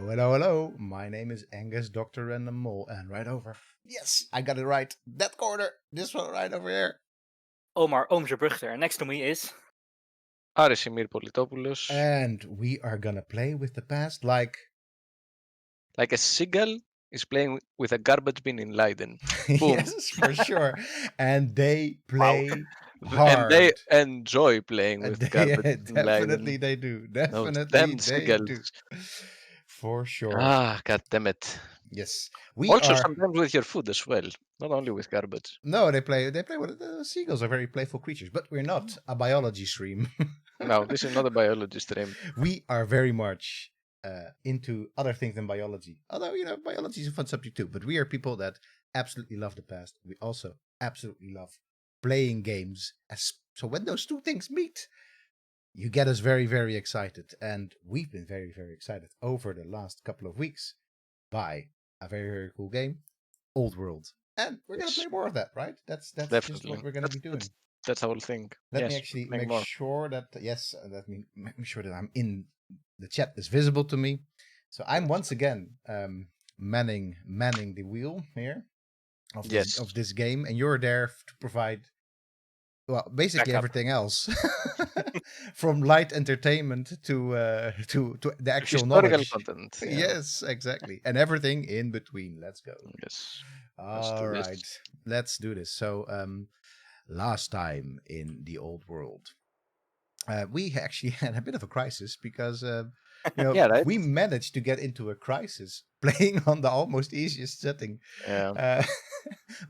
Hello. My name is Angus, Doctor and the Mole, and right over. Yes, I got it right. That corner. This one right over here. Omar Oomzer and next to me is... Aris Politopoulos. And we are gonna play with the past like a seagull is playing with a garbage bin in Leiden. Boom. yes, for sure. And they play hard. And they enjoy playing And with they, garbage in definitely Leiden. they do. Those Definitely damn they seagulls. do. For sure. Ah, god damn it. Yes. Sometimes with your food as well, not only with garbage. No, they play with the seagulls are very playful creatures, but we're not a biology stream. No, this is not a biology stream. We are very much into other things than biology. Although, biology is a fun subject too. But we are people that absolutely love the past. We also absolutely love playing games. So when those two things meet, you get us very, very excited. And we've been very, very excited over the last couple of weeks by a very, very cool game, Old World. And we're going to play more of that, right? That's Definitely. just what we're going to be doing. That's the whole thing. Let me actually make sure that, make sure that I'm in the chat is visible to me. So I'm once again manning the wheel here of this game, and you're there to provide, well, basically everything else, from light entertainment to the actual knowledge. Content. Yeah. Yes, exactly, and everything in between. Let's go. Yes. All right, let's do this. So, last time in the Old World, we actually had a bit of a crisis because right? We managed to get into a crisis playing on the almost easiest setting. Yeah.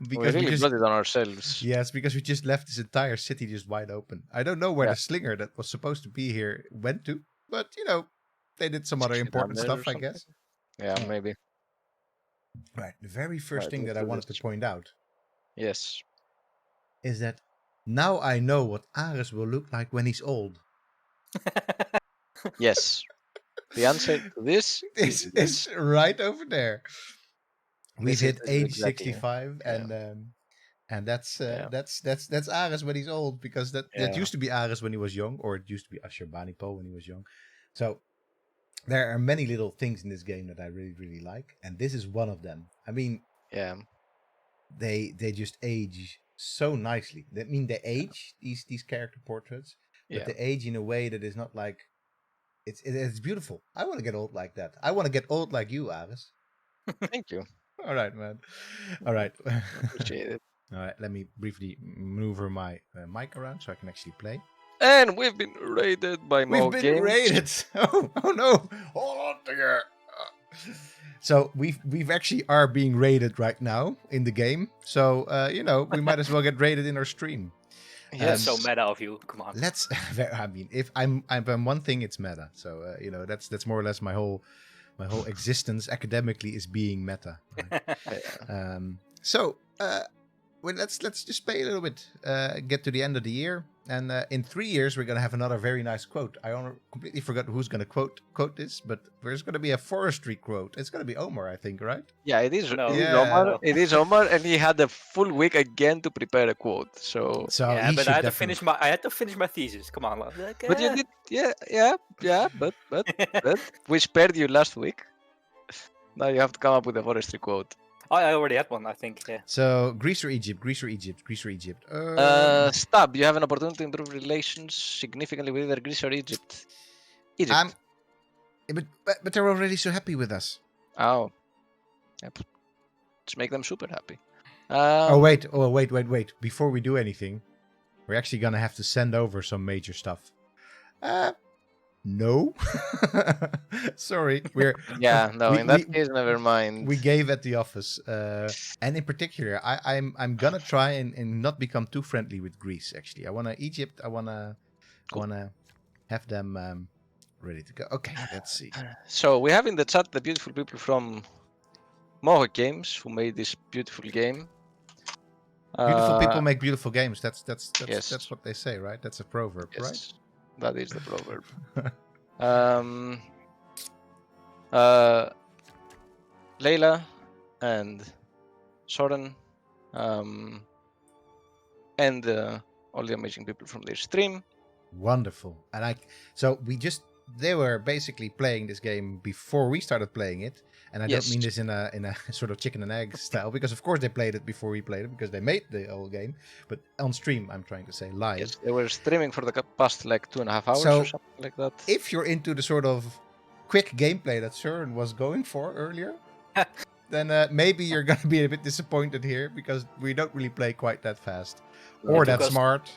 Because we really got it on ourselves. Yes, because we just left this entire city just wide open. I don't know where the slinger that was supposed to be here went to, but they did some other important stuff, I guess. Yeah, maybe. Right. The very first thing that I wanted to point out. Yes. Is that now I know what Aris will look like when he's old. Yes. The answer to this is right over there. We've hit age 65, and that's Aris when he's old, because that used to be Aris when he was young, or it used to be Ashurbanipal when he was young. So there are many little things in this game that I really, really like, and this is one of them. I mean, they just age so nicely. That mean they age these character portraits, but they age in a way that is not like it's beautiful. I want to get old like that. I want to get old like you, Aris. Thank you. All right, man. All right. Appreciate it. All right. Let me briefly maneuver my mic around so I can actually play. And we've been raided by Mohawk Games. We've been raided. Oh no! Hold on to your. So we've actually are being raided right now in the game. So we might as well get raided in our stream. Yes. So meta of you. Come on. Let's. I mean, if I'm one thing, it's meta. So that's more or less my whole existence academically is being meta. Right? Let's just play a little bit. Get to the end of the year, and in 3 years we're gonna have another very nice quote. I completely forgot who's gonna quote this, but there's gonna be a forestry quote. It's gonna be Omar, I think, right? Yeah, it is. Omar. It is Omar, and he had a full week again to prepare a quote. So yeah, but I had to finish my thesis. Come on, but you did. Yeah. But we spared you last week. Now you have to come up with a forestry quote. I already had one, I think. Yeah. So Greece or Egypt? Stab. You have an opportunity to improve relations significantly with either Greece or Egypt. But they're already so happy with us. Oh. Yep. Let's make them super happy. Wait. Before we do anything, we're actually gonna have to send over some major stuff. No. Sorry. In that case, never mind. We gave at the office. And in particular, I'm gonna try and not become too friendly with Greece, actually. I wanna Egypt, I wanna have them ready to go. Okay, let's see. So we have in the chat the beautiful people from Mohawk Games who made this beautiful game. Beautiful people make beautiful games. That's what they say, right? That's a proverb, right? That is the proverb. Layla and Soren, and all the amazing people from their stream. Wonderful. And so we just they were basically playing this game before we started playing it. And I don't mean this in a sort of chicken and egg style, because of course they played it before we played it, because they made the whole game. But on stream, I'm trying to say, live. Yes, they were streaming for the past like 2.5 hours So, or something like that. If you're into the sort of quick gameplay that Soren was going for earlier, then maybe you're going to be a bit disappointed here, because we don't really play quite that fast. Or that smart.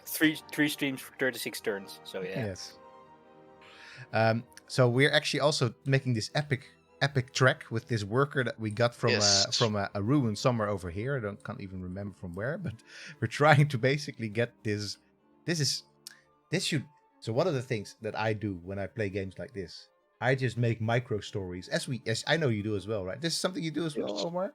3 streams for 36 turns, so yeah. Yes. So we're actually also making this epic trek with this worker that we got from a ruin somewhere over here. I can't even remember from where, but we're trying to basically get this. So one of the things that I do when I play games like this, I just make micro stories. As I know you do as well, right? This is something you do as well, Omar.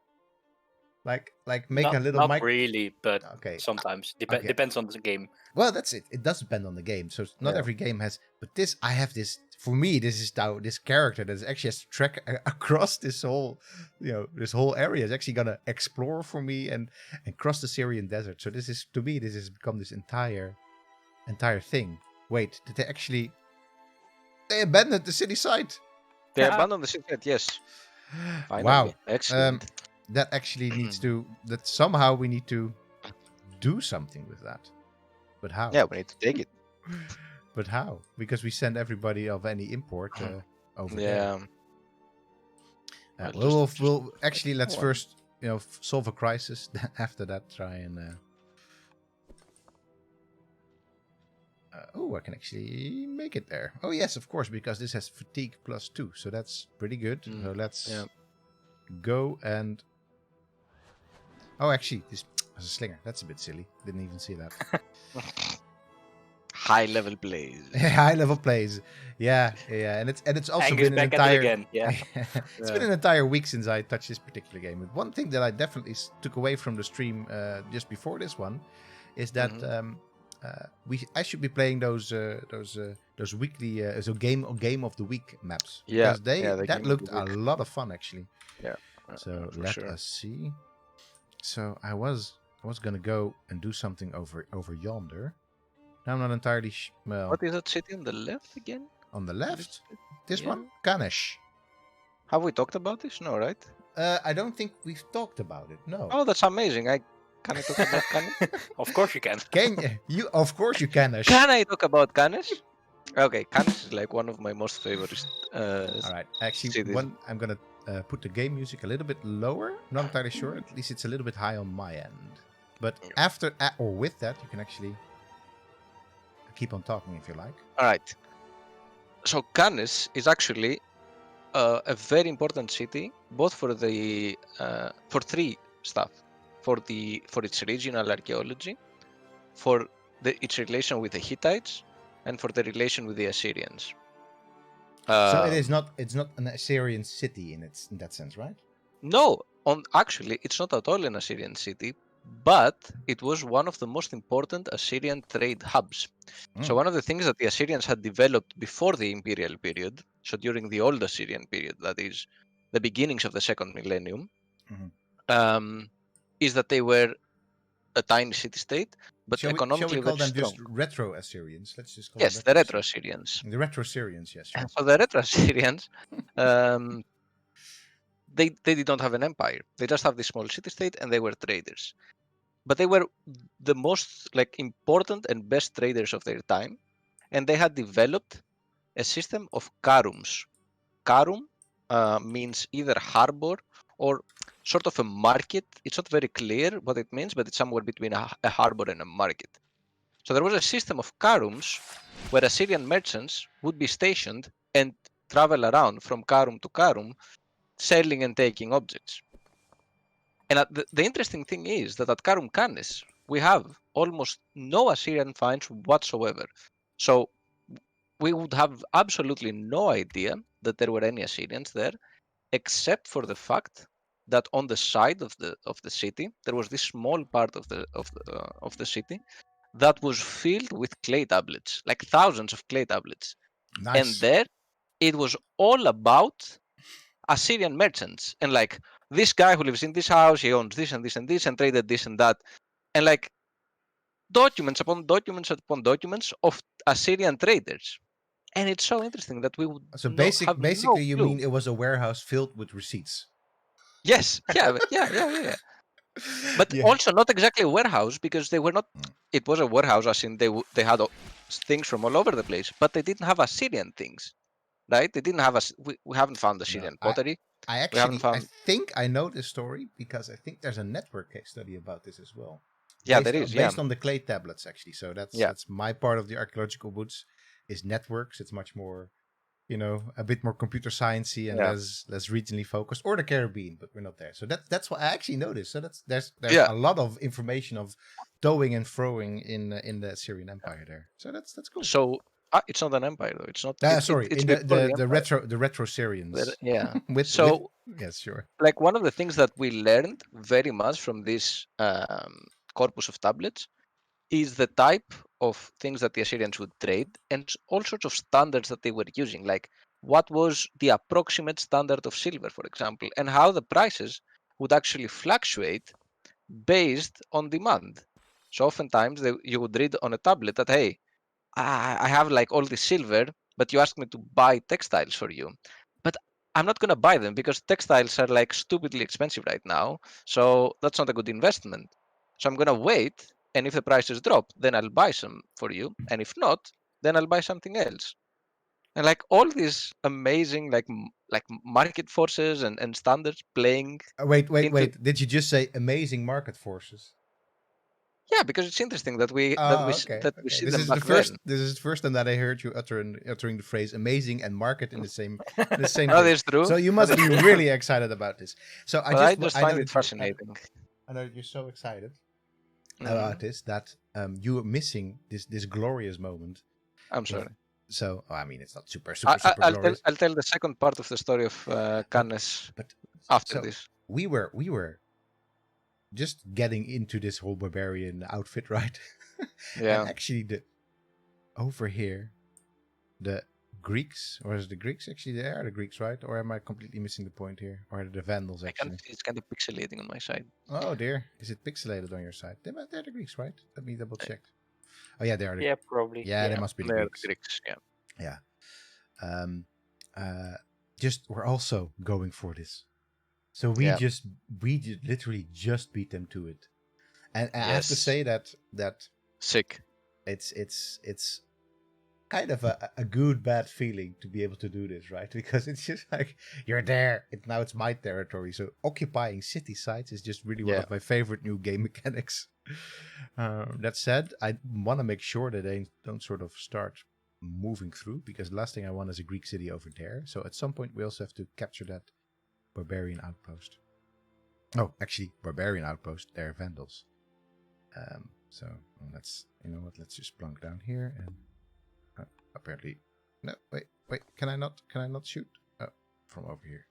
Like make a little. Not really, but sometimes depends on the game. Well, that's it. It does depend on the game. So not every game has. But I have this. For me, this is how this character that actually has to trek across this whole area is actually gonna explore for me and cross the Syrian desert. So this has become this entire thing. Wait, did they actually? They abandoned the city site. They abandoned the city site. Yes. Finally. Wow. Excellent. That actually needs to. That somehow we need to do something with that. But how? Yeah, we need to take it. But how? Because we send everybody of any import over there. We'll actually let's first solve a crisis. After that, try and. I can actually make it there. Oh yes, of course, because this has fatigue +2, so that's pretty good. So let's go and. Oh, actually, this was a slinger. That's a bit silly. Didn't even see that. High level plays. High level plays. Yeah, and it's also Angus been an back entire. At it again. Yeah. It's been an entire week since I touched this particular game. But one thing that I definitely took away from the stream just before this one is that I should be playing those weekly game of the week maps. Yeah, because that looked a lot of fun actually. Yeah. So let us see. So I was gonna go and do something over yonder. Now I'm not entirely well. What is that city on the left again? On the left, this one, Ganesh. Have we talked about this? No, right? I don't think we've talked about it. No. Oh, that's amazing! Can I talk about Ganesh? Of course you can. Can you? Of course you can. Can I talk about Ganesh? Okay, Ganesh is like one of my most favorite. All right, actually, I'm gonna put the game music a little bit lower. Not entirely sure. At least it's a little bit high on my end. But after or with that, you can actually keep on talking if you like. All right. So Ganesh is actually a very important city, both for three stuff: for its regional archaeology, for its relation with the Hittites, and for the relation with the Assyrians. So it's not an Assyrian city in that sense, right? No, actually, it's not at all an Assyrian city, but it was one of the most important Assyrian trade hubs. So one of the things that the Assyrians had developed before the imperial period, so during the old Assyrian period, that is the beginnings of the second millennium, is that they were a tiny city-state, but economically very strong. Shall we call them just retro-Assyrians? Let's just call them the retro-Assyrians. The retro-Assyrians, yes. Sure. So the retro-Assyrians, they did not have an empire. They just have this small city-state, and they were traders. But they were the most important and best traders of their time, and they had developed a system of karums. Karum means either harbor or sort of a market. It's not very clear what it means, but it's somewhere between a harbor and a market. So there was a system of karums where Assyrian merchants would be stationed and travel around from karum to karum, selling and taking objects. And the interesting thing is that at Karum Kanes, we have almost no Assyrian finds whatsoever. So we would have absolutely no idea that there were any Assyrians there, except for the fact that on the side of the city there was this small part of the city that was filled with clay tablets, like thousands of clay tablets. Nice. And there it was all about Assyrian merchants, and this guy who lives in this house, he owns this and this and this, and traded this and that, and documents upon documents upon documents of Assyrian traders. And it's so interesting that we would So have basically, no you clue. mean it was a warehouse filled with receipts? Yes, yeah. But Yeah. also not exactly a warehouse, because they were not. It was a warehouse, as in they had things from all over the place, but they didn't have Assyrian things, right? They didn't have we haven't found No, Assyrian pottery. We haven't I found. think I know this story because I think there's a network case study about this as well, Yeah, there is. Yeah, based on the clay tablets actually. So yeah, that's my part of the archaeological boots is networks. It's much more, a bit more computer sciencey and yeah, less regionally focused, or the Caribbean, but we're not there. So that's what I actually noticed. So there's yeah. a lot of information of towing and froing in the Assyrian Empire there. So that's cool. So it's not an empire though. It's not. Sorry, It's in before the empire. the retro Syrians Yeah. with So yes, sure. like one of the things that we learned very much from this corpus of tablets is the type of things that the Assyrians would trade and all sorts of standards that they were using, like what was the approximate standard of silver, for example, and how the prices would actually fluctuate based on demand. So oftentimes you would read on a tablet that, hey, I have like all this silver, but you asked me to buy textiles for you. But I'm not going to buy them because textiles are like stupidly expensive right now. So that's not a good investment. So I'm going to wait. And if the prices drop, then I'll buy some for you. And if not, then I'll buy something else. And like all these amazing like market forces and standards playing into. Wait. Did you just say amazing market forces? Yeah, because it's interesting that Oh, okay, that we okay. see them back then. This is the first time that I heard you uttering the phrase "amazing" and "market" in the same That thing. is true. So you That must is be true. really excited about this. So But I just I know find it that fascinating. I know that you're so excited about Mhm. this that you are missing this glorious moment. I'm If sorry. so, I mean, it's not super I'll tell glorious, the second part of the story of but Cannes but after so this. we were just getting into this whole barbarian outfit, right? And Yeah, actually, the over here, the Greeks, or is it the Greeks? Actually, they are the Greeks, right? Or am I completely missing the point here? Or are they the Vandals I can actually? see it's kind of pixelating on my side. Oh dear, is it pixelated on your side? They're the Greeks, right? Let me double check. Oh yeah, they are. Yeah, probably. Yeah, they Yeah. must be the They're the Greeks. Greeks. Yeah. Yeah. Um. Just we're also going for this. So Yeah. literally just beat them to it, and I have to Yes. say that Sick. it's kind of a good bad feeling to be able to do this, right? Because it's just like you're there. Now it's my territory. So occupying city sites is just really one Yeah. of my favorite new game mechanics. That said, I want to make sure that they don't sort of start moving through, because the last thing I want is a Greek city over there. So at some point we also have to capture that barbarian outpost. Oh, actually, barbarian outpost. They're Vandals. So let's let's just plunk down here and. Apparently, no. Wait. Can I not shoot? Oh, from over here.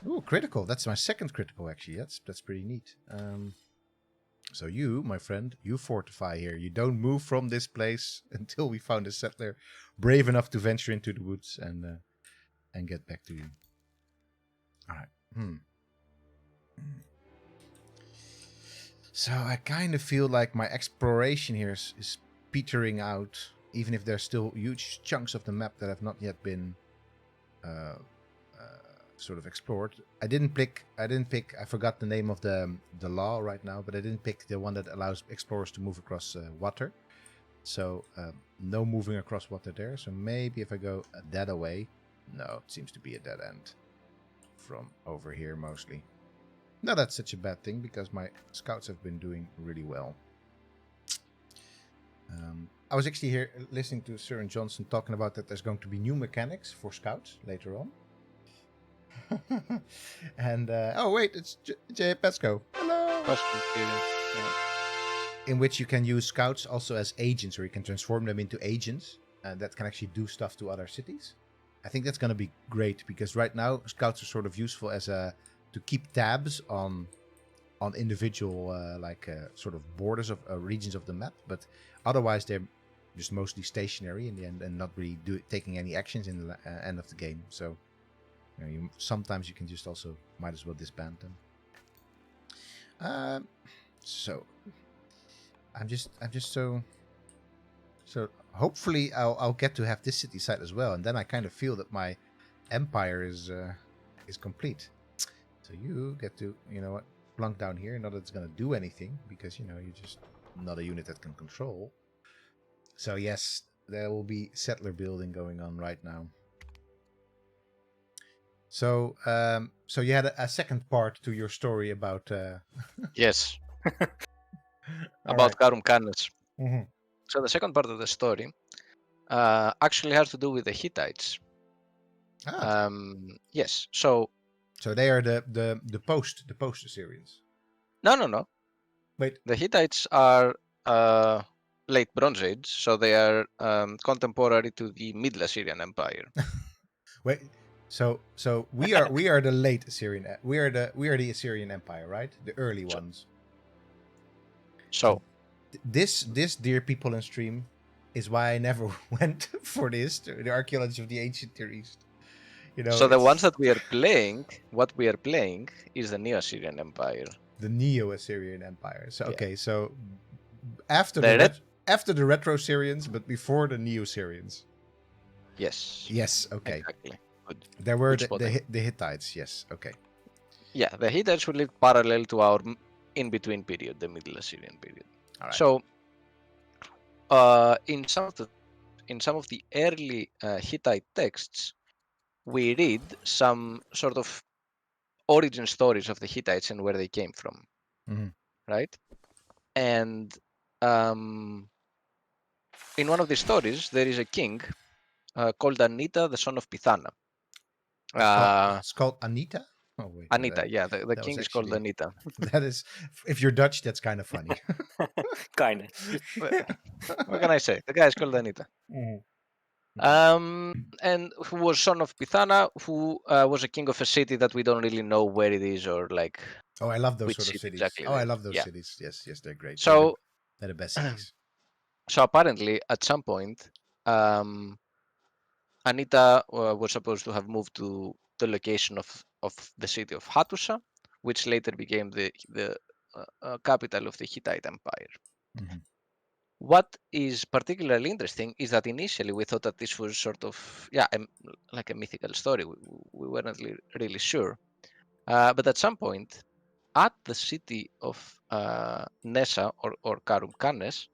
Ooh, critical. That's my second critical. Actually, that's pretty neat. So you, my friend, you fortify here. You don't move from this place until we found a settler brave enough to venture into the woods and get back to you. All right. So I kind of feel like my exploration here is petering out, even if there's still huge chunks of the map that have not yet been sort of explored. I didn't pick. I forgot the name of the law right now, but I didn't pick the one that allows explorers to move across water. So no moving across water there. So maybe if I go that away, no, it seems to be a dead end from over here mostly. Not that's such a bad thing, because my scouts have been doing really well. I was actually here listening to Soren Johnson talking about that there's going to be new mechanics for scouts later on. And oh wait, it's J. Pesco. Hello. Yeah. In which you can use scouts also as agents, or you can transform them into agents that can actually do stuff to other cities. I think that's going to be great, because right now scouts are sort of useful as to keep tabs on individual sort of borders of regions of the map, but otherwise they're just mostly stationary in the end and not really taking any actions in the end of the game. So sometimes you can just also might as well disband them. So I'm just so hopefully I'll get to have this city site as well, and then I kind of feel that my empire is complete. So you get to, you know what, plunk down here. Not that it's gonna do anything because you're just not a unit that can control. So yes, there will be settler building going on right now. So so you had a second part to your story about Yes. right. About Karum Khanes. Mm-hmm. So the second part of the story actually has to do with the Hittites. Yes. So they are the post Assyrians. no. Wait. The Hittites are late Bronze Age, so they are contemporary to the Middle Assyrian Empire. Wait. So we are the late Assyrian. We are the Assyrian Empire, right? The early ones. So this, dear people in stream, is why I never went for the archaeology of the ancient Near East. You know, so the ones that we are playing, what we are playing is the Neo-Assyrian Empire. The Neo-Assyrian Empire. So Yeah. okay, so after after the Retro-Syrians, but before the Neo-Assyrians. Yes. Yes. Okay. Exactly. Good. There were Good the Hittites. Yes. Okay. Yeah, the Hittites will live parallel to our in-between period, the Middle Assyrian period. All right. So, in some of the early Hittite texts, we read some sort of origin stories of the Hittites and where they came from, right? And in one of the stories, there is a king called Anita, the son of Pithana. It's called Anita. Oh wait, Anita, yeah, the king is called actually, Anita. that is, if you're Dutch, that's kind of funny. Kind of. What can I say? The guy is called Anita. And who was son of Pithana, who was a king of a city that we don't really know where it is or like. Oh, I love those which sort of city cities. exactly Oh, I it is. love those Yeah. cities. Yes, they're great. So they're the best cities. So apparently, at some point, Anita was supposed to have moved to the location of the city of Hattusa, which later became the capital of the Hittite Empire. What is particularly interesting is that initially we thought that this was sort of like a mythical story. We weren't really sure, but at some point, at the city of Nessa or Karum Khanes,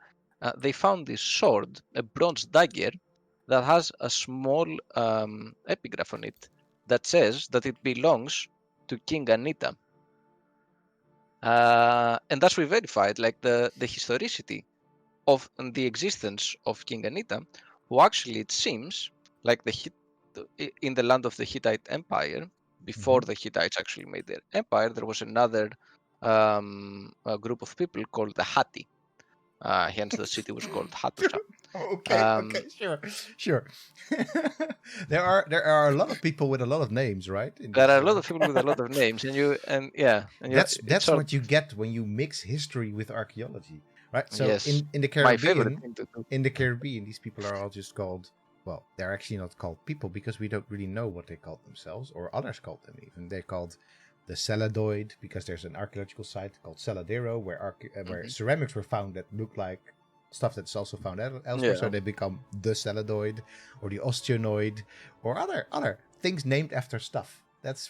they found this sword, a bronze dagger, that has a small epigraph on it that says that it belongs to King Anita. And thus we verified like the historicity of the existence of King Anita, who actually, it seems, like in the land of the Hittite Empire, before the Hittites actually made their empire, there was another a group of people called the Hatti. Hence, the city was called Hattusa. Okay, sure. there are a lot of people with a lot of names, right? There are a lot of people with a lot of names, that's what you get when you mix history with archaeology, right? So yes, in the my favorite Caribbean, thing to do. in the Caribbean, these people are all just called. Well, they're actually not called people because we don't really know what they called themselves, or others called them even. They're called the Celadoid because there's an archaeological site called Celadero where ceramics were found that look like stuff that's also found elsewhere. So they become the Celadoid or the Osteonoid or other things named after stuff. That's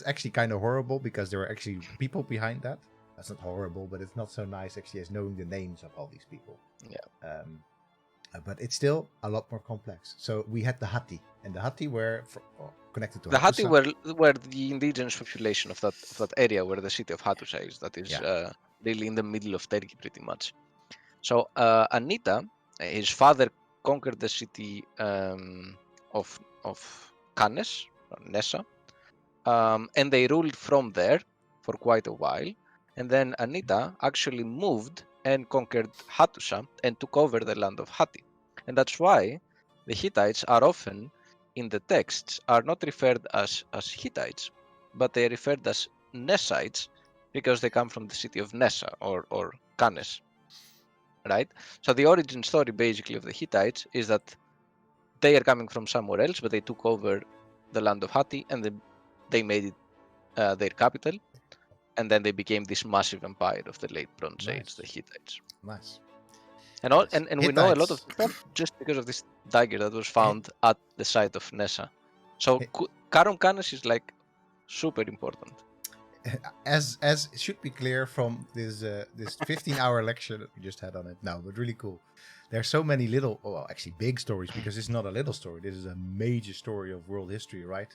actually kind of horrible because there were actually people behind that. That's not horrible, but it's not so nice actually as knowing the names of all these people. Yeah. But it's still a lot more complex. So we had the Hatti, and the Hatti were connected to the Hattusa. Hatti were the indigenous population of that area where the city of Hattusa is. That is really in the middle of Turkey, pretty much. So Anita, his father conquered the city of Khanes, Nessa, and they ruled from there for quite a while. And then Anita actually moved and conquered Hattusa and took over the land of Hatti. And that's why the Hittites are often in the texts are not referred as Hittites, but they are referred as Nessites because they come from the city of Nessa or Khanes. Right? So the origin story basically of the Hittites is that they are coming from somewhere else, but they took over the land of Hatti and they made it their capital, and then they became this massive empire of the late Bronze Age, the Hittites. Nice. And we know a lot of Hittites. stuff just because of this dagger that was found at the site of Nessa. So Karum Kanes is like super important. As it should be clear from this 15-hour lecture that we just had on it. No, but really cool. There's so many little, well, actually big stories, because it's not a little story. This is a major story of world history, right?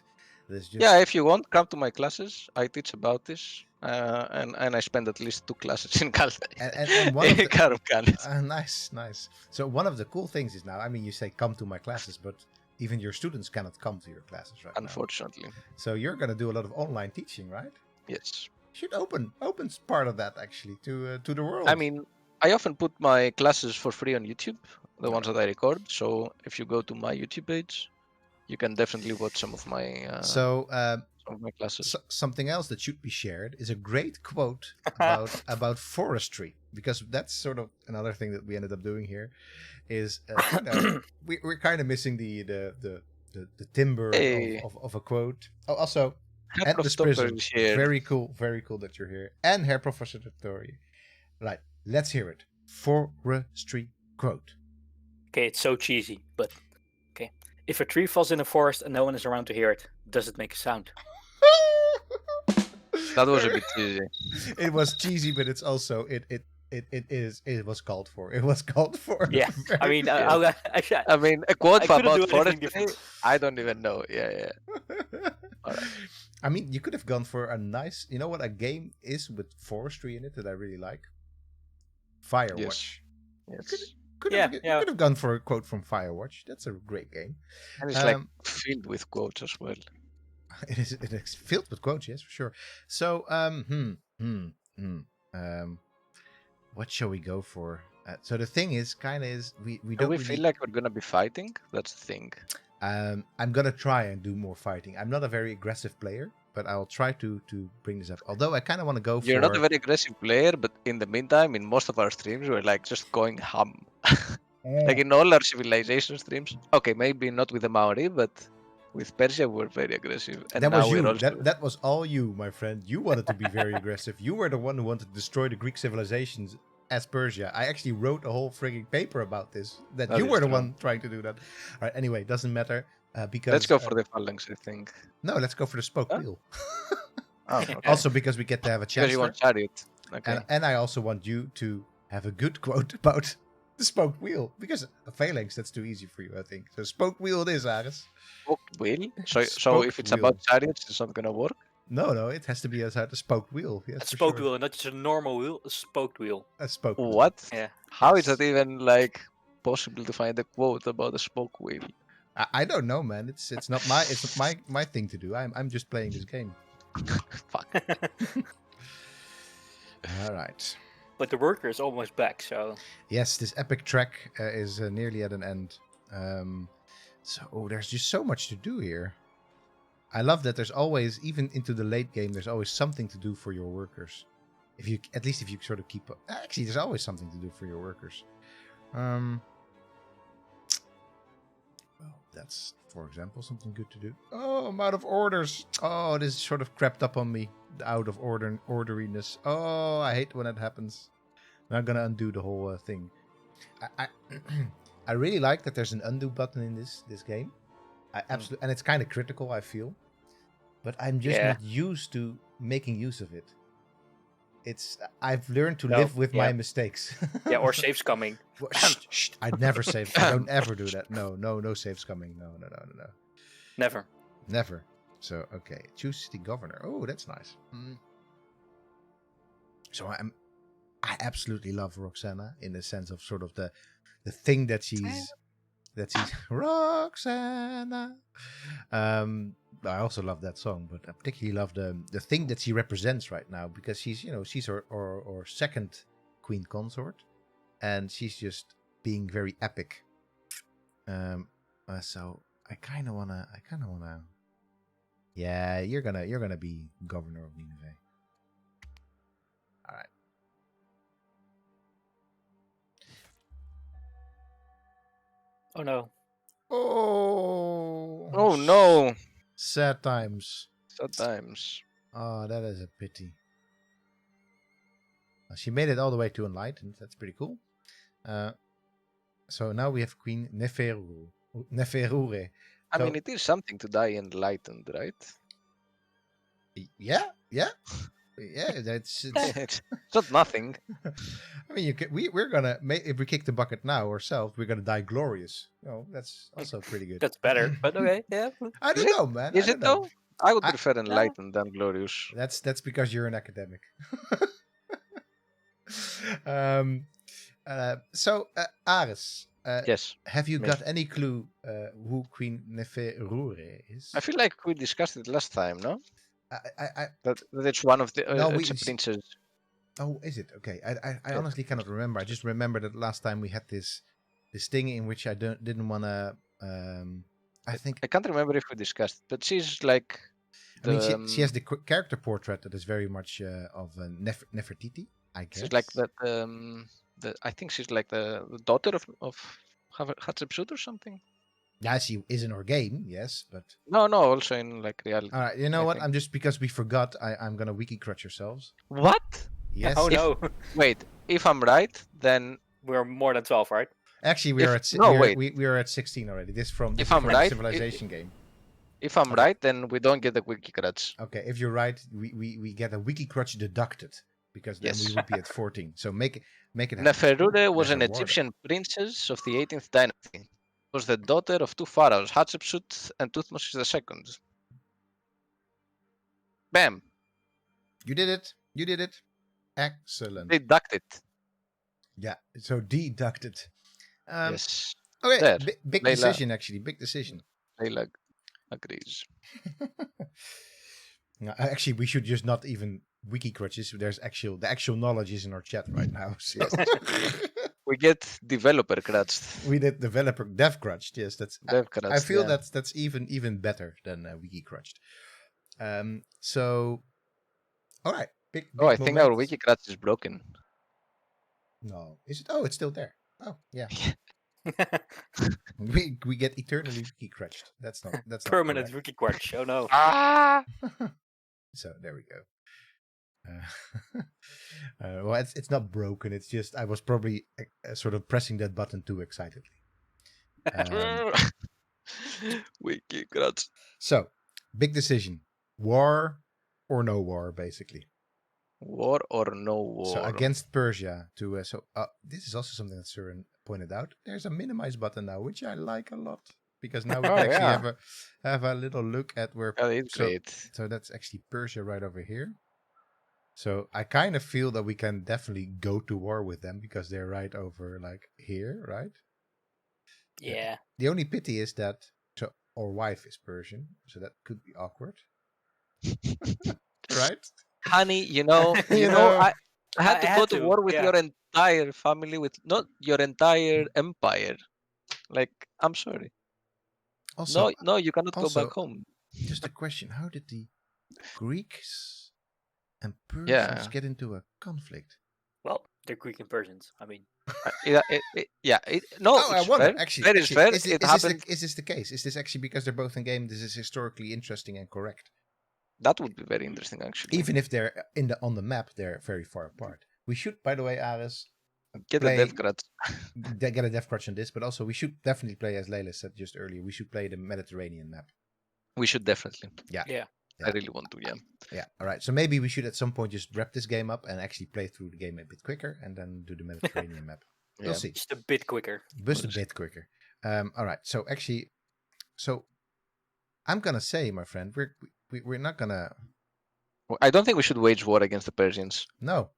Yeah, if you want, come to my classes. I teach about this, and I spend at least 2 classes in and one of the, Karum Kanes. Nice. So one of the cool things is now, I mean, you say come to my classes, but even your students cannot come to your classes right Unfortunately. now. So you're going to do a lot of online teaching, right? Yes. Should open part of that actually to the world. I mean, I often put my classes for free on YouTube, the ones that I record. So if you go to my YouTube page, you can definitely watch some of my classes. Something else that should be shared is a great quote about forestry, because that's sort of another thing that we ended up doing here. Is we're kind of missing the timber of a quote. Oh, also. Endless Prism. Very cool that you're here. And Herr Professor Tori. Right, let's hear it. Forestry quote. Okay, it's so cheesy, but okay. If a tree falls in a forest and no one is around to hear it, does it make a sound? That was a bit cheesy. It was cheesy, but it's also it was called for. It was called for. Yeah, I mean, I mean, a quote about forestry. I don't even know. Yeah. All right. I mean, you could have gone for a nice, you know what a game is with forestry in it that I really like? Firewatch. Yes. You could have gone for a quote from Firewatch. That's a great game. And it's like filled with quotes as well. It is filled with quotes, yes, for sure. So, what shall we go for? So the thing is, we don't. We feel like we're gonna be fighting. That's the thing. I'm gonna try and do more fighting. I'm not a very aggressive player, but I'll try to bring this up. Although I kind of want to go for. You're not a very aggressive player, but in the meantime, in most of our streams, we're like just going ham. Like in all our civilization streams. Okay, maybe not with the Maori, but with Persia, we're very aggressive. And that now was you. Also... That was all you, my friend. You wanted to be very aggressive. You were the one who wanted to destroy the Greek civilizations as Persia. I actually wrote a whole frigging paper about this. That you were the one trying to do that. All right. Anyway, doesn't matter because let's go for the phalanx. I think. No, let's go for the spoke wheel. Okay. Also, because we get to have a chance. Because you want chariot. Okay. And I also want you to have a good quote about the spoked wheel, because a phalanx, that's too easy for you, I think. So spoked wheel it is, Aris. Spoked wheel? So if it's about chariots, it's not gonna work? No, it has to be a spoked wheel. Yes, a spoked wheel, not just a normal wheel, a spoked wheel. A spoked wheel. What? Yeah. How is that even like possible to find a quote about a spoke wheel? I don't know, man. It's not my thing to do. I'm just playing this game. Fuck. All right. But the worker is almost back, so... Yes, this epic trek is nearly at an end. There's just so much to do here. I love that there's always, even into the late game, there's always something to do for your workers. If you sort of keep up. Actually, there's always something to do for your workers. Well, that's, for example, something good to do. Oh, I'm out of orders. Oh, this sort of crept up on me. The out of orderiness. Oh, I hate when that happens. Now I'm gonna undo the whole thing. I really like that there's an undo button in this game. I absolutely, and it's kind of critical, I feel. But I'm just not used to making use of it. I've learned to live with my mistakes. Yeah, or saves coming. Shh, I'd never save. I don't ever do that. No saves coming. No. Never. So, okay. Choose the governor. Oh, that's nice. So I absolutely love Roxana in the sense of sort of the thing that she's Roxana. I also love that song, but I particularly love the thing that she represents right now, because she's our second queen consort, and she's just being very epic. So I kind of wanna. Yeah, you're gonna be governor of Nineveh. All right. Oh no. Oh no. Sad times. Oh, that is a pity. Well, she made it all the way to Enlightened. That's pretty cool. So now we have Queen Neferure. I mean, it is something to die enlightened, right? Yeah. That's It's not nothing. I mean, we're gonna if we kick the bucket now ourselves, we're gonna die glorious. No, that's also pretty good. That's better, but okay, yeah. I don't know, man. Is I it don't know. though? I would I- prefer enlightened than glorious. That's because you're an academic. So Aris, Yes. have you me. got any clue who Queen Neferure is? I feel like we discussed it last time, no? I That it's one of the No, it's a princess. Oh, is it? Okay. I honestly cannot remember. I just remember that last time we had this thing in which I didn't want to. I think. I can't remember if we discussed, but she's like. I mean, she has the character portrait that is very much of Nefertiti. I guess she's like that. I think she's like the daughter of Hatshepsut or something. Yeah, she is in our game, yes, but No, also in like reality. all right. You know I what? think. I'm just because we forgot. I'm gonna wiki crutch ourselves. What? Yes. Oh no, Wait, if I'm right, then we're more than 12, right? Actually, we are at we are at 16 already. This from If I'm from right, the Civilization game. If I'm Okay. right, then we don't get the wiki crutch. Okay, if you're right, we get a wiki crutch deducted because then Yes. we would be at 14. So make it happen. Neferure was an Neferure. Egyptian princess of the 18th dynasty. She was the daughter of two pharaohs, Hatshepsut and Thutmose II. Bam! You did it. You did it. Excellent. Deducted. Yeah. So deducted. Yes. Okay. There. Big Layla. decision, actually. Big decision. Layla agrees. No, actually, we should just not even wiki crutches. The actual knowledge is in our chat right now. So. We get developer crutched. We did dev crutched. Yes, that's. Dev crutched, I feel yeah. that's even better than wiki crutched. So, all right. Big I think our moment. wiki crutch is broken. No, is it? Oh, it's still there. Oh, yeah. We get eternally wiki crutched. That's not Permanent correct. wiki crutch. Oh no. Ah! So there we go. Well, it's not broken. It's just I was probably sort of pressing that button too excitedly. Wiki crutch. So, big decision: war or no war, basically. War or no war? So against Persia to this is also something that Soren pointed out. There's a minimize button now, which I like a lot because now we can actually have a little look at where. Oh, it's great. So that's actually Persia right over here. So I kind of feel that we can definitely go to war with them because they're right over like here, right? Yeah. The only pity is that our wife is Persian, so that could be awkward. Right? Honey, I had to go to war with your entire family, with not your entire empire. Like, I'm sorry. Also, no, you cannot go back home. Just a question: how did the Greeks and Persians get into a conflict? Well, they're Greek and Persians. I mean, I wonder. Fair. Actually, that is fair. Is this the case? Is this actually because they're both in game? This is historically interesting and correct. That would be very interesting, actually. Even if they're on the map, they're very far apart. We should, by the way, Aris, get a death crutch. Get a death crutch on this, but also we should definitely play, as Layla said just earlier, we should play the Mediterranean map. We should definitely. Yeah. I really want to, Yeah, all right. So maybe we should at some point just wrap this game up and actually play through the game a bit quicker and then do the Mediterranean map. We'll see. Just a bit quicker. Just a bit quicker. All right. So actually, I'm gonna say, my friend, we're not gonna. I don't think we should wage war against the Persians. No,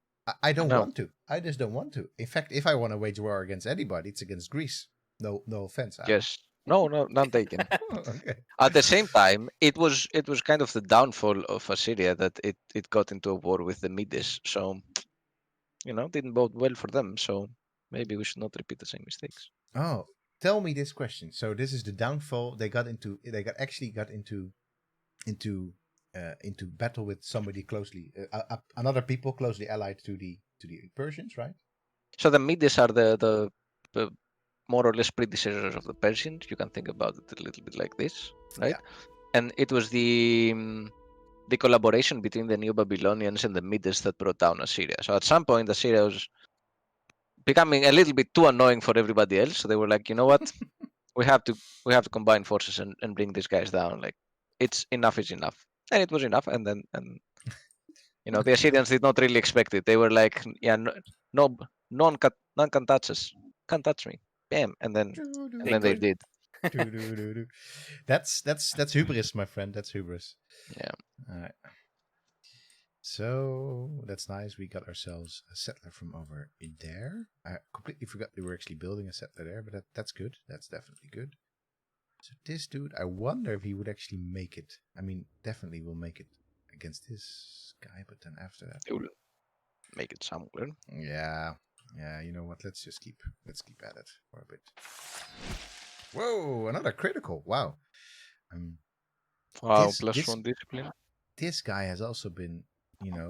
I don't want to. I just don't want to. In fact, if I want to wage war against anybody, it's against Greece. No offense. Yes. No, none taken. Okay. At the same time, it was kind of the downfall of Assyria that it got into a war with the Medes. So, didn't bode well for them. So maybe we should not repeat the same mistakes. Oh, tell me this question. So this is the downfall. They got into battle with somebody closely, another people closely allied to the Persians, right? So the Medes are the more or less predecessors of the Persians. You can think about it a little bit like this, right? Yeah. And it was the collaboration between the Neo-Babylonians and the Medes that brought down Assyria. So at some point, Assyria was becoming a little bit too annoying for everybody else. So they were like, you know what, we have to combine forces and bring these guys down. Like, it's enough is enough, and it was enough. And then the Assyrians did not really expect it. They were like, yeah, no, none can touch us, can't touch me, bam, and then they did. That's hubris, my friend. That's hubris. Yeah. All right. So that's nice. We got ourselves a settler from over there. I completely forgot we were actually building a settler there, but that's good. That's definitely good. So this dude, I wonder if he would actually make it. I mean, definitely will make it against this guy, but then after that, He will make it somewhere. Yeah. You know what? Let's keep at it for a bit. Whoa! Another critical. Wow. Wow, +1 discipline. This guy has also been.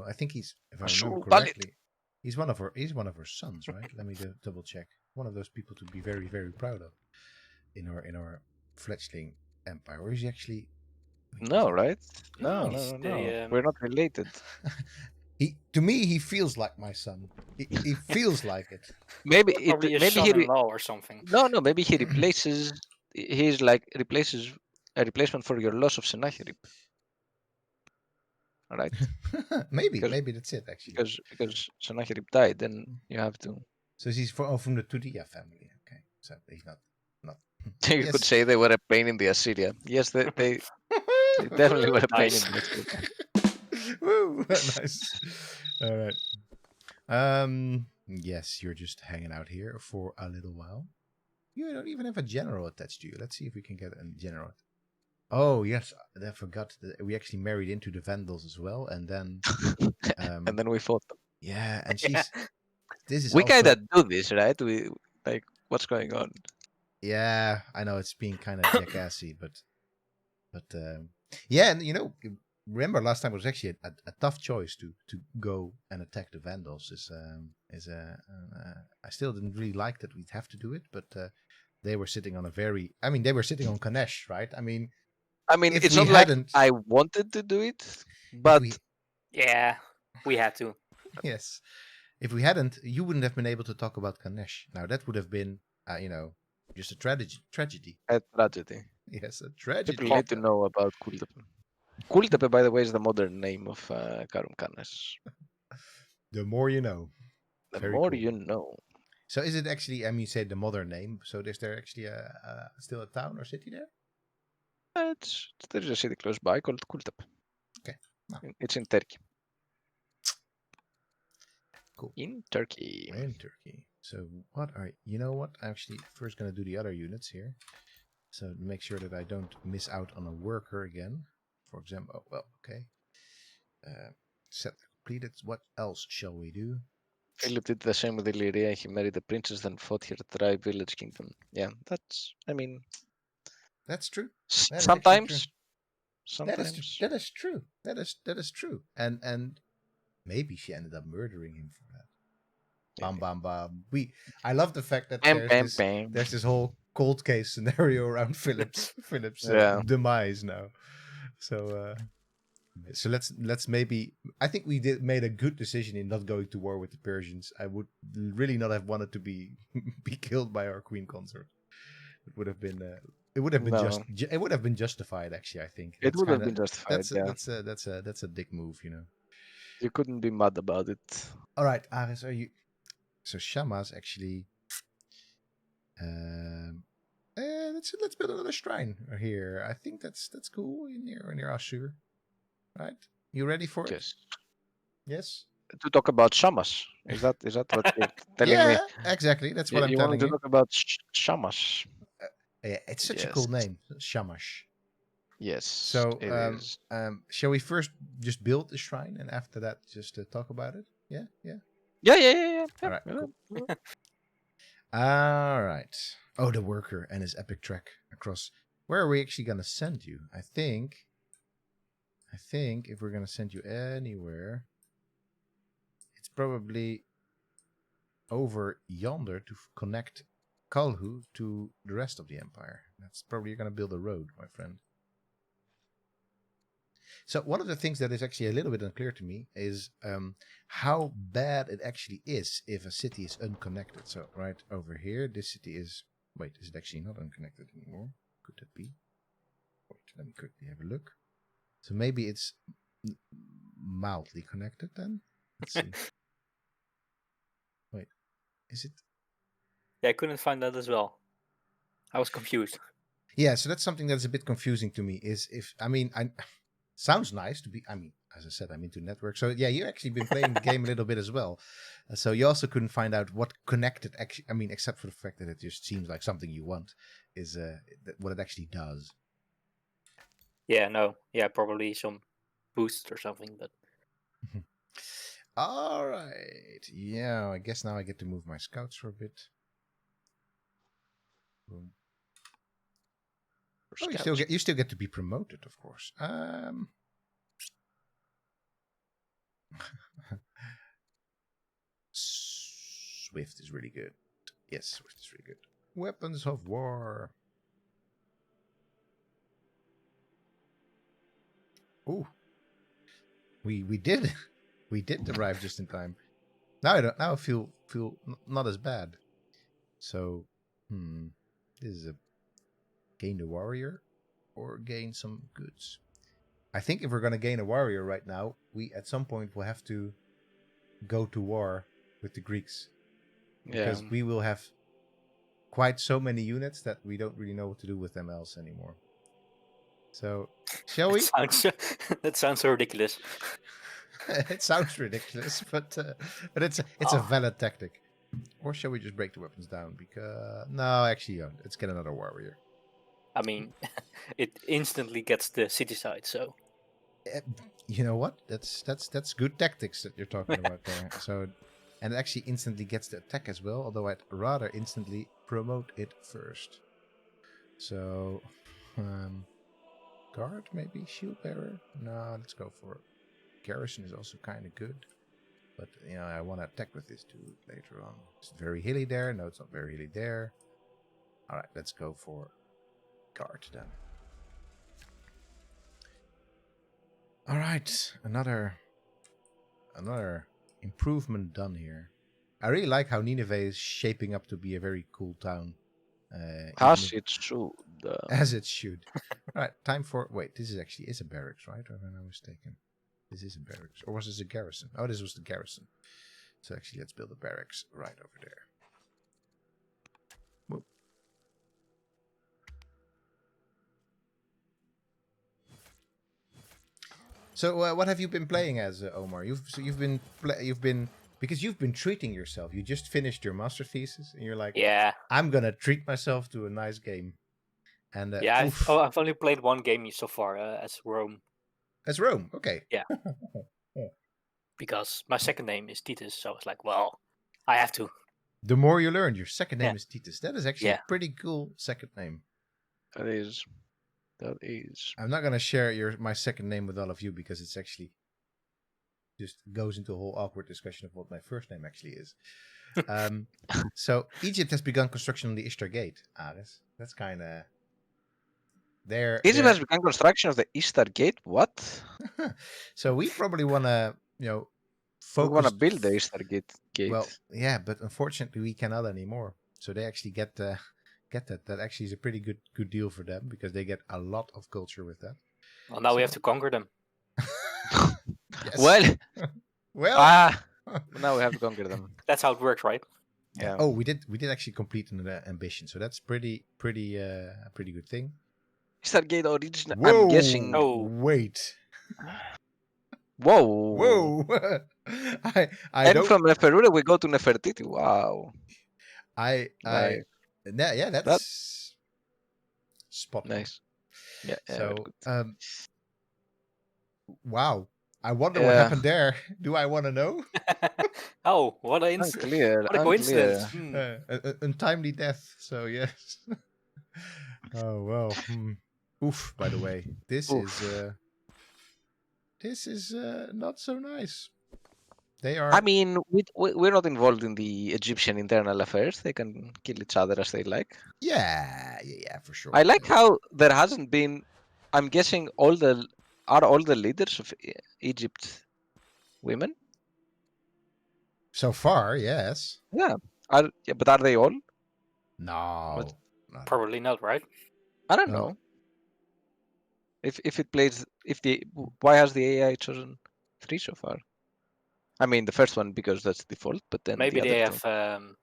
I think he's, if I remember correctly, he's one of our sons, right? Let me double check. One of those people to be very, very proud of in our fledgling empire. Or is he actually? No, right? No. We're not related. To me, he feels like my son. He feels like it. Maybe son-in-law or something. No. Maybe he replaces. He's like replaces a replacement for your loss of Sennacherib. Right? maybe that's it actually. Because Sennacherib died, then you have to. So he's from the Tudia family. Okay, so he's not. You could say they were a pain in the Assyria. Yes, they definitely were a pain in the Assyria. Woo, nice. All right. Yes, you're just hanging out here for a little while. You don't even have a general attached to you. Let's see if we can get a general. Oh yes, I forgot that we actually married into the Vandals as well, and then and then we fought them. Yeah, and she's. This is. We kind of do this, right? We like what's going on. Yeah, I know it's being kind of jackassy, but yeah, and remember last time it was actually a tough choice to go and attack the Vandals. I still didn't really like that we'd have to do it, but they were sitting on they were sitting on Kanesh, right? I mean, it's not like I wanted to do it, but yeah, we had to. Yes, if we hadn't, you wouldn't have been able to talk about Kanesh. Now that would have been, just a tragedy. A tragedy. Yes, a tragedy. People need to know about Kultepe. Kultepe, by the way, is the modern name of Karum Kanes. The more you know. The more you know. So is it actually, you say the modern name, so is there actually still a town or city there? There's a city close by called Kultepe. Okay. No. It's in Turkey. Cool. In Turkey. So you know what? I'm actually first going to do the other units here. So to make sure that I don't miss out on a worker again. For example, okay. Set completed. What else shall we do? Philip did the same with Illyria. He married a princess, then fought her tribe, village, kingdom. Yeah, that's true. Sometimes. That is true. That is true. And maybe she ended up murdering him for that. Bam, bam, bam. I love the fact that there's this whole cold case scenario around Philip's demise now. So let's maybe. I think we made a good decision in not going to war with the Persians. I would really not have wanted to be killed by our queen consort. It would have been. It would have been justified. Actually, I think it would have been justified. That's a dick move, You couldn't be mad about it. All right, Aris, are you? So Shama's actually. Let's build another shrine here. I think that's cool near Ashur. Right? You ready for it? Yes. To talk about Shamas, is that what you're telling me? Yeah, exactly. That's what I'm telling you. You want to talk about Shamas? Yeah, it's such a cool name, Shamash. Yes. So, shall we first just build the shrine and after that just talk about it? Yeah. Yeah. All right. Cool. All right. Oh, the worker and his epic trek across. Where are we actually gonna send you? I think if we're gonna send you anywhere, it's probably over yonder to connect Kalhu to the rest of the empire. That's probably you're gonna build a road, my friend. So one of the things that is actually a little bit unclear to me is how bad it actually is if a city is unconnected. So right over here, this city is... Wait, is it actually not unconnected anymore? Could that be? Wait, let me quickly have a look. So maybe it's mildly connected then? Let's see. Wait, is it? Yeah, I couldn't find that as well. I was confused. Yeah, so that's something that's a bit confusing to me. Is if sounds nice to be. I mean, as I said, I'm into network. So yeah, you actually been playing the game a little bit as well. So you also couldn't find out what connected actually. I mean, except for the fact that it just seems like something you want is what it actually does. Yeah, no, yeah, probably some boost or something, but. All right. Yeah, I guess now I get to move my scouts for a bit. Boom. Oh, you still get to be promoted, of course. Swift is really good. Yes, Swift is really good. Weapons of war. Ooh, we did arrive just in time. Now I feel not as bad. So, this is a gain the warrior or gain some goods. I think if we're gonna gain a warrior right now, we at some point will have to go to war with the Greeks because we will have quite so many units that we don't really know what to do with them else anymore. So, shall we? That sounds so ridiculous. It sounds ridiculous, but it's a valid tactic. Or shall we just break the weapons down? Because no, actually, let's get another warrior. I mean, it instantly gets the city side. So, you know what? That's good tactics that you're talking about there. So, and it actually instantly gets the attack as well. Although I'd rather instantly promote it first. So, guard maybe, shield bearer. No, let's go for it. Garrison is also kind of good. But, I want to attack with this dude later on. It's very hilly there. No, it's not very hilly there. Alright, let's go for guard then. Alright, another improvement done here. I really like how Nineveh is shaping up to be a very cool town. As it should. As it should. Alright, time for... Wait, this is a barracks, right? Or am I mistaken? This is a barracks. Or was this a garrison? Oh, this was the garrison. So actually, let's build a barracks right over there. Whoop. So, what have you been playing as, Omar? You've been because you've been treating yourself. You just finished your master thesis, and you're like, yeah, I'm gonna treat myself to a nice game. And yeah, I've only played one game so far as Rome. As Rome, okay. Yeah. Because my second name is Titus, so I was like, well, I have to. The more you learn, your second name is Titus. That is actually a pretty cool second name. That is. I'm not gonna share my second name with all of you because it's actually just goes into a whole awkward discussion of what my first name actually is. So Egypt has begun construction on the Ishtar Gate, Aris. That's kind of there. Egypt has begun construction of the Ishtar Gate. What? So we probably want to, focus. We want to build the Ishtar Gate. Well, yeah, but unfortunately we cannot anymore. So they actually get that. That actually is a pretty good deal for them because they get a lot of culture with that. Well, now we have to conquer them. Well, now we have to conquer them. That's how it works, right? Yeah. Oh, we did actually complete an ambition, so that's pretty good thing. Ishtar Gate origin. I'm guessing. Oh, wait. Whoa. I and don't... from Nefertiti we go to Nefertiti. Wow. Yeah, that's spot on. Nice. Yeah. So, wow. I wonder what happened there. Do I want to know? Oh, what a coincidence. Untimely death. So yes. Oh well. Oof. By the way, this is not so nice. They are. I mean, we're not involved in the Egyptian internal affairs. They can kill each other as they like. Yeah, for sure. I like how there hasn't been. I'm guessing all the are all the leaders of Egypt women? So far, yes. Yeah. But are they all? No. Probably not, right? I don't No. know. If it plays, why has the AI chosen 3 so far? I mean, the first one because that's default, but then Maybe the they other have. two.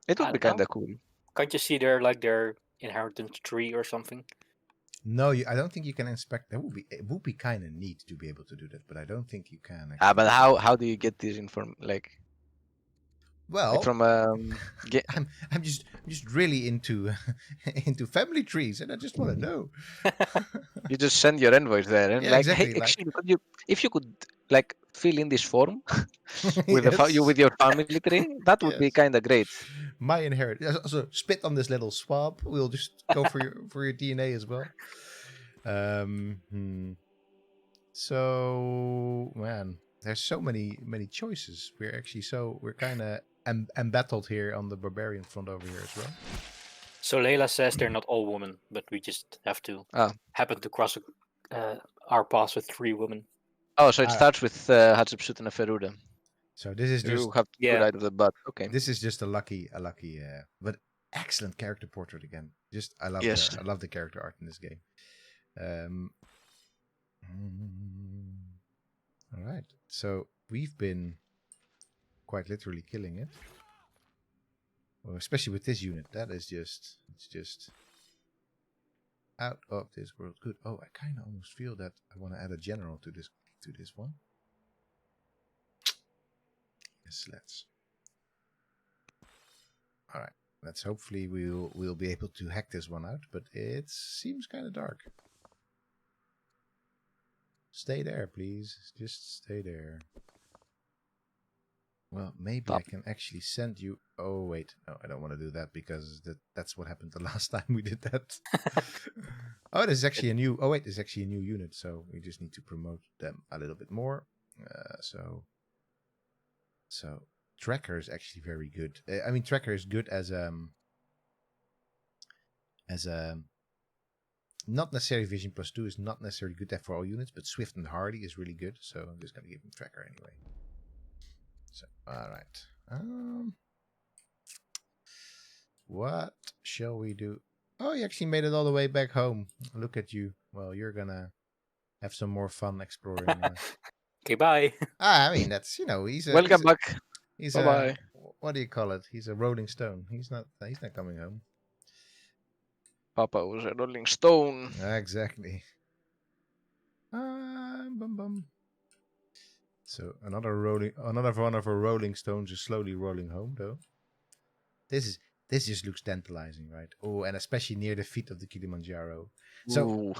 It would be kind of cool. Can't you see their inheritance tree or something? No, I don't think you can inspect. It would be kind of neat to be able to do that, but I don't think you can. But how do you get this Well, from I'm just really into into family trees, and I just want to know. You just send your envoys there and Yeah, hey, exactly. actually, if you could fill in this form with Yes. with your family tree, that would be Yes. kind of great. My inheritance. Also, spit on this little swab. We'll just go for your DNA as well. So man, there's so many choices. We're kind of embattled here on the barbarian front over here as well. So Layla says they're not all women, but we just have to happen to cross our paths with 3 women. Oh, so it starts with Hatshepsut and Neferuda. So this is just you have to go right of the butt. Okay. This is just a lucky, but excellent character portrait again. Just I love the character art in this game. All right, so we've been quite literally killing it. Well, especially with this unit, it's just out of this world good. Oh, I kind of almost feel that I want to add a general to this one. Yes, let's. All right, let's hopefully we'll be able to hack this one out, but it seems kind of dark. Stay there, please. Just stay there. Well, maybe I can actually send you... Oh, wait. No, I don't want to do that because that's what happened the last time we did that. Oh, there's actually a new... Oh, wait. There's actually a new unit, so we just need to promote them a little bit more. So Tracker is actually very good. I mean, Tracker is good as not necessarily Vision +2 is not necessarily good for all units, but Swift and Hardy is really good. So I'm just gonna give him Tracker anyway. So all right. What shall we do? Oh, you actually made it all the way back home. Look at you. Well, you're gonna have some more fun exploring. Okay, bye. I mean, that's he's welcome back. He's bye. What do you call it? He's a rolling stone. He's not coming home. Papa was a rolling stone. Exactly. Bum. So another one of our rolling stones is slowly rolling home, though. This just looks tantalizing, right? Oh, and especially near the feet of the Kilimanjaro. So ooh.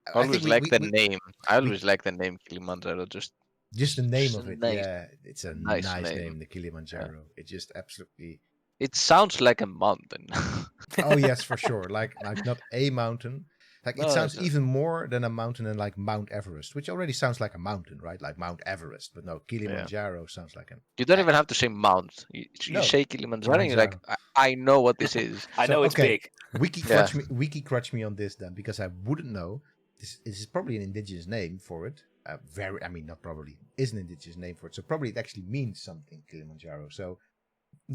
I always like the name. I always like the name Kilimanjaro. Just the name of it. Nice, yeah, it's a nice name, the Kilimanjaro. Yeah. It just absolutely. It sounds like a mountain. Oh yes, for sure. Like not a mountain. Like it sounds even more than a mountain than like Mount Everest, which already sounds like a mountain, right? Like Mount Everest, but no, Kilimanjaro sounds like an. You don't even have to say mount. You say Kilimanjaro, and you're like, I know what this is. I know it's big. Wiki crutch me on this then, because I wouldn't know. This is probably an indigenous name for it. Not probably, is an indigenous name for it. So probably it actually means something, Kilimanjaro. So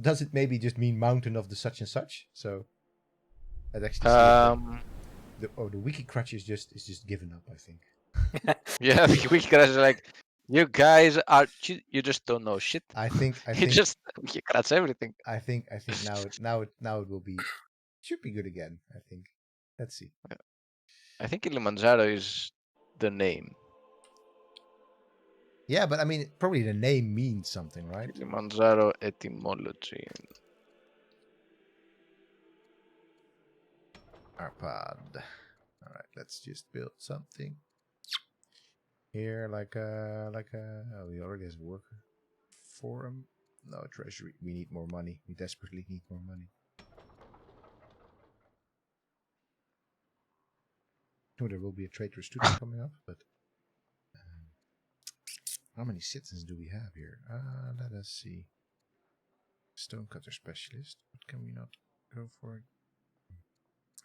does it maybe just mean mountain of the such and such? So that actually. The wiki crutch is just given up, I think. Yeah, the wiki crutch is like, you guys are you just don't know shit. I think you just wiki crutch everything. I think now it will be should be good again. I think. Let's see. I think Kilimanjaro is the name. Yeah, but I mean, probably the name means something, right? Kilimanjaro etymology. Arpad. All right, let's just build something here, like a. Oh, we already have a worker forum. No, treasury. We need more money. We desperately need more money. Oh, there will be a traitor student coming up, but how many citizens do we have here? Let us see. Stonecutter specialist. What can we not go for?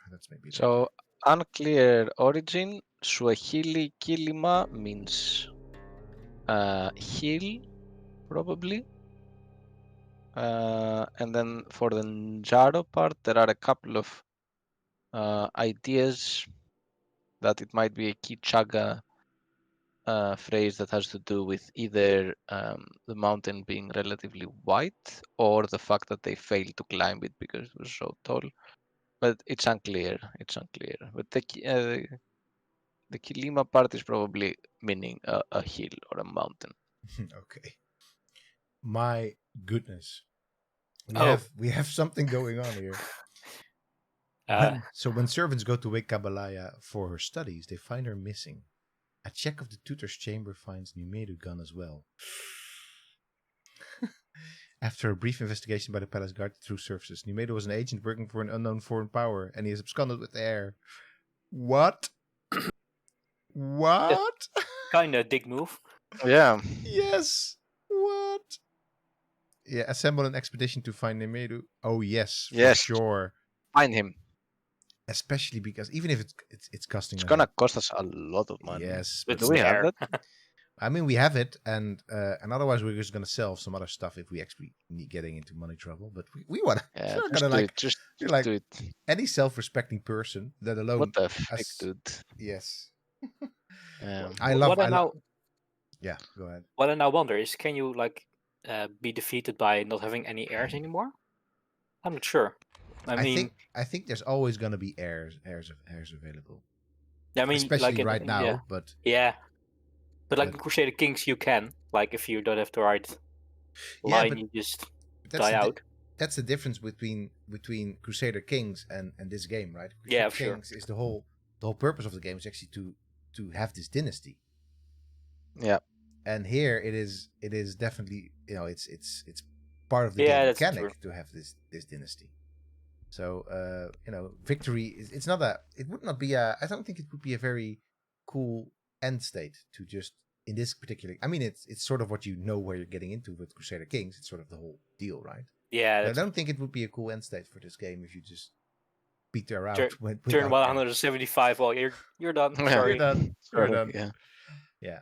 That's maybe. So unclear origin. Swahili Kilima means hill, probably. And then for the Njaro part, there are a couple of ideas that it might be a Kichaga phrase that has to do with either the mountain being relatively white or the fact that they failed to climb it because it was so tall. But it's unclear. It's unclear. But the Kilima part is probably meaning a hill or a mountain. Okay. My goodness. We have something going on here. When servants go to wake Kabbalaya for her studies, they find her missing. A check of the tutor's chamber finds Numedu gone as well. After a brief investigation by the palace guard through services, Numedu was an agent working for an unknown foreign power, and he has absconded with the heir. What? What? Kind of dick move. Yeah. Yes. What? Yeah, assemble an expedition to find Numedu. Oh yes, for sure. Find him. Especially because even if it's costing it's gonna cost us a lot of money. Yes, but do we have it? I mean, we have it, and otherwise we're just gonna sell some other stuff if we actually need getting into money trouble. But we want to. Yeah, we're just gonna do like it. Just like do it. Any self-respecting person that alone. What the fuck, dude? Yes. I love. Yeah, go ahead. What I now wonder is, can you like be defeated by not having any heirs anymore? I'm not sure. I think there's always gonna be heirs available. I mean, especially like right now, yeah. but like in Crusader Kings, you can like if you don't have the right line, you just die out. That's the difference between Crusader Kings and this game, right? Crusader Kings is the whole purpose of the game is actually to have this dynasty. Yeah. And here it is definitely, it's part of the game mechanic to have this dynasty. So victory is it would not be I don't think it would be a very cool end state to just in this particular. I mean, it's sort of what where you're getting into with Crusader Kings. It's sort of the whole deal, right? Yeah. I don't think it would be a cool end state for this game if you just beat her out. Turn 175. Well, you're done. Sorry, you're done. You're done. Yeah.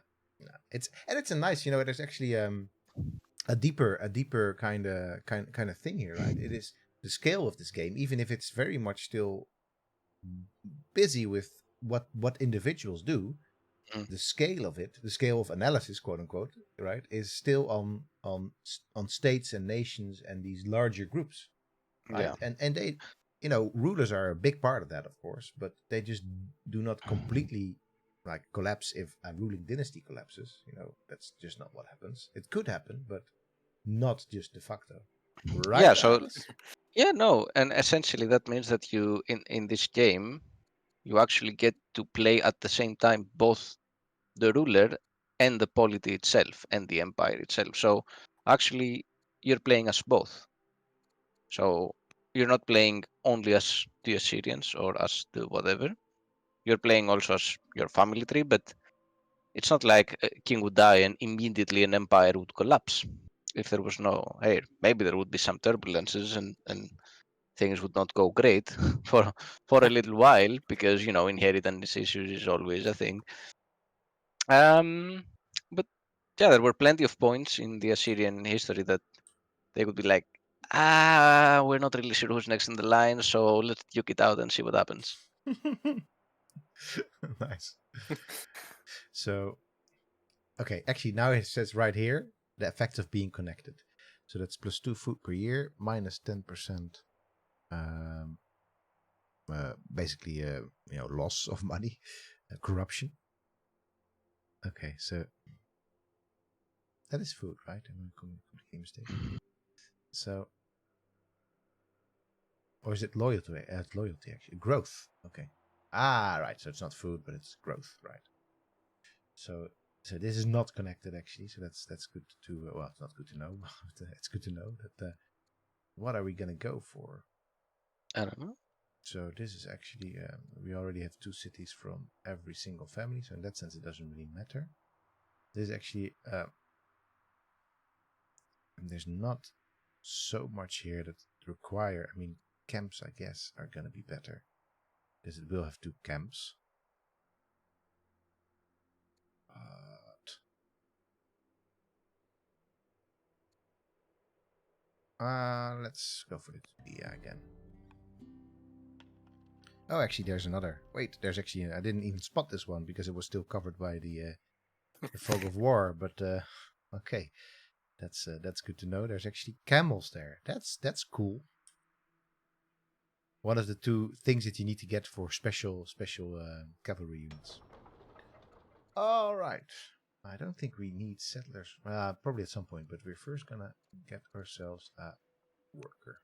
It's a nice. There's actually a deeper kind of thing here, right? It is the scale of this game, even if it's very much still busy with what individuals do. The scale of it, the scale of analysis, quote unquote, right, is still on states and nations and these larger groups, right? Yeah. And they, rulers are a big part of that, of course, but they just do not completely like collapse if a ruling dynasty collapses. That's just not what happens. It could happen, but not just de facto. Right? Yeah. So no, and essentially that means that you in this game you actually get to play at the same time both the ruler and the polity itself and the empire itself. So actually you're playing as both. So you're not playing only as the Assyrians or as the whatever. You're playing also as your family tree, but it's not like a king would die and immediately an empire would collapse. If there was no heir, maybe there would be some turbulences and things would not go great for a little while because inheritance issues is always a thing. But yeah, there were plenty of points in the Assyrian history that they would be like, we're not really sure who's next in the line, so let's duke it out and see what happens. Nice. So, okay, actually now it says right here the effects of being connected. So that's +2 food per year, minus 10%. Basically, loss of money, corruption. Okay, so that is food, right? I'm completely mistaken. So, or is it loyalty? Loyalty actually, growth. Okay. Right. So it's not food, but it's growth, right? So this is not connected actually. So that's good to. Well, it's not good to know. It's good to know that. What are we gonna go for? I don't know. So this is actually we already have 2 cities from every single family. So in that sense, it doesn't really matter. This is actually there's not so much here that require. I mean, camps I guess are gonna be better because it will have 2 camps. Let's go for it. Yeah, again. Oh, actually, there's another. Wait, there's actually. I didn't even spot this one because it was still covered by the fog of war. But okay, that's good to know. There's actually camels there. That's cool. One of the 2 things that you need to get for special cavalry units. All right. I don't think we need settlers. Probably at some point, but we're first gonna get ourselves a worker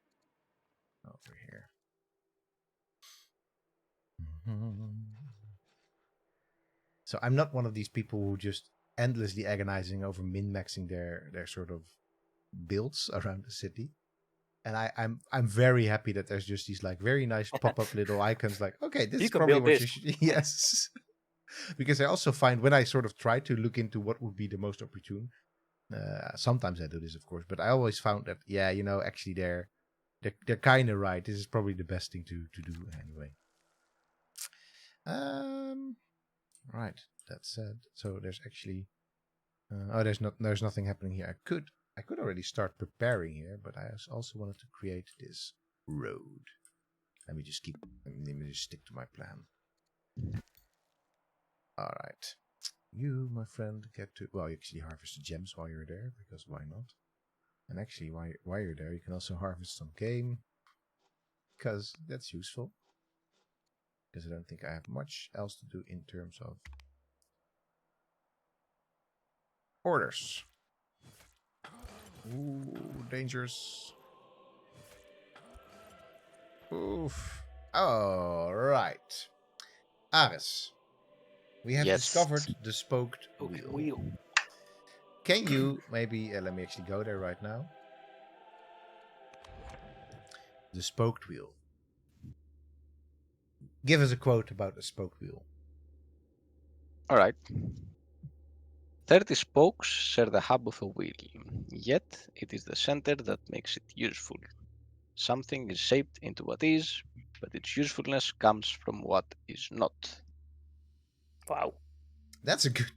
over here. So I'm not one of these people who just endlessly agonizing over min-maxing their sort of builds around the city. And I'm very happy that there's just these like very nice pop-up little icons like, okay, this is probably what you should. Yes. Because I also find when I sort of try to look into what would be the most opportune, sometimes I do this, of course, but I always found that, yeah, actually they're kind of right. This is probably the best thing to do anyway. Right. That said, so there's actually, there's nothing happening here. I could already start preparing here, but I also wanted to create this road. Let me just stick to my plan. All right. You, my friend, get to... Well, you actually harvest the gems while you're there, because why not? And actually, while you're there, you can also harvest some game, because that's useful. Because I don't think I have much else to do in terms of orders. Ooh, dangerous. Oof. All right. Aris. We have discovered the spoked wheel. Can you maybe... let me actually go there right now. The spoked wheel. Give us a quote about the spoked wheel. All right. 30 spokes share the hub of a wheel, yet it is the center that makes it useful. Something is shaped into what is, but its usefulness comes from what is not. Wow. That's a good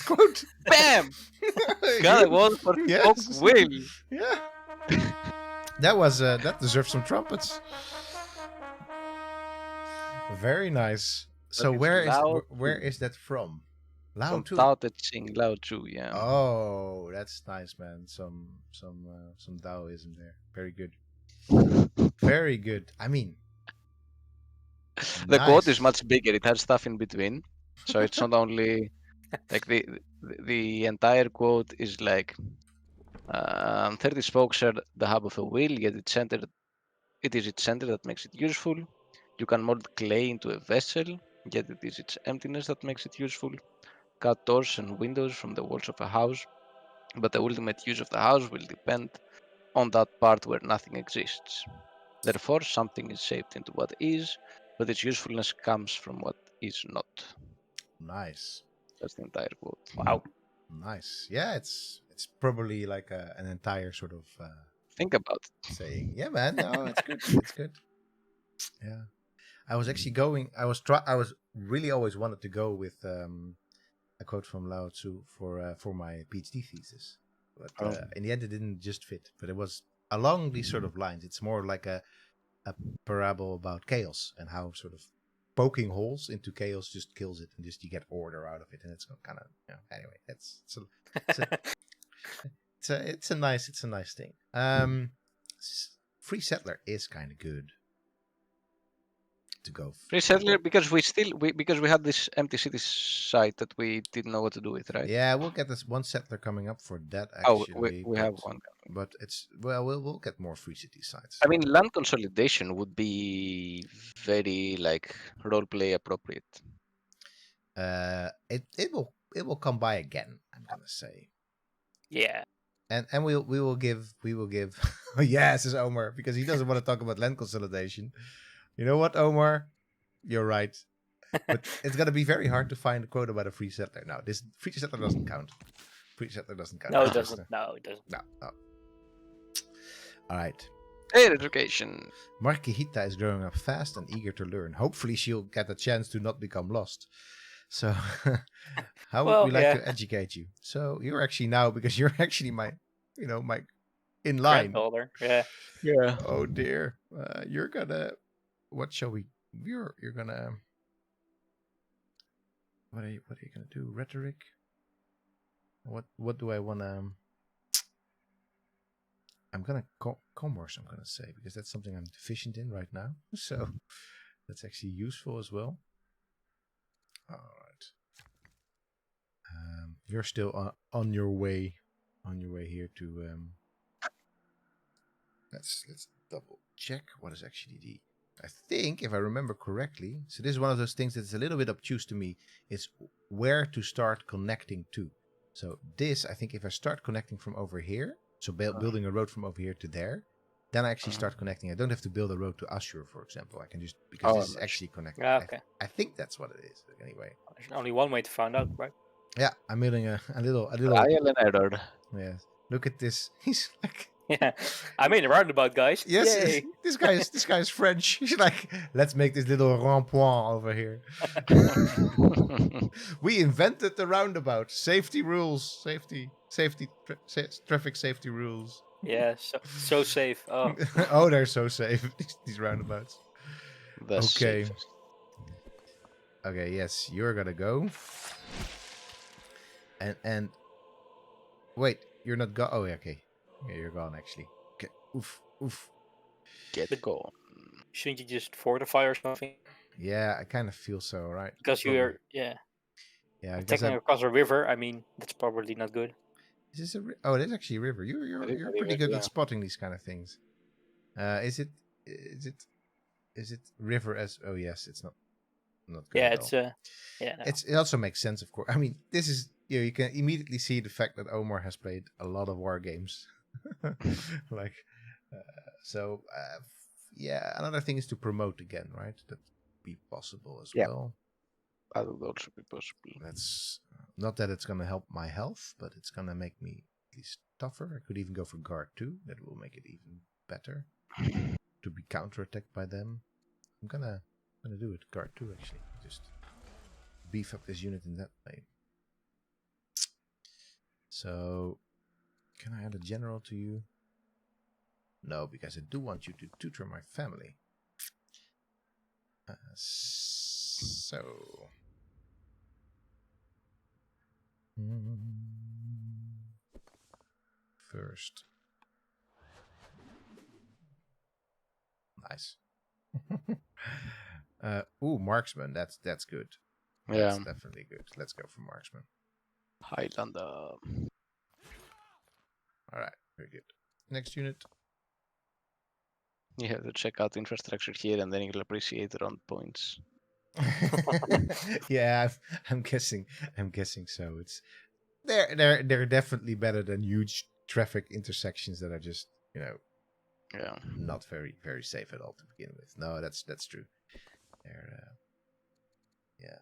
quote. Bam! Got a word for spoke wheel. Yeah. That deserves some trumpets. Very nice. So where is that from? Lao Tzu. Tao Te Ching, Lao Tzu, yeah. Oh, that's nice, man. Some Taoism there. Very good. Very good. I mean, the quote is much bigger. It has stuff in between, so it's not only like the entire quote is like 30 spokes are the hub of a wheel, yet it is its center that makes it useful. You can mold clay into a vessel, yet it is its emptiness that makes it useful. Cut doors and windows from the walls of a house, but the ultimate use of the house will depend on that part where nothing exists. Therefore, something is shaped into what is, but its usefulness comes from what is not. Nice. That's the entire quote. Wow. Nice. Yeah, it's probably like an entire sort of think about it. Saying. Yeah, man. No, it's good. It's good. Yeah. I was actually going. I was really always wanted to go with a quote from Lao Tzu for my PhD thesis, but in the end it didn't just fit. But it was along these sort of lines. It's more like a parable about chaos and how sort of poking holes into chaos just kills it, and just you get order out of it, and it's kind of anyway. It's a nice thing. Free Settler is kind of good to go. Free Settler because we had this empty city site that we didn't know what to do with, right? Yeah, we'll get this one settler coming up for that. Actually, we have one, but it's we'll get more free city sites. I mean, land consolidation would be very like role play appropriate. It will come by again. I'm gonna say. Yeah. And we will give yes, says Omar, because he doesn't want to talk about land consolidation. You know what, Omar? You're right. But it's gonna be very hard to find a quote about a free settler. No, this free settler doesn't count. Free settler doesn't count. No, it doesn't. No, it doesn't. No. All right. Hey, education. Markihita is growing up fast and eager to learn. Hopefully, she'll get a chance to not become lost. So, how would we like to educate you? So you're actually now, because you're actually my in line. Granddaughter, yeah. Oh dear. You're gonna. What shall we? You're gonna. What are you gonna do? Rhetoric. What do I wanna? I'm gonna commerce. I'm gonna say because that's something I'm deficient in right now. So that's actually useful as well. All right. You're still on your way here to. Let's double check what is actually the. I think if I remember correctly, so this is one of those things that's a little bit obtuse to me. Is where to start connecting to. So this, I think, if I start connecting from over here, so building a road from over here to there, then I actually start connecting. I don't have to build a road to Ashur, for example. I can just because this is actually connected. Yeah, okay. I think that's what it is. Anyway, there's only one way to find out, right? Yeah, I'm building a little. Trial and error. Yes. Look at this. He's like. Yeah, I made a roundabout, guys. Yes, Yay. this guy is French. He's like, let's make this little rond-point over here. We invented the roundabout. Safety rules. Traffic safety rules. Yeah, so safe. Oh, oh, they're so safe. These roundabouts. Okay. Safest. Okay. Yes, you're gonna go. And wait, you're not go. Oh, okay. Yeah, you're gone actually. Okay. Oof. Get going. Shouldn't you just fortify or something? Yeah, I kind of feel so, right? Because you're attacking across a river. I mean, that's probably not good. Is this oh, it is actually a river. You're pretty good at spotting these kind of things. Is it river as? Oh yes, it's not good. Yeah, at it's all. yeah. No. It also makes sense, of course. I mean, this is you can immediately see the fact that Omar has played a lot of war games. Like, yeah. Another thing is to promote again, right? That be possible as well. That would also be possible. That's not that it's gonna help my health, but it's gonna make me at least tougher. I could even go for guard 2. That will make it even better to be counterattacked by them. I'm gonna do it. Guard 2 actually. Just beef up this unit in that way. So, can I add a general to you? No, because I do want you to tutor my family. So... First. Nice. Marksman. That's good. Yeah. That's definitely good. Let's go for marksman. Highlander. Alright, very good. Next unit. You have to check out infrastructure here and then you'll appreciate the round points. Yeah, I'm guessing so. It's they're definitely better than huge traffic intersections that are just, not very, very safe at all to begin with. No, that's true. They're yeah.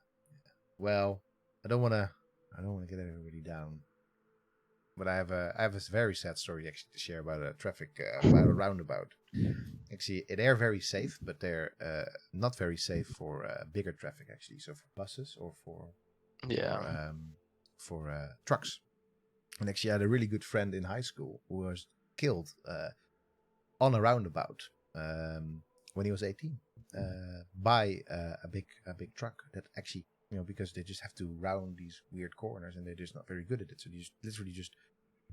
Well, I don't want to get everybody down. But I have a very sad story actually to share about a about a roundabout. Actually, they're very safe, but they're not very safe for bigger traffic actually. So for buses or for trucks. And actually, I had a really good friend in high school who was killed on a roundabout when he was 18 by a big truck that actually. Because they just have to round these weird corners and they're just not very good at it. So they just literally just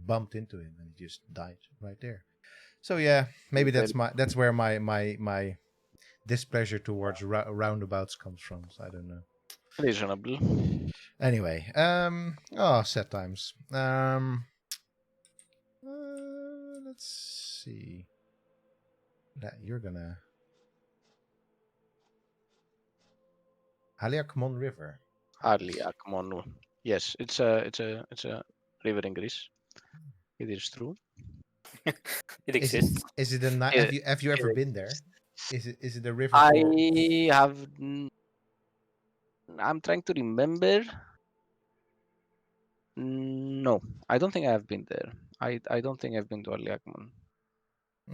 bumped into him and he just died right there. So yeah, maybe that's where my displeasure towards roundabouts comes from. So I don't know. Reasonable. Anyway, sad times. Let's see. That you're gonna. Haliakmon River. Haliakmon. Yes, it's a river in Greece. It is true. It exists. Is it a have you ever been there? Is it a river? I'm trying to remember. No, I don't think I have been there. I don't think I've been to Haliakmon.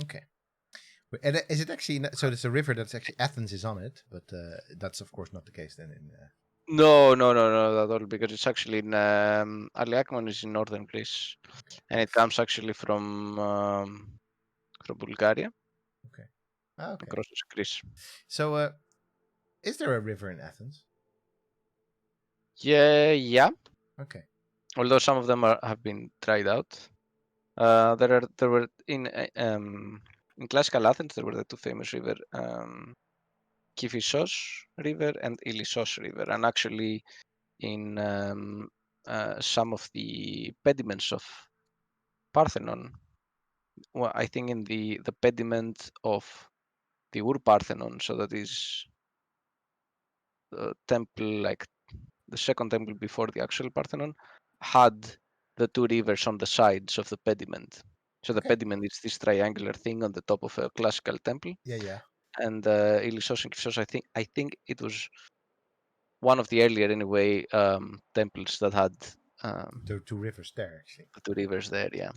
Okay. And is it actually so? It's a river that's actually Athens is on it, but that's of course not the case then No, not at all, because it's actually in Aliakmon is in northern Greece, and it comes actually from Bulgaria. Okay. Okay. Across Greece. So, is there a river in Athens? Yeah. Okay. Although some of them have been dried out. There were in classical Athens there were the two famous river, Kifissos River and Ilissos River, and actually in some of the pediments of Parthenon, well, I think in the pediment of the Ur-Parthenon, so that is the temple, like the second temple before the actual Parthenon, had the two rivers on the sides of the pediment. So the pediment is this triangular thing on the top of a classical temple. Yeah. And Ilissos and Kifissos, I think it was one of the earlier anyway temples that had the two rivers there actually. The two rivers there, yeah.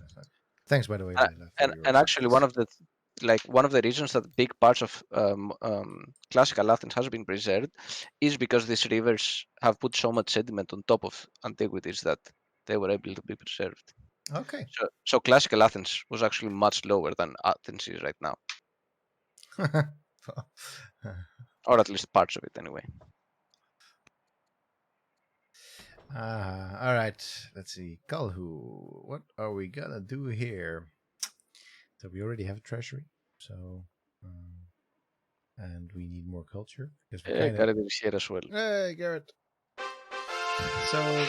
Thanks, by the way, and actually one of the reasons that big parts of classical Athens has been preserved is because these rivers have put so much sediment on top of antiquities that they were able to be preserved. Okay. So classical Athens was actually much lower than Athens is right now. Or at least parts of it anyway. All right. Let's see. Kalhu, what are we gonna do here? So we already have a treasury. So, and we need more culture because we Garrett is here as well. Hey, Garrett. So,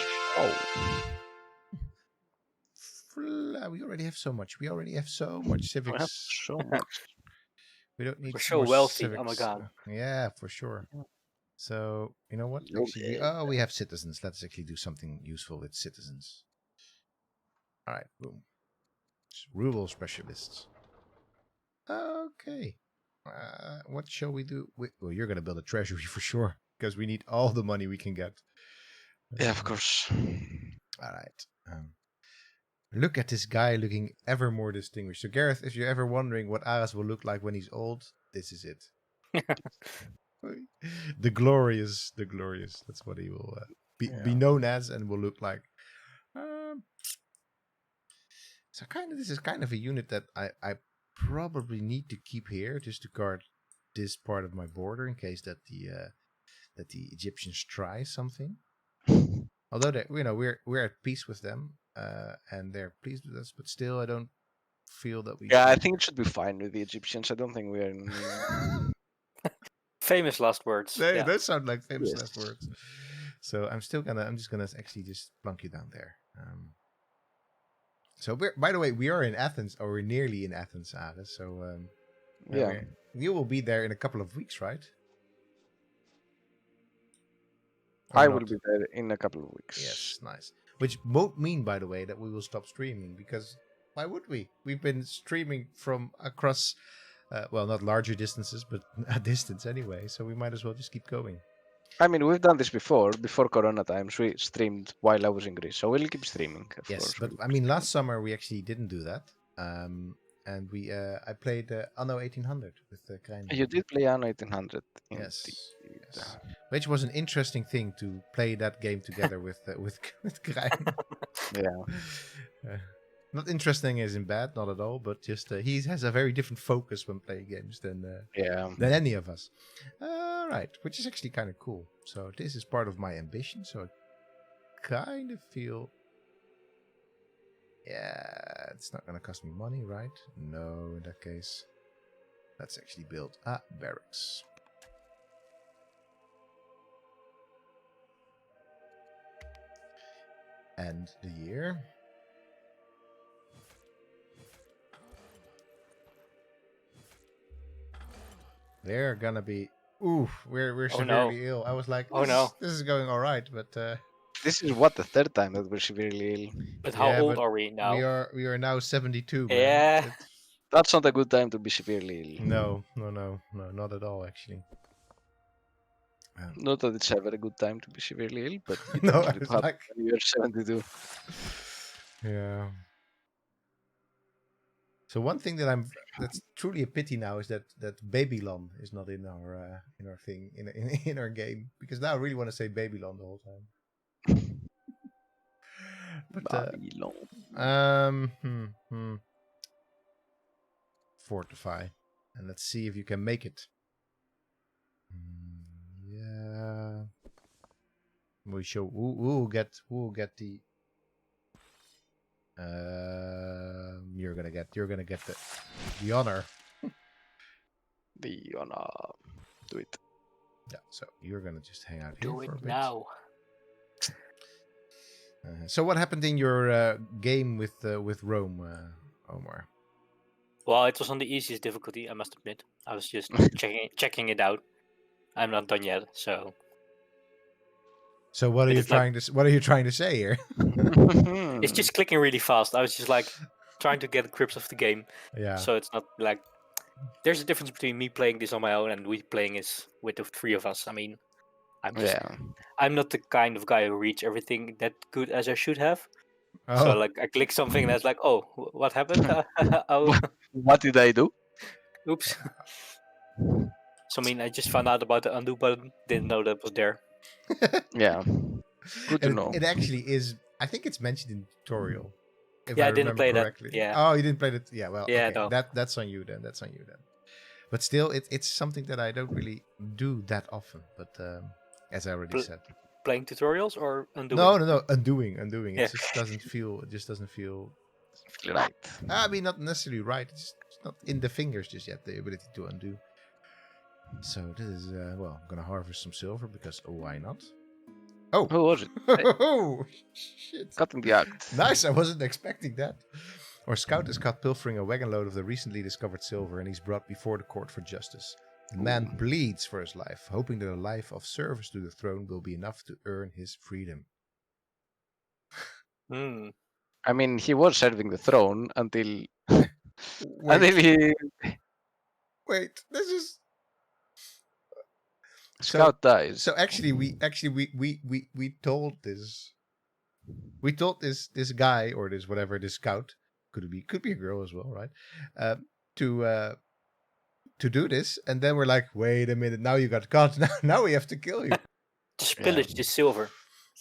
we already have so much. We already have so much civics. We have so much. We don't need. We're so wealthy. Civics. Oh my god. Yeah, for sure. So you know what? Actually, we have citizens. Let's actually do something useful with citizens. All right, boom. Rural specialists. Okay. What shall we do? Well, you're gonna build a treasury for sure because we need all the money we can get. Yeah, of course. All right. Look at this guy looking ever more distinguished. So, Gareth, if you're ever wondering what Aris will look like when he's old, this is it. The glorious. That's what he will be known as and will look like. So, this is kind of a unit that I probably need to keep here just to guard this part of my border in case that the Egyptians try something. Although we're at peace with them, and they're pleased with us, but still, I don't feel that we. Yeah, I think it should be fine with the Egyptians. I don't think we are. Famous last words. Those sound like famous last words. So I'm just gonna actually just plunk you down there. So by the way, we are in Athens, or we're nearly in Athens, Aris. So you will be there in a couple of weeks, right? I will be there in a couple of weeks. Yes, nice. Which won't mean, by the way, that we will stop streaming, because why would we? We've been streaming from across, well, not larger distances, but a distance anyway. So we might as well just keep going. I mean, we've done this before Corona times. We streamed while I was in Greece, so we'll keep streaming. Of course. But I mean, last summer we actually didn't do that. And I played Anno 1800 with the kind. You did play Anno 1800. Yes. Which was an interesting thing to play that game together with Krijn. Yeah. Not interesting as in bad, not at all, but just he has a very different focus when playing games than any of us. Right, which is actually kind of cool. So this is part of my ambition. So I kind of feel. Yeah, it's not going to cost me money, right? No, in that case. Let's actually build a barracks. End the year. They're gonna be. Oof, we're severely ill. I was like, this is going all right, but. This is the third time that we're severely ill. But how old are we now? We are now 72. Yeah. Man. That's not a good time to be severely ill. No, not at all, actually. Not that it's ever a good time to be severely ill, but no, it's like you're 72. Yeah. So one thing that's truly a pity now is that Babylon is not in our thing in our game, because now I really want to say Babylon the whole time. But fortify, and let's see if you can make it. Yeah, we show who will get the. You're gonna get the honor. The honor. Do it. Yeah, so you're gonna just hang out here Do for a it bit. now. So what happened in your game with Rome, Omar? Well, it was on the easiest difficulty, I must admit. I was just checking it out. I'm not done yet, so. So what are you trying to say here? It's just clicking really fast. I was just like trying to get grips of the game. Yeah. So it's not like there's a difference between me playing this on my own and we playing this with the three of us. I mean, I'm not the kind of guy who reads everything that good as I should have. Oh. So like I click something and it's like, oh, what happened? What did I do? Oops. So I mean, I just found out about the undo button. Didn't know that was there. Yeah. Good to know. It actually is. I think it's mentioned in the tutorial. Yeah, I didn't play correctly. That. Yeah. Oh, you didn't play that. Yeah. Well. Yeah. Okay. No. That's on you then. But still, it's something that I don't really do that often. But as I already said. Playing tutorials or undoing? No. Undoing. Yeah. It just doesn't feel. It just doesn't feel right. I mean, not necessarily right. It's not in the fingers just yet. The ability to undo. So this is well. I'm gonna harvest some silver because why not? Oh, who was it? Oh, shit! Cut in the act. Nice. I wasn't expecting that. Our scout is caught pilfering a wagon load of the recently discovered silver, and he's brought before the court for justice. The man pleads for his life, hoping that a life of service to the throne will be enough to earn his freedom. I mean, he was serving the throne until he. Wait, this is. Scout dies. So actually, we told this. We told this guy or this whatever, this scout, could be a girl as well, right? To do this, and then we're like, wait a minute, now you got caught. Now we have to kill you. Just pillage the silver.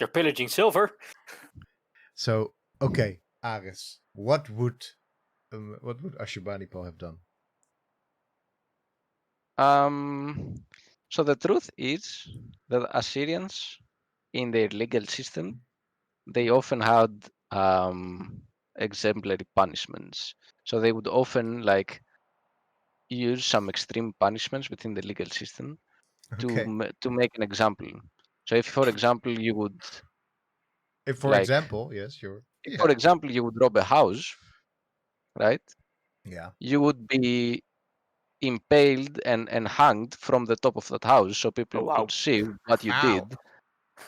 You're pillaging silver. So okay, Aris, what would Ashurbanipal have done? So the truth is that Assyrians, in their legal system, they often had exemplary punishments. So they would often use some extreme punishments within the legal system to make an example. So if, for example, you would... If, for example, yes, sure. If, for example, you would rob a house, right? Yeah. You would be impaled and hanged from the top of that house so people could see what you did,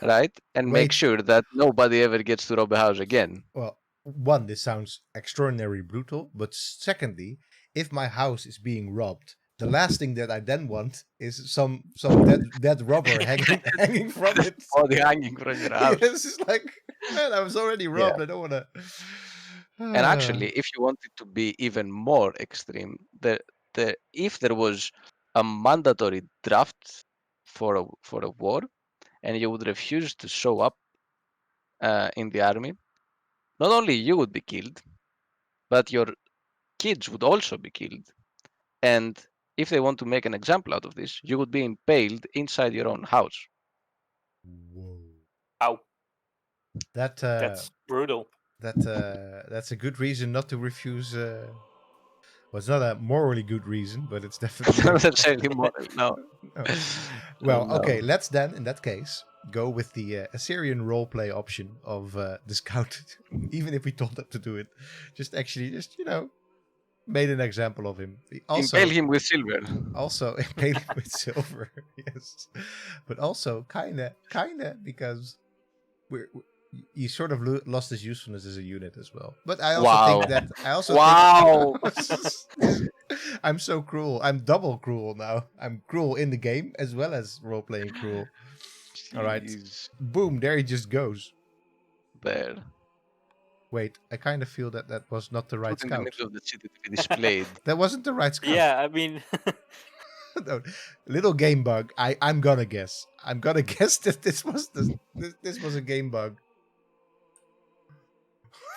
right? And make sure that nobody ever gets to rob a house again. Well, one, this sounds extraordinarily brutal, but secondly, if my house is being robbed, the last thing that I then want is some dead robber hanging from it. Body hanging from your house. This is like, man, I was already robbed. I don't want to. And actually, if you wanted to be even more extreme, if there was a mandatory draft for a war, and you would refuse to show up in the army, not only you would be killed, but your kids would also be killed. And if they want to make an example out of this, you would be impaled inside your own house. Whoa! Ow! That's brutal. That's a good reason not to refuse. Well, it's not a morally good reason, but it's definitely not necessarily moral. No. Well, okay. Let's then, in that case, go with the Assyrian roleplay option of the scout. Even if we told them to do it, just made an example of him. Also, impale him with silver. Also, impale him with silver. Yes, but also kinda because he sort of lost his usefulness as a unit as well. But I also think that I'm so cruel. I'm double cruel now. I'm cruel in the game as well as role playing cruel. All right, boom! There he just goes. There. Wait, I kind of feel that that was not the right Put in the scout. middle of the city to be displayed. That wasn't the right scout. Yeah, I mean, No, little game bug. I'm gonna guess. I'm gonna guess that this was a game bug.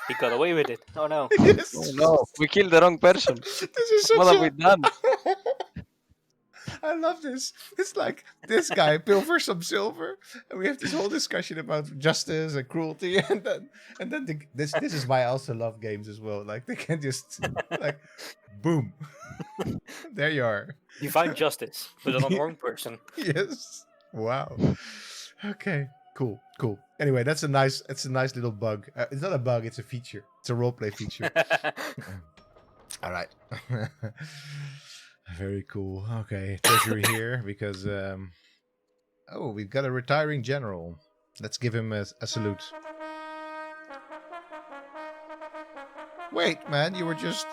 he got away with it. Oh no. Yes. Oh no, we killed the wrong person. This is What such have we done? I love this. It's like this guy pilfers some silver, and we have this whole discussion about justice and cruelty, and then this is why I also love games as well. Like they can just like, boom, there you are. You find justice, but on the wrong person. Yes. Wow. Okay. Cool. Cool. Anyway, it's a nice little bug. It's not a bug. It's a feature. It's a roleplay feature. All right. Very cool. Okay, Treasury here because oh, we've got a retiring general. Let's give him a salute. Wait, man, you were just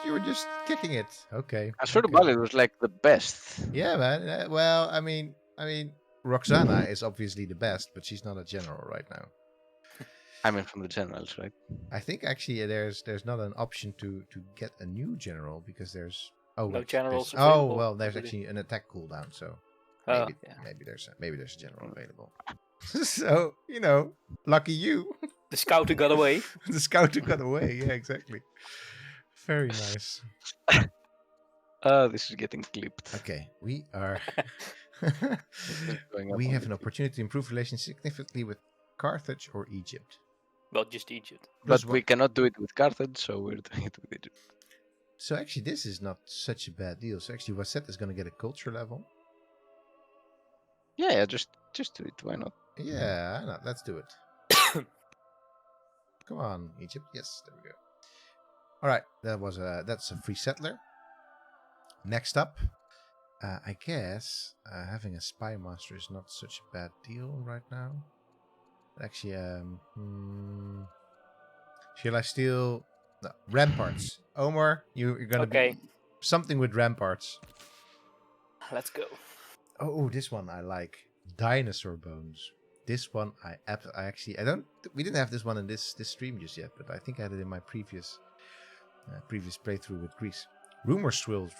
kicking it. Okay. Ashurbanipal was like the best. Yeah, man. Well, I mean, Roxana is obviously the best, but she's not a general right now. I mean, from the generals, right? I think actually there's not an option to get a new general because there's No generals oh available, well, there's really. actually an attack cooldown, so Oh, maybe yeah. maybe there's a general available. So lucky you, The scout who got away. the scout who got away. Yeah, exactly. Very nice. This is getting clipped. Okay, we are. Going up We on have the an opportunity to improve relations significantly with Carthage or Egypt. Well, just Egypt. Plus But we cannot do it with Carthage, so we're doing it with Egypt. So actually, this is not such a bad deal. So actually, Wasset is going to get a culture level. Yeah, just do it. Why not? Yeah, no, let's do it. Come on, Egypt. Yes, there we go. All right, that's a free settler. Next up, I guess having a spy master is not such a bad deal right now. Actually, shall I steal? No, ramparts. Omar, you're gonna Okay. be something with ramparts. Let's go. Oh, this one I like. Dinosaur bones. This one I actually we didn't have this one in this stream just yet, but I think I had it in my previous playthrough with Greece. Rumors swirled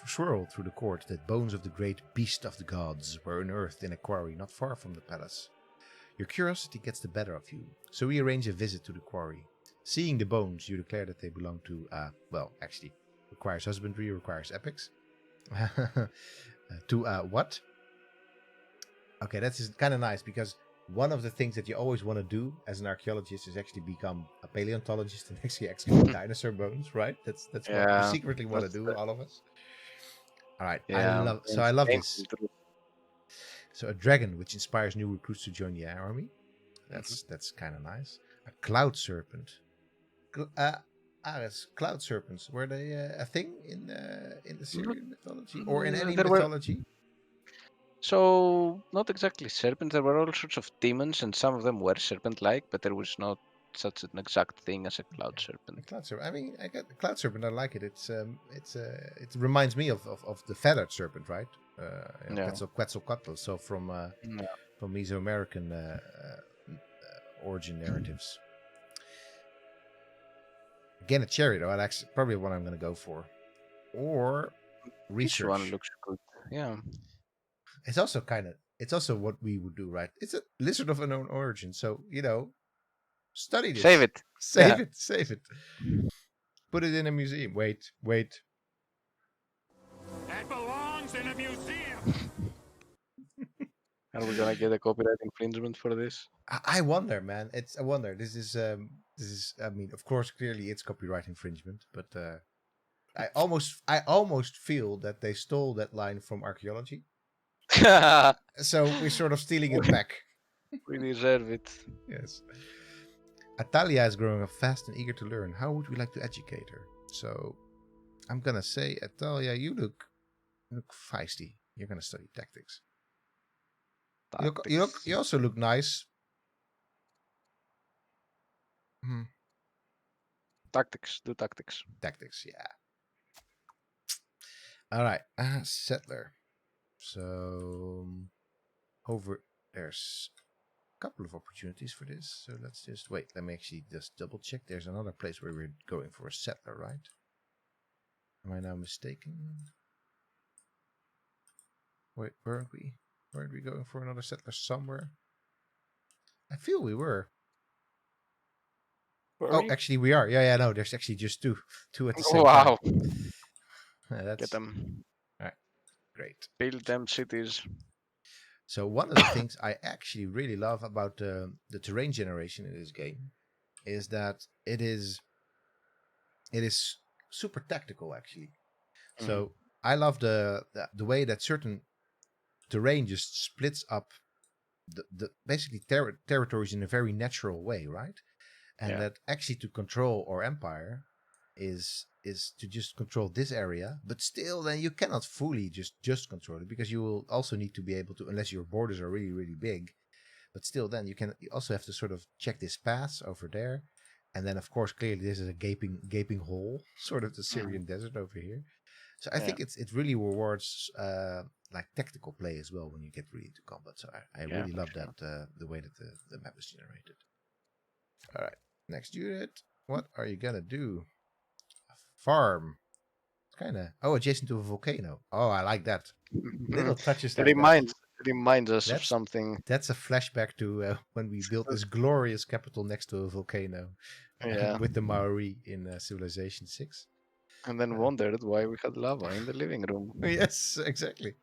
through the court that bones of the great beast of the gods were unearthed in a quarry not far from the palace. Your curiosity gets the better of you, so we arrange a visit to the quarry. Seeing the bones, you declare that they belong to, well, actually, requires husbandry, requires epics. To what? Okay, that's kind of nice because one of the things that you always want to do as an archaeologist is actually become a paleontologist and actually excavate dinosaur bones, right? That's what we secretly want to do, all of us. All right, Yeah, I love this. So a dragon which inspires new recruits to join the army. That's kind of nice. A cloud serpent. Aris, cloud serpents, were they a thing in the Syrian mythology or in any mythology? So, not exactly serpents. There were all sorts of demons, and some of them were serpent-like, but there was not such an exact thing as a cloud serpent. A cloud serpent. I mean, I got the cloud serpent. I like it. It reminds me of the feathered serpent, right? Quetzalcoatl. So from Mesoamerican origin narratives. Again, a chariot. Oh, that's probably what I'm going to go for. Or research. This one looks good. Yeah. It's also what we would do, right? It's a lizard of unknown origin. So, study this. Save it. Save it. Put it in a museum. Wait. That belongs in a museum. Are we gonna get a copyright infringement for this? I wonder, man. I wonder. This is. I mean, of course, clearly it's copyright infringement, but I almost feel that they stole that line from archaeology. So we're sort of stealing it back. We deserve it. Yes. Atalia is growing up fast and eager to learn. How would we like to educate her? So I'm gonna say, Atalia, you look feisty. You're gonna study tactics. You also look nice. Tactics. Do tactics. Tactics, yeah. All right, settler. So over there's couple of opportunities for this. So let's just wait. Let me actually just double check. There's another place where we're going for a settler, right? Am I now mistaken? Wait, weren't we? Weren't we going for another settler somewhere? I feel we were. Actually, we are. Yeah, no. There's actually just two at the same time. Wow. Get them. All right. Great. Build them cities. So one of the things I actually really love about the terrain generation in this game is that it is super tactical actually. So I love the way that certain terrain just splits up the basically territories in a very natural way, right? And that actually to control our empire is to just control this area, but still then you cannot fully just control it, because you will also need to be able to, unless your borders are really, really big, but still then you also have to sort of check this pass over there. And then of course clearly this is a gaping hole, sort of the Syrian desert over here. So I think it really rewards like tactical play as well when you get really into combat. So I really love that the way that the map is generated. All right, next unit. What are you gonna do? A farm. It's kind of adjacent to a volcano. Oh, I like that. Little touches. It reminds us of something. That's a flashback to when we built this glorious capital next to a volcano. With the Maori in Civilization 6. And then wondered why we had lava in the living room. Yes, exactly.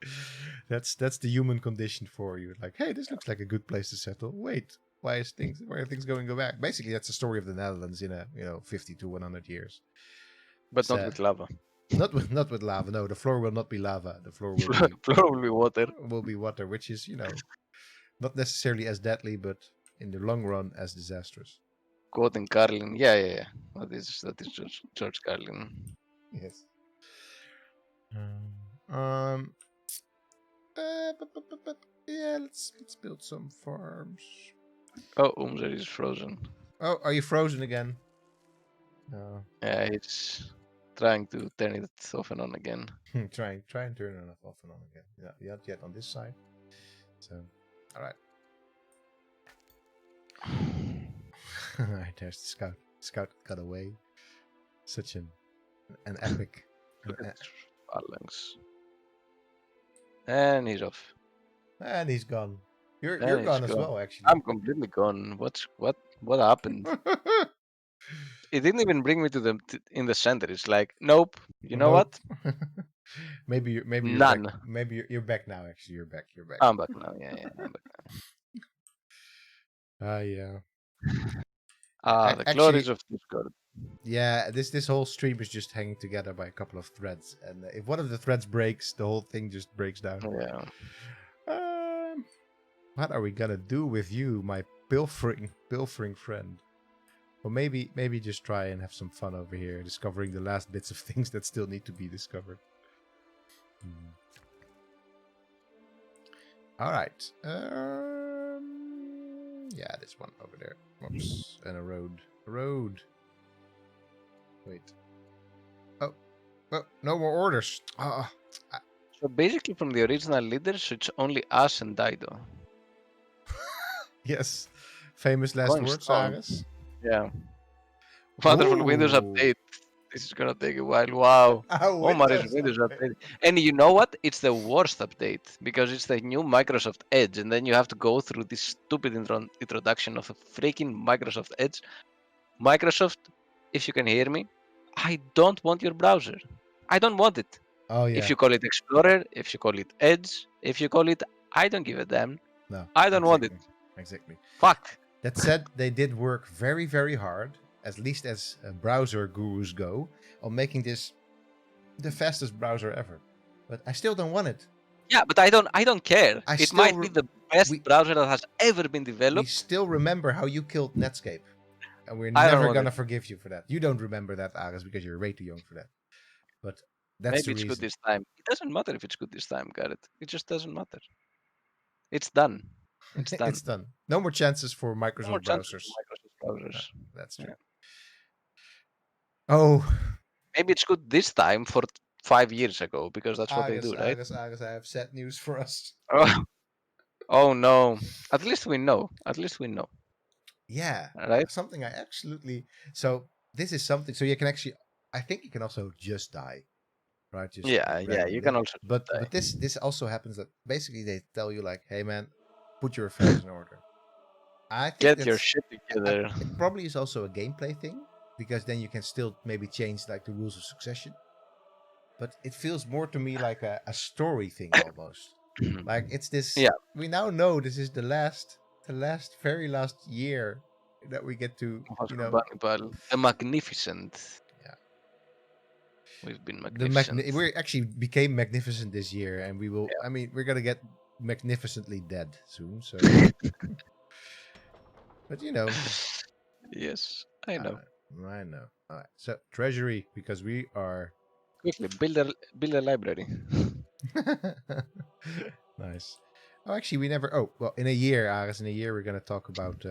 That's the human condition for you. Like, hey, this looks like a good place to settle. Wait, why are things going to go back? Basically, that's the story of the Netherlands in 50 to 100 years. But not with lava. Not with lava. No, the floor will not be lava. The floor will be water. Will be water, which is not necessarily as deadly, but in the long run as disastrous. Quoting Carlin. Yeah. That is George Carlin. Yes. Let's build some farms. Oh, Umzer is frozen. Oh, are you frozen again? No. Yeah, it's trying to turn it off and on again. Try and turn it off and on again. Yeah, not yet on this side. So, all right. Alright, there's the scout. Scout got away. Such an epic. Phalanx. And he's off. And he's gone. You're gone as well, actually. I'm completely gone. What happened? It didn't even bring me to in the center. It's like, nope. You know what? maybe you're none. Back. Maybe you're back now. Actually, you're back. I'm back now. Yeah, I'm back now. Yeah. The glories of Discord. Yeah, this whole stream is just hanging together by a couple of threads, and if one of the threads breaks, the whole thing just breaks down. Yeah. What are we gonna do with you, my pilfering friend? Well, maybe just try and have some fun over here, discovering the last bits of things that still need to be discovered. All right. Yeah, this one over there. Oops, and a road. Wait. Oh, no more orders. So basically, from the original leaders, it's only us and Dido. Yes, famous last words, Aris. Yeah. Wonderful Windows update. This is gonna take a while. Wow. Omar's Windows update. And you know what? It's the worst update because it's the new Microsoft Edge, and then you have to go through this stupid introduction of a freaking Microsoft Edge. Microsoft, if you can hear me, I don't want your browser. I don't want it. Oh yeah. If you call it Explorer, if you call it Edge, if you call it, I don't give a damn. No. I don't want it. Exactly. Fuck. That said, they did work very, very hard, at least as browser gurus go, on making this the fastest browser ever. But I still don't want it. Yeah, but I don't care. It might be the best browser that has ever been developed. We still remember how you killed Netscape. And we're never going to forgive you for that. You don't remember that, Aris, because you're way too young for that. But that's maybe the reason. Good this time. It doesn't matter if it's good this time, Garrett. It just doesn't matter. It's done. It's done. It's done. No more chances for Microsoft browsers. No, that's true. Yeah. Oh. Maybe it's good this time for 5 years ago, because that's what they do, right? Aris, I have sad news for us. Oh. Oh no! At least we know. At least we know. Yeah, Right? something I absolutely. So this is something. So you can actually. I think you can also just die, right? Just Yeah, yeah. You can randomly. also die. But this also happens that basically they tell you like, hey man, put your affairs in order. I think Get your that's. shit together. It probably is also a gameplay thing because then you can still maybe change like the rules of succession. But it feels more to me like a story thing almost. Like it's this. Yeah. We now know this is the very last year that we get to, The magnificent. Yeah. We've been magnificent. We actually became magnificent this year, and we will. I mean, we're gonna get magnificently dead soon. So, but Yes, I know. I know. All right. So Treasury, because we are Quickly build a library. nice. Oh, actually, we never. Oh, well, in a year, Aris, in a year, we're gonna talk about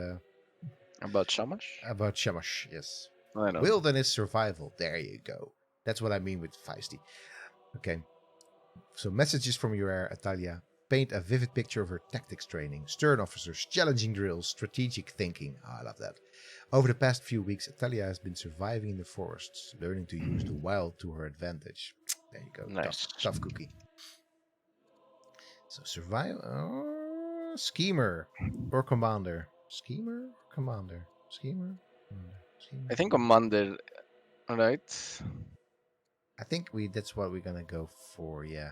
About Shamash? Shamash. Yes. I know. Wilderness survival. There you go. That's what I mean with feisty. Okay. So messages from your heir, Atalia, paint a vivid picture of her tactics training, stern officers, challenging drills, strategic thinking. Oh, I love that. Over the past few weeks, Atalia has been surviving in the forests, learning to use the wild to her advantage. There you go. Nice. Tough cookie. So survive. Schemer or commander. Schemer or commander. Schemer. I think Commander, right? I think that's what we're gonna go for. Yeah.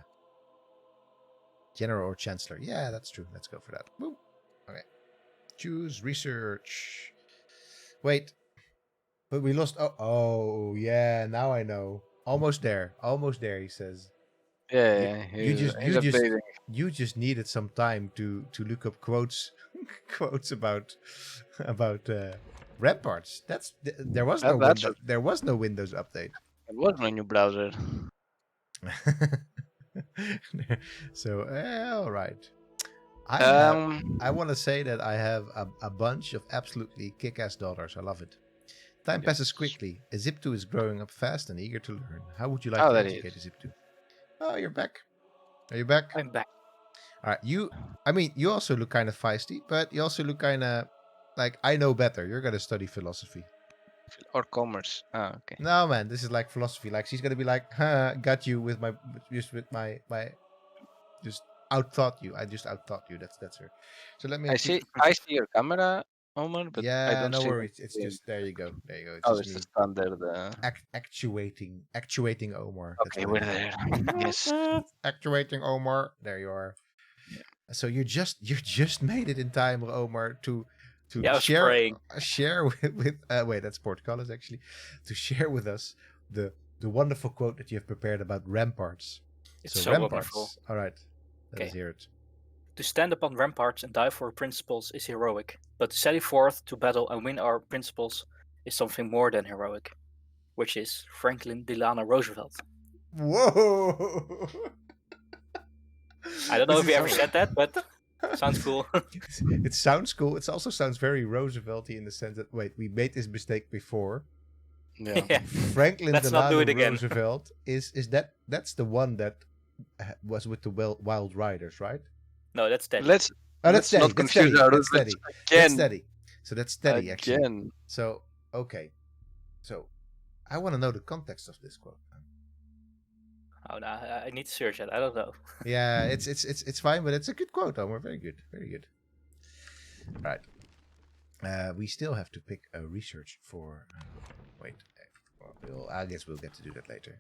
General or Chancellor. Yeah, that's true. Let's go for that. Boom. Okay. Choose research. Wait. But we lost. Oh, yeah. Now I know. Almost there. Almost there, he says. Yeah, he's updating. You just needed some time to look up quotes about ramparts. There was no Windows. There was no Windows update. It was no new browser. So, all right. I want to say that I have a bunch of absolutely kick-ass dollars. I love it. Time passes quickly. Aziptu is growing up fast and eager to learn. How would you like to educate Aziptu? Oh, you're back. Are you back? I'm back. All right. You also look kind of feisty, but you also look kind of like, I know better. You're going to study philosophy. Or commerce. Oh, okay. No, man. This is like philosophy. Like, she's going to be like, got you with my just outthought you. I just outthought you. That's her. So let me. I see your camera, Omar, but yeah, I don't no see worries. It's just there you go. There you go. It's just the standard. Actuating Omar. Okay, we're there. Yes. Actuating Omar. There you are. Yeah. So you just made it in time, Omar, to share with wait, that's Portugalis actually, to share with us the wonderful quote that you have prepared about ramparts. It's so wonderful. All right, let's hear it. To stand upon ramparts and die for principles is heroic, but to sally forth to battle and win our principles is something more than heroic, which is Franklin Delano Roosevelt. Whoa! I don't know if you ever said that, but sounds cool. It sounds cool. It also sounds very Roosevelty in the sense that, wait, we made this mistake before. Yeah. Franklin Let's Delano not do it again. Roosevelt is that's the one that was with the Wild Riders, right? No, that's Teddy. Let's not confuse our That's Teddy. again. That's Teddy. So that's Teddy actually. Again. So okay. So I want to know the context of this quote. Oh no, I need to search it. I don't know. Yeah, it's fine, but it's a good quote, Omar. Very good, very good. All right. We still have to pick a research for. Wait. I guess we'll get to do that later.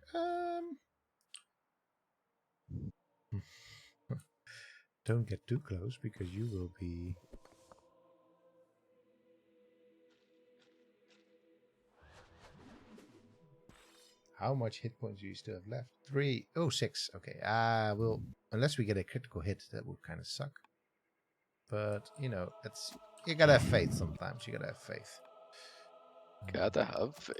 Don't get too close because you will be. How much hit points do you still have left? 3. Oh, 6. Okay. Well, unless we get a critical hit, that would kind of suck. But you gotta have faith sometimes. You gotta have faith. Gotta have faith.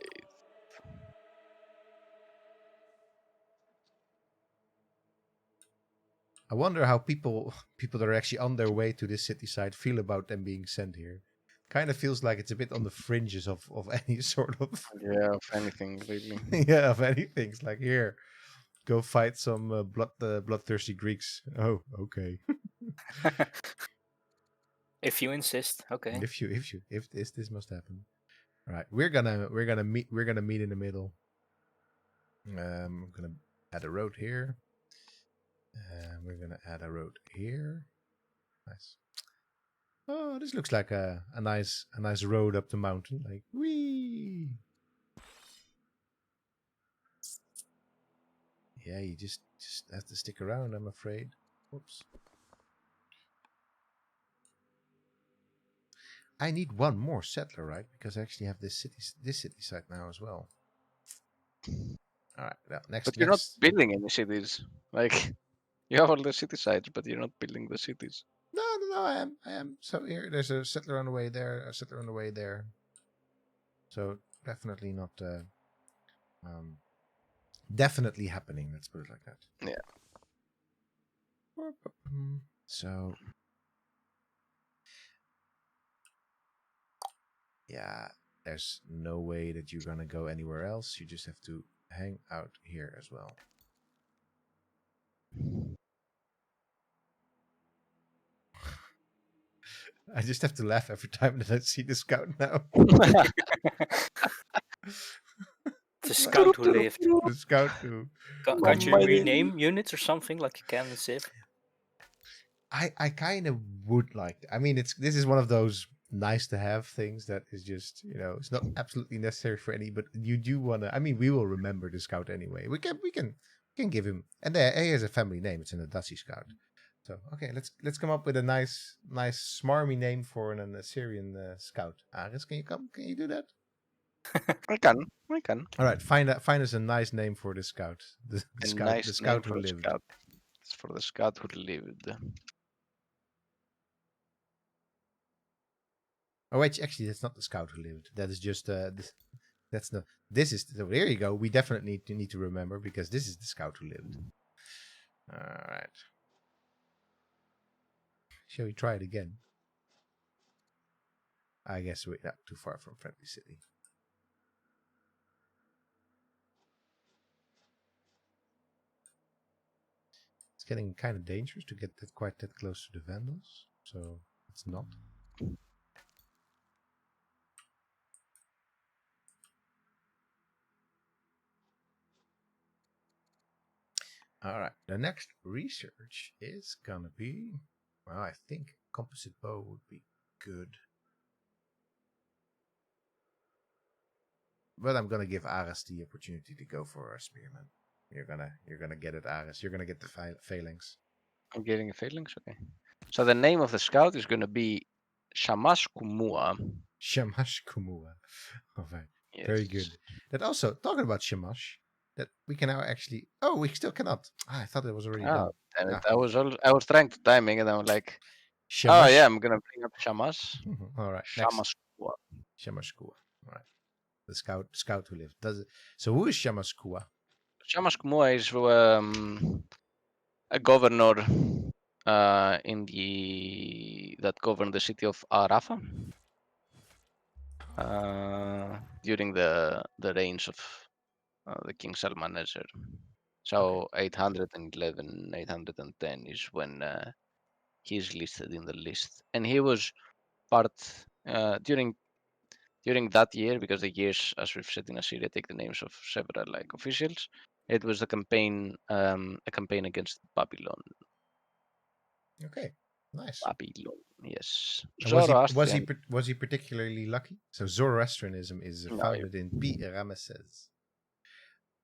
I wonder how people that are actually on their way to this city side feel about them being sent here. Kind of feels like it's a bit on the fringes of any sort of of anything really. Yeah, of anything. It's like, here, go fight some bloodthirsty Greeks. Oh, okay. If you insist, okay. If this must happen. All right, we're gonna meet in the middle. I'm gonna add a road here. We're gonna add a road here. Nice. Oh, this looks like a nice road up the mountain. Like wee. Yeah, you just have to stick around. I'm afraid. Whoops. I need one more settler, right? Because I actually have this city site now as well. All right. Well, next. But you're not building any cities. Like you have all the city sites, but you're not building the cities. No. I am. So here, there's a settler on the way there. A settler on the way there. So definitely not. Definitely happening. Let's put it like that. Yeah. So. Yeah, there's no way that you're gonna go anywhere else. You just have to hang out here as well. I just have to laugh every time that I see the scout now. The scout who lived. The scout who. Can't you rename units or something like you can in Civ? I kind of would like. I mean, this is one of those nice to have things that is just, it's not absolutely necessary for any, but you do want to. I mean, we will remember the scout anyway. We can give him, and there he has a family name. It's an Adassi scout. So okay, let's come up with a nice smarmy name for an Assyrian scout. Aris, can you come? Can you do that? I can. All right, find us a nice name for the scout. The scout who lived. It's for the scout who lived. Oh wait, actually, that's not the scout who lived. That is just that's the. This is so there you go. We definitely need to remember because this is the scout who lived. All right. Shall we try it again? I guess we're not too far from friendly city. It's getting kind of dangerous to get quite that close to the Vandals, so it's not. All right, the next research is gonna be, well, I think composite bow would be good. But I'm gonna give Aris the opportunity to go for a spearman. You're gonna get it, Aris. You're gonna get the phalanx. I'm getting a phalanx, okay. So the name of the scout is gonna be Shamash Kumua. Shamash Kumua. All right. Yes. Very good. That also, talking about Shamash, that we can now actually. Oh, we still cannot. I thought it was already done. I was trying to timing, and I'm like, Shamash. oh yeah, I'm gonna bring up Shamash. All right. Shamash Kua. Shamash Kua. All right. The scout who lived. So who is Shamash Kua? Shamash Kua is a governor that governed the city of Arafa during the reigns of the King Salmaneser. So okay. 811, 810 is when he's listed in the list, and he was part during that year, because the years, as we've said in Assyria, take the names of several officials. It was a campaign against Babylon. Okay, nice. Babylon, yes. Was he particularly lucky? So Zoroastrianism is founded in Pi-Ramesses.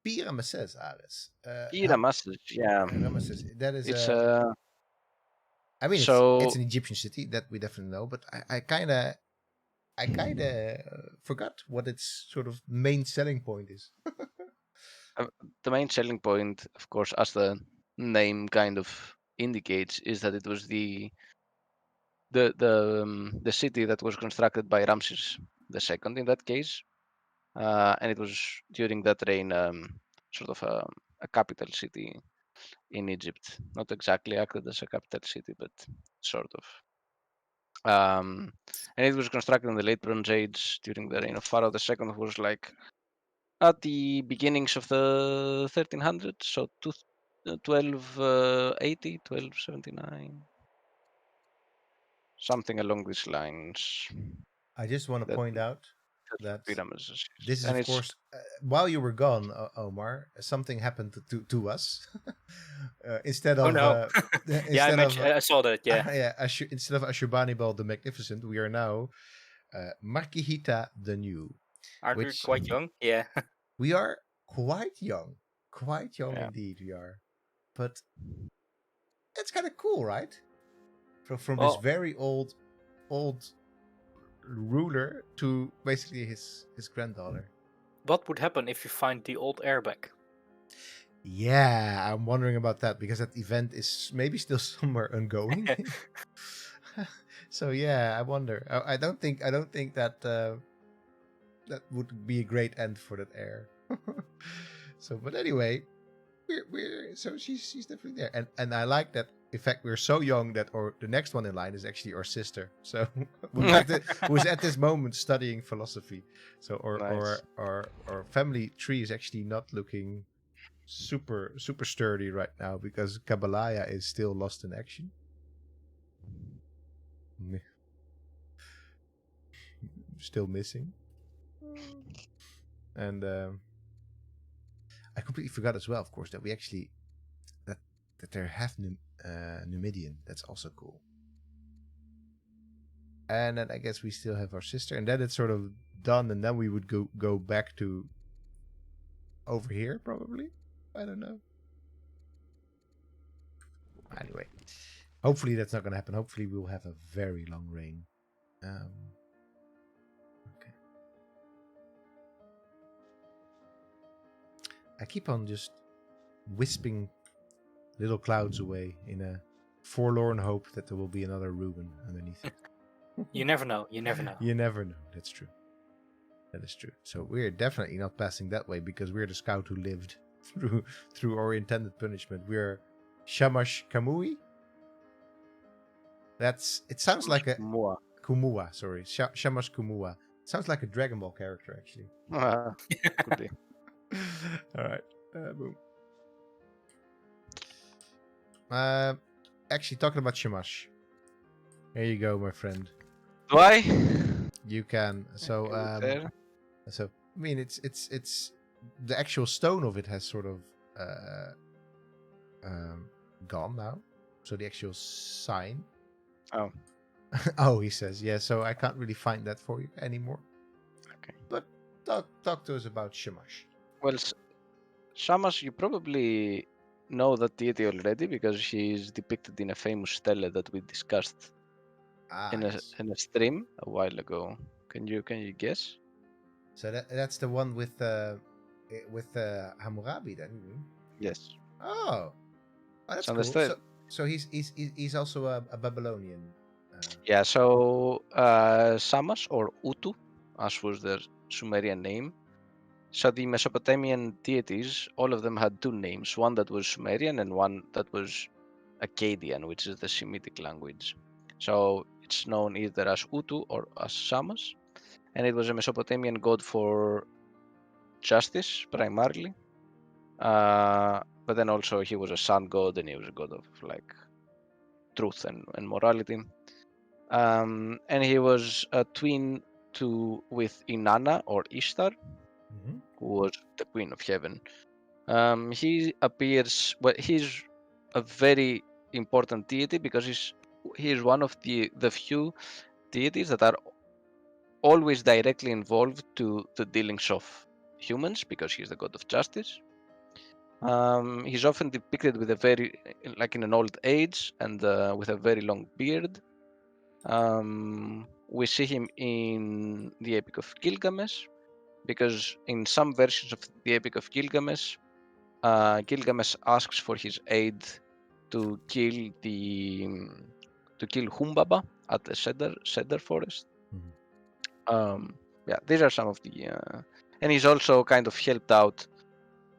Pi-Ramesses, Aris. Pi-Ramesses, yeah. Ramesses. That is. I mean, it's an Egyptian city that we definitely know, but I kind of forgot what its sort of main selling point is. The main selling point, of course, as the name kind of indicates, is that it was the city that was constructed by Ramses II in that case, and it was during that reign sort of a capital city in Egypt. Not exactly acted as a capital city, but sort of. And it was constructed in the late Bronze Age during the reign of Pharaoh II, who was like at the beginnings of the 1300s, so 1280, 1279. something along these lines. I just want to point out that pyramids. this is, And of course, while you were gone, Omar, something happened to us. Instead Oh of no. Yeah, instead I saw that. Yeah. instead of Ashurbanipal the Magnificent, we are now Markihita the New, Aren't we which quite young? Yeah. we are quite young Yeah. indeed. We are, but it's kind of cool, right? From this Well, very old ruler to basically his granddaughter. what would happen if you find the old airbag? Yeah, I'm wondering about that because that event is maybe still somewhere ongoing. So yeah, I wonder. I don't think that that would be a great end for that heir. So, but anyway, we're so she's definitely there, and I like that. In fact, we're so young that or the next one in line is actually our sister. So who's at this moment studying philosophy. So Nice. our family tree is actually not looking super sturdy right now because Kabbalaya is still lost in action. Still missing. And I completely forgot as well, of course, that we actually that they're half Numidian. That's also cool. And then I guess we still have our sister, and then it's sort of done, and then we would go back to over here probably. I don't know. Anyway, hopefully that's not going to happen. Hopefully we'll have a very long reign. Okay. I keep on just wisping little clouds away in a forlorn hope that there will be another Reuben underneath it. You never know. You never know. You never know. That's true. That is true. So we're definitely not passing that way because we're the scout who lived through our intended punishment. We're Shamash Kamui. It sounds like a Kumua. Sorry, Shamash Kumua. It sounds like a Dragon Ball character, actually. Could be. All right. Boom. Actually, talking about Shamash. Here you go, my friend. Do I? You can. So, I mean, it's the actual stone of it has sort of gone now. So the actual sign. Oh. Oh, he says, yeah. So I can't really find that for you anymore. Okay. But talk to us about Shamash. Well, Shamash, you probably know that deity already because she's depicted in a famous stele that we discussed in a stream a while ago. Can you guess? So that's the one with Hammurabi then. Yes. Oh, that's cool. So he's also a Babylonian. Yeah. So Shamash or Utu, as was their Sumerian name. So the Mesopotamian deities, all of them had two names, one that was Sumerian and one that was Akkadian, which is the Semitic language. So it's known either as Utu or as Shamash, and it was a Mesopotamian god for justice primarily. But then also he was a sun god and he was a god of like truth and morality. And he was a twin with Inanna or Ishtar, who was the queen of heaven. He appears, well, he's a very important deity because he's one of the few deities that are always directly involved to the dealings of humans because he's the god of justice. He's often depicted with like in an old age and with a very long beard. We see him in the Epic of Gilgamesh because in some versions of the Epic of Gilgamesh, Gilgamesh asks for his aid to kill Humbaba at the cedar forest. Yeah, these are some of the, and he's also kind of helped out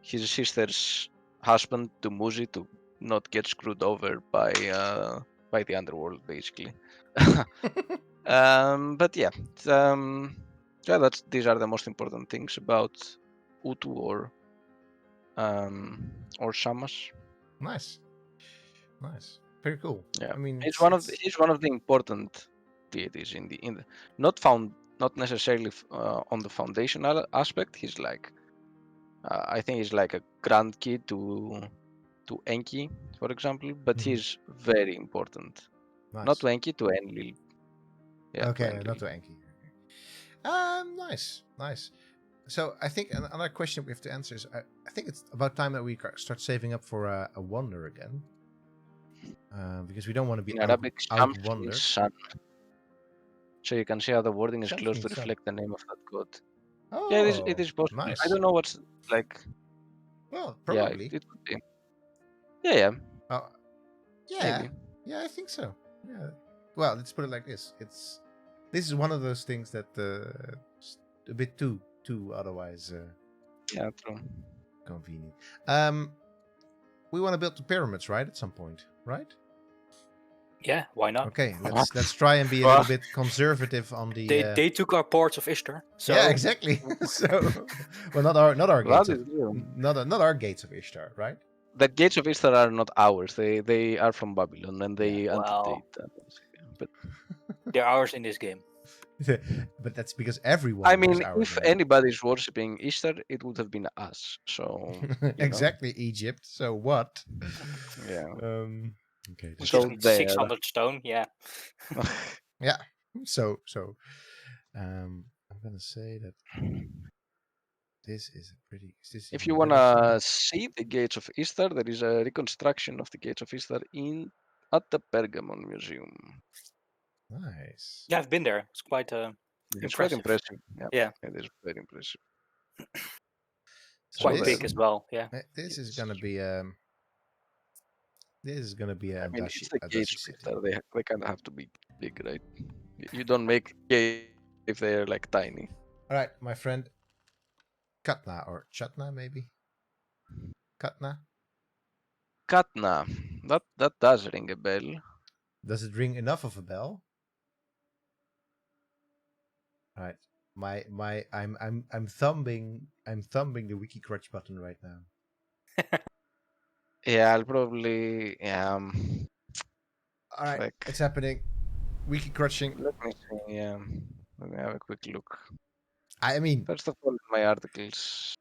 his sister's husband Dumuzi to not get screwed over by the underworld, basically. But yeah, these are the most important things about Utu or Shamash. Nice, very cool. Yeah, I mean, he's one of the important deities in the not necessarily on the foundational aspect. He's like I think he's like a grandkid to Enki, for example, but he's very important. Nice. Not to Enki, to Enlil. Yeah, okay, not to Enki. Nice. So I think another question we have to answer is I think it's about time that we start saving up for a wonder again. Because we don't want to be in Arabic, out Shams wondered. means sun. So you can see how the wording is Shams close to means sun. reflect the name of that god. Oh, Yeah, it is possible. Nice. I don't know what's like. Well, probably. Yeah, it would be. Yeah. Yeah. Maybe. Yeah, I think so. Yeah. Well, let's put it like this. This is one of those things that a bit too otherwise Yeah, true. convenient. We want to build the pyramids, right? At some point, right? Yeah, why not? Okay, let's try and be a little bit conservative on the. They took our ports of Ishtar. So Yeah, exactly. So, well, not our gates. That is real. Not our gates of Ishtar, right? The gates of Ishtar are not ours. They are from Babylon, and they antedate. But they're ours in this game. But that's because everyone. I mean, is ours if in it. anybody's worshipping Ishtar, it would have been us. So exactly, Egypt. So what? Yeah. Okay. Which So is 600 stone. Yeah. Yeah. So I'm gonna say that this is a pretty. If you wanna see the gates of Ishtar, there is a reconstruction of the gates of Ishtar at the Pergamon Museum. Nice. Yeah, I've been there. It's quite It's quite impressive. Yeah. It is very impressive. So quite big as well. Yeah. This is gonna be This is gonna be a. I mean, it's the gates of Ishtar. They kind of have to be big, right? You don't make gates if they're like tiny. All right, my friend. Katna or Chatna, maybe. Katna. Katna. That does ring a bell. Does it ring enough of a bell? All right. I'm thumbing the wiki crutch button right now. Yeah, I'll probably All right, it's happening. Wiki crutching. Let me see. Yeah, let me have a quick look. I mean, first of all, my articles,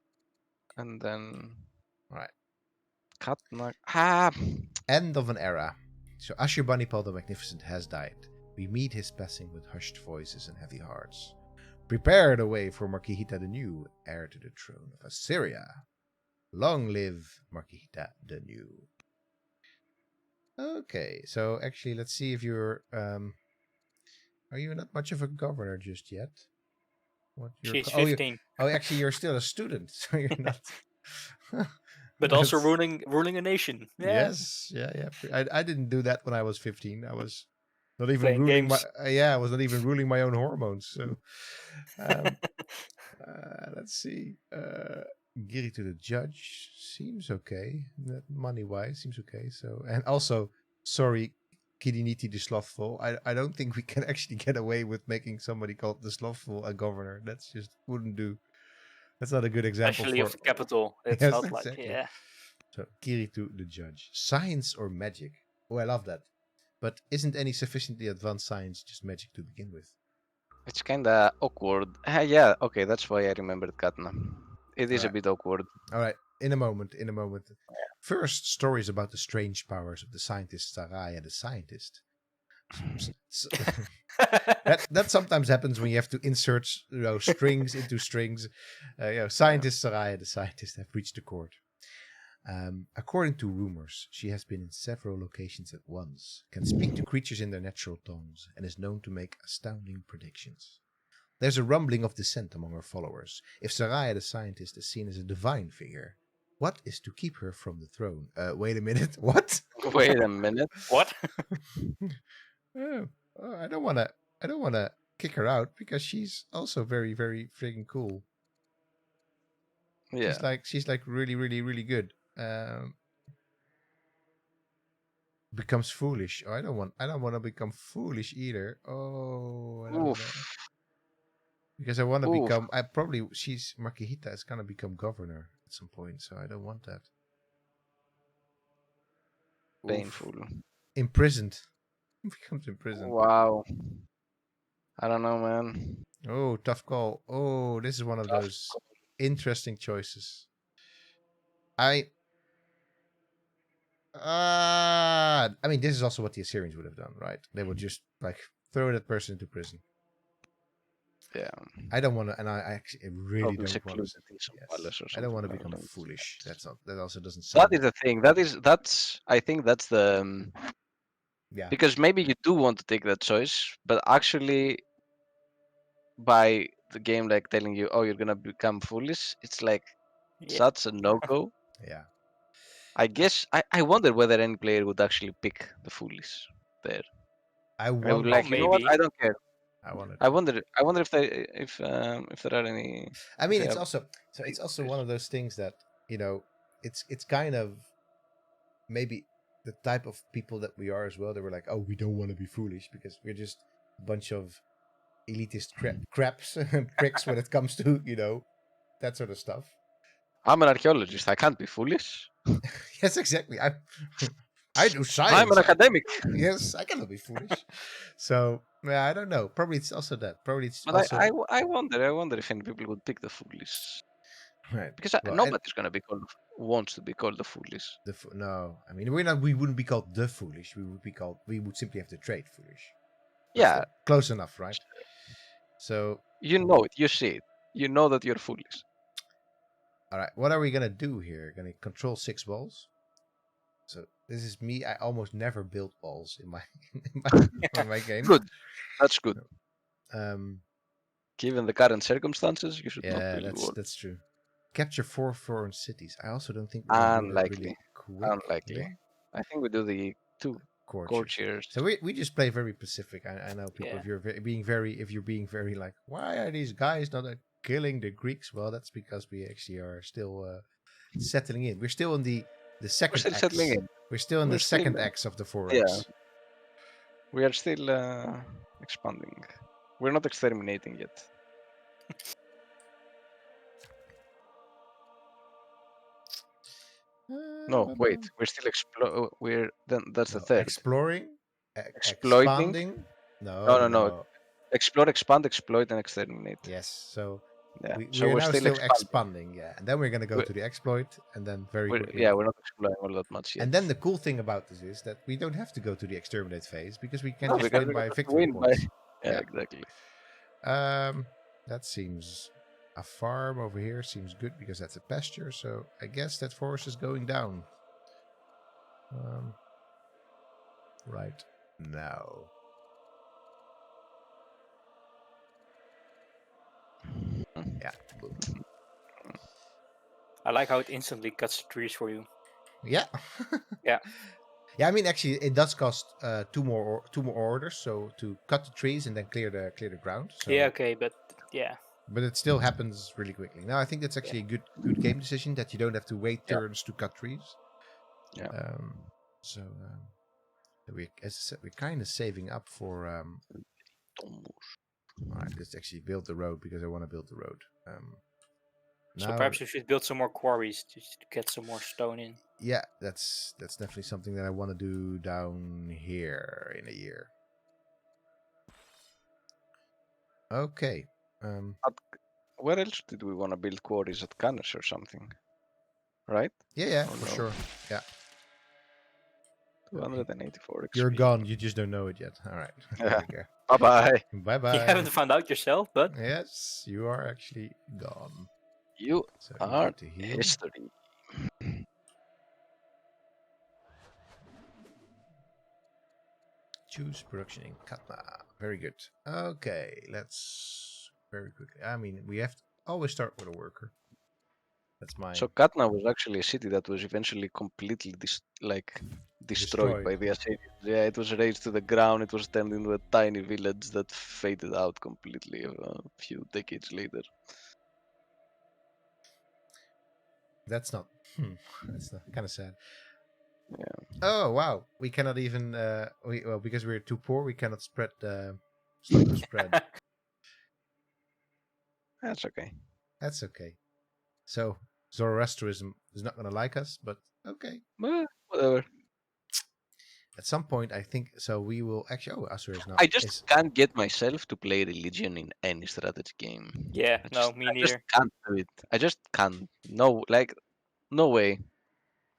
and then right. Katna. End of an era. So Ashurbanipal the Magnificent has died. We meet his passing with hushed voices and heavy hearts. Prepare the way for Markihita the New, heir to the throne of Assyria. Long live Markihita the New. Okay, so actually, let's see if you're. Are you not much of a governor just yet? What? She's 15. Actually, you're still a student, so you're not. But also ruling a nation. Yeah. Yes, yeah. I didn't do that when I was 15. I was not even Playing ruling games. I was not even ruling my own hormones. So, let's see. Giri to the judge seems okay. Money wise seems okay. So, and also, sorry, Kidiniti the Slothful. I don't think we can actually get away with making somebody called the Slothful a governor. That's just wouldn't do. That's not a good example. Especially of the capital. It's not like, yeah. So, Kiri to the judge. Science or magic? Oh, I love that. But isn't any sufficiently advanced science just magic to begin with? It's kind of awkward. Yeah, okay, that's why I remembered Katna. It is a bit awkward. All right, in a moment. First, stories about the strange powers of the scientist Sarai the scientist. that sometimes happens when you have to insert strings into strings. Scientist Sarai the scientist have reached the court. According to rumors, she has been in several locations at once, can speak to creatures in their natural tongues, and is known to make astounding predictions. There's a rumbling of dissent among her followers. If Sarai the scientist is seen as a divine figure, what is to keep her from the throne? Wait a minute. What? Wait a minute. What? I don't wanna kick her out because she's also very, very freaking cool. Yeah. She's like really, really, really good. Becomes foolish. Oh, I don't want to become foolish either. Oh, I don't know. Because I want to become. Markihita is gonna become governor at some point, so I don't want that. Painful. Imprisoned. Becomes imprisoned. Wow. I don't know, man. Oh, tough call. Oh, this is one of those interesting choices. I mean, this is also what the Assyrians would have done, right? They would just like throw that person into prison. Yeah. I don't want to, and I actually really Probably don't want to. secluded in some Yes, palace or I don't something want to like become that. foolish. That's not. That also doesn't That sound. is the thing. That's. I think that's the. Yeah. Because maybe you do want to take that choice, but actually, by the game like telling you, "Oh, you're gonna become foolish," it's like such a no-go. Yeah. I guess I wonder whether any player would actually pick the foolish there. I I would wonder. like, you know what? maybe. I don't care. I wonder. I wonder. I wonder if there are any. I mean, they it's have also so. It's also foolish. one of those things that it's kind of maybe the type of people that we are as well. They were like, oh, we don't want to be foolish because we're just a bunch of elitist craps pricks when it comes to that sort of stuff. I'm an archaeologist. I can't be foolish. Yes, exactly. I do science. I'm an academic. Yes, I cannot be foolish. So yeah, I don't know. Probably it's also that. Probably it's But also I wonder if any people would pick the foolish. right. Because Well, nobody's gonna be called wants to be called the foolish. No, I mean we're not. We wouldn't be called the foolish. We would be called. We would simply have to trade foolish. But Yeah, still, close enough, right? So you know it. You see it. You know that you're foolish. all right, what are we gonna do here? Gonna control 6 balls. So this is me. I almost never build balls in my in my game. Good. That's good. Given the current circumstances, you should not Yeah, really work. that's true. Capture 4 foreign cities. I also don't think we're gonna do that really quick. Unlikely. I think we do the 2 courtiers. So we just play very Pacific. I know people. If you're being very like, why are these guys not killing the Greeks? Well, that's because we actually are still settling in. We're still in the second. We're still settling in. We're still in the second X of the 4X. Yeah. We are still expanding. We're not exterminating yet. No, wait. We're still that's the third. Exploring, Exploiting. expanding. No. Explore, expand, exploit, and exterminate. Yes. So yeah. we're now still expanding. Yeah, and then we're gonna go to the exploit, and then quickly. Yeah, we're not exploring all that much yet. And then the cool thing about this is that we don't have to go to the exterminate phase because we can just win by victory points. Yeah, exactly. That seems a farm over here seems good because that's a pasture. So I guess that forest is going down. Right now. Yeah. Boom. I like how it instantly cuts trees for you. Yeah. Yeah. Yeah, I mean, actually, it does cost two more orders, so to cut the trees and then clear the ground. So, yeah, okay, but yeah. But it still happens really quickly. Now, I think that's actually a good game decision that you don't have to wait turns to cut trees. Yeah. So we, as I said, we're kind of saving up for. All right, let's actually build the road because I want to build the road. So perhaps you should build some more quarries just to get some more stone in. Yeah, that's definitely something that I want to do down here in a year. Okay. Where else did we want to build quarries at Canis or something? Right? Yeah, for sure. Yeah. 284 XP. You're gone. You just don't know it yet. All right. Yeah. Bye-bye. Bye-bye. You haven't found out yourself, but... Yes, you are actually gone. You are to heal. history. Choose production in Katna. Very good. Okay, let's very quickly. I mean, we have to always start with a worker. That's my. So Katna was actually a city that was eventually completely destroyed by the Assyrians. Yeah, it was razed to the ground. It was turned into a tiny village that faded out completely a few decades later. That's not. That's not, kind of sad. Yeah. Oh wow, we cannot even. Because we're too poor, we cannot spread the spread. That's okay. That's okay. So Zoroastrianism is not gonna like us, but okay. Well, whatever. at some point, I think so. We will actually. Oh, Asur is not. I just can't get myself to play religion in any strategy game. Yeah, I no, me I just neither. can't do it. I just can't. No, like, no way.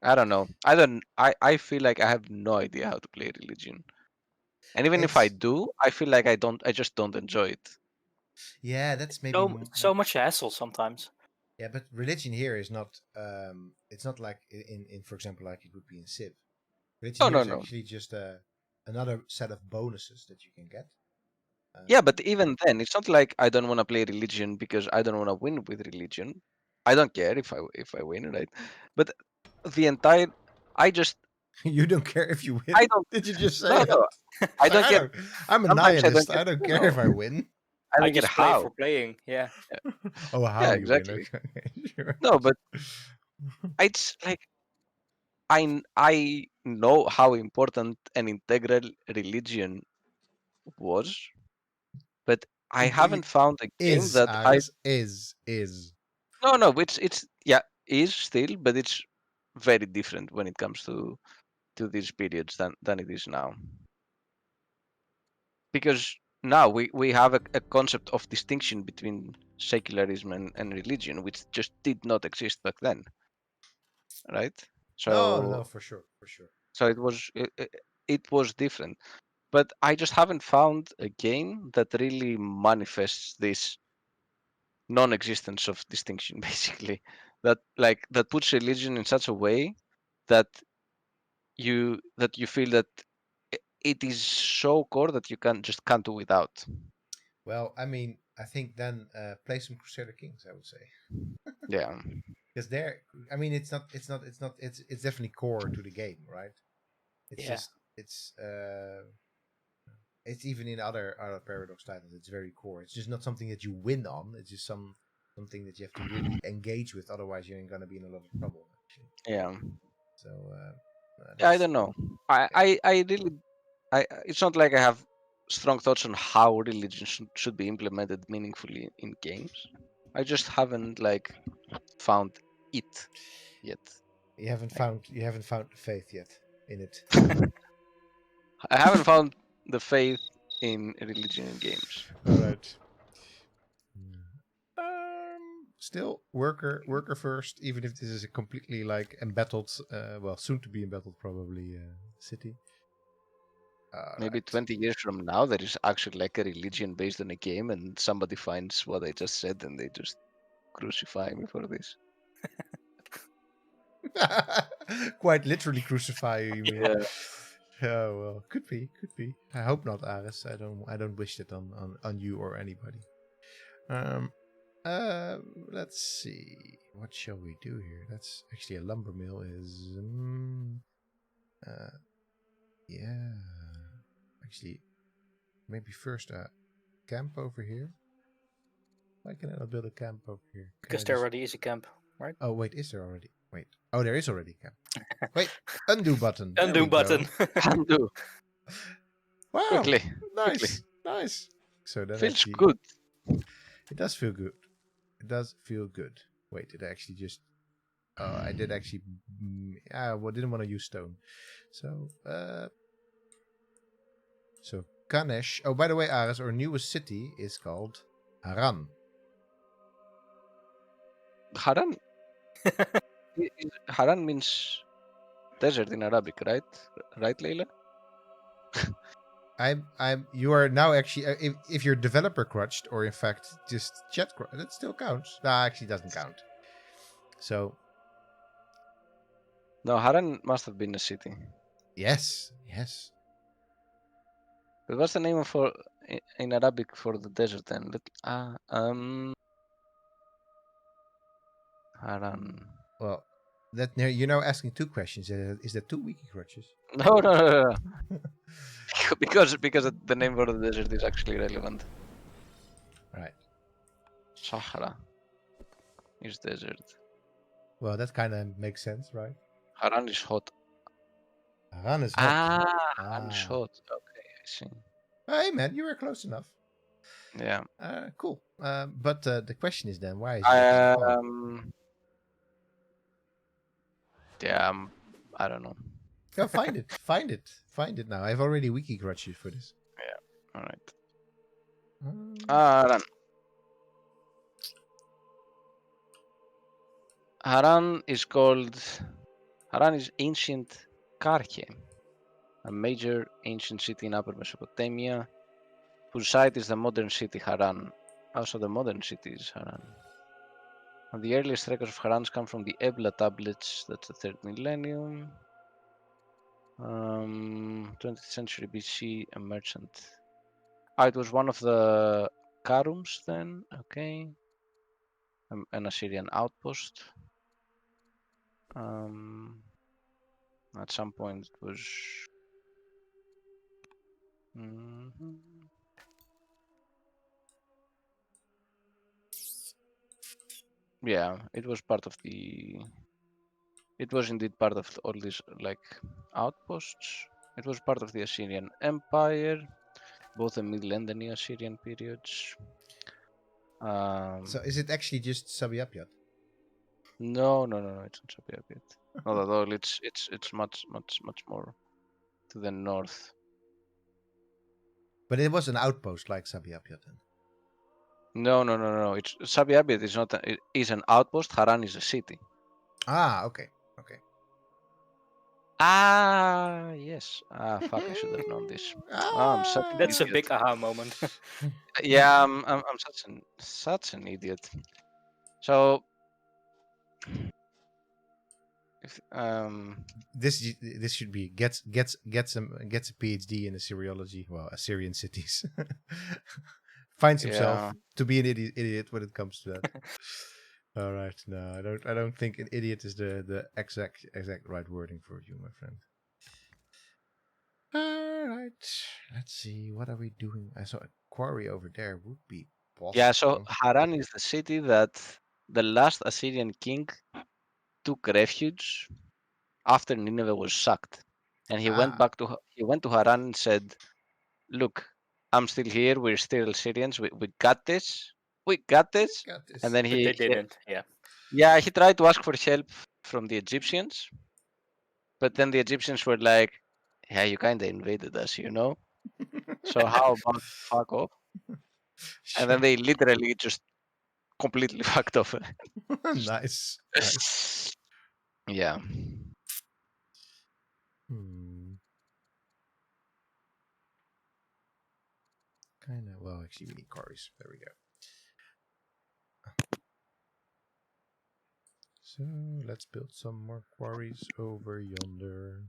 I don't know. I feel like I have no idea how to play religion. And even if I do, I feel like I just don't enjoy it. Yeah, that's maybe So much hassle sometimes. Yeah, but religion here is not. It's not like in for example, like it would be in Civ. Religion here is No. actually just another set of bonuses that you can get. Yeah, but even then, it's not like I don't want to play religion because I don't want to win with religion. I don't care if I win, right? But the entire, I just You don't care if you win. I don't. Did you just say No, it? no. I It's don't like, care. I'm a Sometimes nihilist. I I don't you care if know, I win. I I don't care just play how. for playing. Yeah. Oh, how Yeah, you win? exactly. Okay, sure. No, but it's like I know how important an integral religion was, but I haven't found a game Is that I Aris is. no it's yeah is still, but it's very different when it comes to these periods than it is now, because now we have a concept of distinction between secularism and religion, which just did not exist back then, right? No, So for sure, for sure. so it was different, but I just haven't found a game that really manifests this non-existence of distinction, basically, that puts religion in such a way that you feel that it is so core that you can't do without. Well, I mean, I think then play some Crusader Kings. I would say Yeah, because there, I mean, it's definitely core to the game, right? It's Yeah. just it's even in other Paradox titles. It's very core. It's just not something that you win on. It's just something that you have to really engage with. Otherwise, you're gonna be in a lot of trouble. Actually. yeah. So I don't know. I really, it's not like I have strong thoughts on how religion should be implemented meaningfully in games. I just haven't like found it yet. you haven't found the faith yet in it. I haven't found the faith in religion in games. All right. Still worker first, even if this is a completely like embattled, well, soon to be embattled probably city. Maybe Right. 20 years from now, there is actually like a religion based on a game, and somebody finds what I just said, and they just crucify me for this. Quite literally crucify you mean? Yeah. Oh well, could be. I hope not, Aris. I don't wish it on you or anybody. Let's see. What shall we do here? That's actually a lumber mill is yeah. Actually, maybe first a camp over here. Why can I not build a camp over here? Because there already is a camp, right? Oh wait, is there already? Wait. Oh, there is already a camp. Wait, undo button. There Undo we button. go. Undo. Wow. Quickly. Nice. So that Feels actually good. It does feel good. It does feel good. Wait, did I actually just? Oh, I did actually. Didn't want to use stone. So Ganesh. Oh, by the way, Aris, our newest city is called Haran. Haran. Haran means desert in Arabic, right? Right, Leila? You are now actually, if you're developer crutched or in fact just chat crutched, that still counts. Nah, actually doesn't count. So. No, Haran must have been a city. Yes. But what's the name for in Arabic for the desert then? Haran. Well, that you're now asking two questions. Is that two wiki crutches? No. because the name for the desert is actually relevant. Right. Sahara is desert. Well, that kind of makes sense, right? Haran is hot. Haran is hot. Haran is hot. Okay, I see. Hey, man, you were close enough. Yeah. Cool. But the question is then, why is it? Yeah, I don't know. Yeah, find it now. I've already wiki grudged you for this. Yeah. All right. Um, Haran is called. Haran is ancient Karkhe, a major ancient city in Upper Mesopotamia, whose site is the modern city Haran. Also, the modern city is Haran. And the earliest records of Harans come from the Ebla tablets. That's the 3rd millennium. 20th century BC, a merchant. It was one of the Karums then. Okay. An Assyrian outpost. At some point it was. Yeah, it was part of the. It was indeed part of all these like outposts. It was part of the Assyrian Empire, both the Middle and the Neo-Assyrian periods. so is it actually just Sabiapyat? No, it's not Sabiapyat. Not at all. It's much more to the north. But it was an outpost like Sabiapyat then. No. It's Sabiapyat is not. It is an outpost. Haran is a city. Ah, okay. Yes. Fuck! I should have known this. I'm such an That's a idiot. big aha moment. Yeah, I'm such an idiot. So, if, this should be gets a PhD in Assyriology. Well, Assyrian cities. Finds himself to be an idiot when it comes to that. All right, no, I don't think an idiot is the exact right wording for you, my friend. All right, let's see. What are we doing? I saw a quarry over there. Would be possible. Yeah, so Haran is the city that the last Assyrian king took refuge after Nineveh was sacked, and he went to Haran and said, "Look, I'm still here. We're still Assyrians. We got this. We got this." And then But they didn't. Yeah, he tried to ask for help from the Egyptians, but then the Egyptians were like, "Yeah, you kind of invaded us, you know. So how about fuck off?" And then they literally just completely fucked off. Nice. Yeah. Kind of. Well, actually, we need quarries. There we go. So let's build some more quarries over yonder.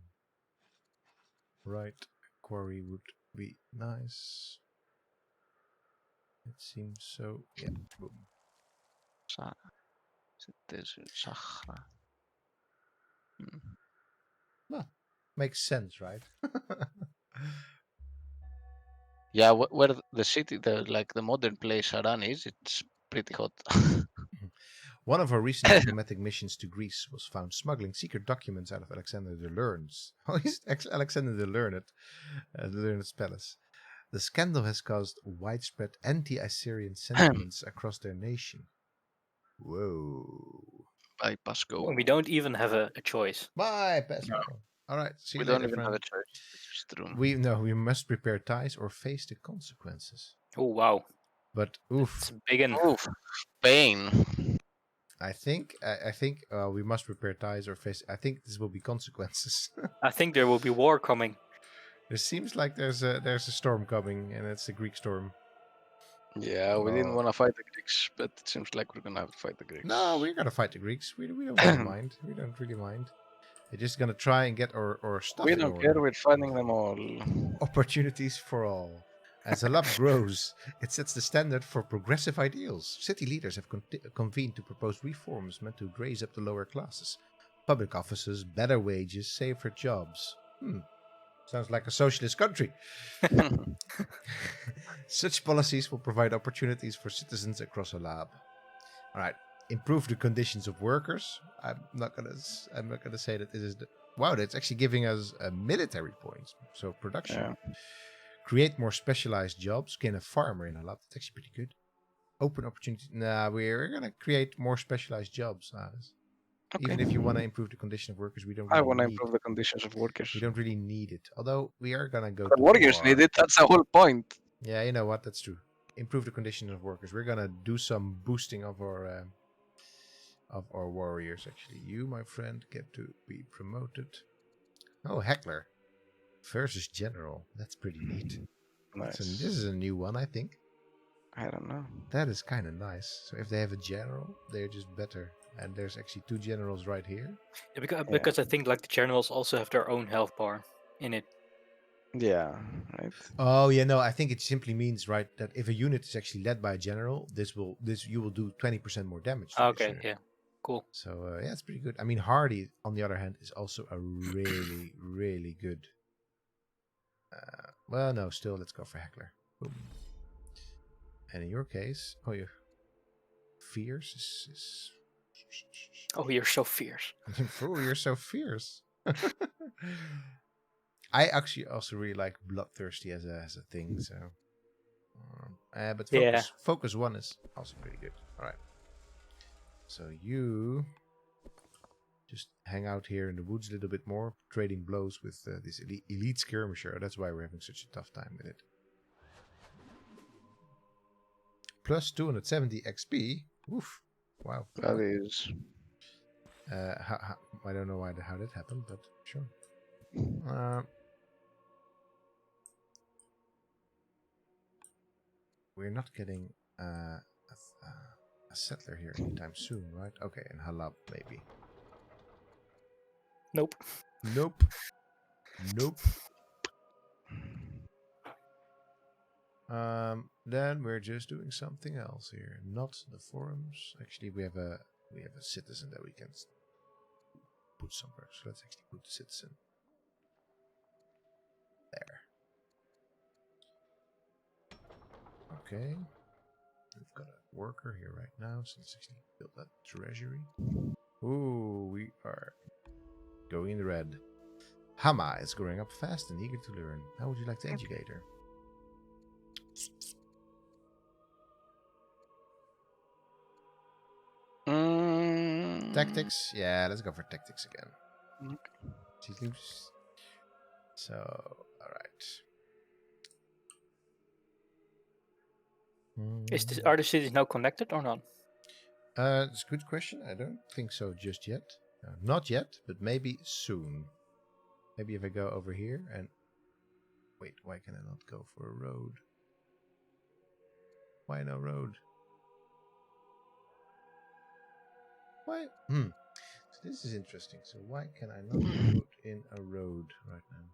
Right, quarry would be nice. It seems so. Yeah. Boom. Sahara. Well, makes sense, right? Yeah, where the city, the modern place Haran is, it's pretty hot. One of our recent diplomatic missions to Greece was found smuggling secret documents out of Alexander the Learned's. Oh, he's Alexander the Learned's palace. The scandal has caused widespread anti-Assyrian sentiments across their nation. Whoa. Bypass go. We don't even have a choice. Bypass go. All right, see you later, later, don't even friend. have a choice. It's true. We must prepare ties or face the consequences. Oh wow! But oof, it's big and pain. I think we must prepare ties or face. I think this will be consequences. I think there will be war coming. It seems like there's a storm coming, and it's a Greek storm. Yeah, we didn't want to fight the Greeks, but it seems like we're gonna have to fight the Greeks. No, we're gonna fight the Greeks. We don't really mind. We don't really mind. They're just gonna try and get our stuff. We don't care. We're fighting them all. Opportunities for all. As Alab grows, it sets the standard for progressive ideals. City leaders have convened to propose reforms meant to raise up the lower classes. Public offices, better wages, safer jobs. Sounds like a socialist country. Such policies will provide opportunities for citizens across Alab. All right, improve the conditions of workers. I'm not gonna say that this is wow. That's actually giving us military points. So production. Yeah. Create more specialized jobs. Gain a farmer in Alab. That's actually pretty good. Open opportunity. Nah, we're gonna create more specialized jobs. Okay. Even if you want to improve the condition of workers, we don't I really want to need. improve the conditions of workers. We don't really need it. Although we are gonna go The to warriors war. need it. That's the whole point. Yeah, you know what? That's true. Improve the conditions of workers. We're gonna do some boosting of our warriors. Actually, you, my friend, get to be promoted. Oh, heckler versus general. That's pretty neat. Nice. This is a new one, I think. I don't know. That is kind of nice. So if they have a general, they're just better. And there's actually 2 generals right here. Yeah, because I think like the generals also have their own health bar in it. Yeah, right. Oh yeah, no, I think it simply means right that if a unit is actually led by a general, you will do 20% more damage. To Okay, yeah, cool. So yeah, it's pretty good. I mean, Hardy, on the other hand, is also a really, really good. Well, no, still, let's go for heckler. Boom. And in your case, oh, you fierce is. Oh, you're so fierce. Oh, you're so fierce. I actually also really like bloodthirsty as a thing. So, but focus 1 is also pretty good. All right. So you just hang out here in the woods a little bit more, trading blows with this elite skirmisher. That's why we're having such a tough time with it. Plus 270 XP. Oof. Wow. That is. I don't know how that happened, but sure. We're not getting a settler here anytime soon, right? Okay, in Halab maybe. Nope. Nope. Nope. Then we're just doing something else here. Not the forums. Actually, we have a citizen that we can put somewhere. So let's actually put the citizen there. Okay. We've got a worker here right now, so let's actually build that treasury. Ooh, we are going in the red. Hama is growing up fast and eager to learn. How would you like to educate her? Tactics? Yeah, let's go for tactics again. Okay. She seems... So, alright. Are the cities now connected or not? It's a good question. I don't think so just yet. Not yet, but maybe soon. Maybe if I go over here and... Wait, why can I not go for a road? Why no road? Why? So this is interesting. So why can I not put in a road right now?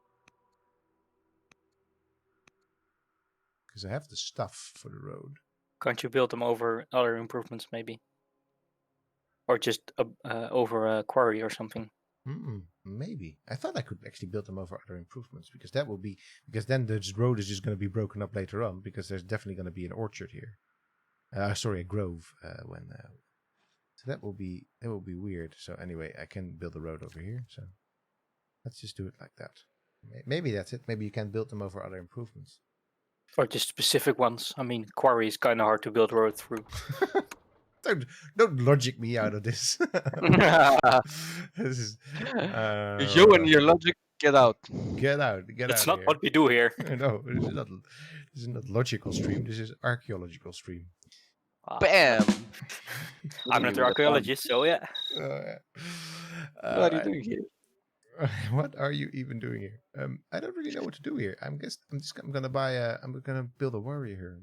Because I have the stuff for the road. Can't you build them over other improvements maybe? Or just over a quarry or something? Maybe. I thought I could actually build them over other improvements, because that will be, because then this road is just going to be broken up later on, because there's definitely going to be an orchard here. Sorry, a grove so that will be weird. So anyway, I can build a road over here. So let's just do it like that. Maybe that's it. Maybe you can build them over other improvements. Or just specific ones. I mean, quarry is kind of hard to build a road through. Don't logic me out of this. This is You and your logic, get out. Get out. That's out not here. what we do here. No, this is not logical stream. This is archaeological stream. Bam! I'm not an archaeologist, so yeah. What are you doing here? What are you even doing here? I don't really know what to do here. I'm gonna build a warrior here.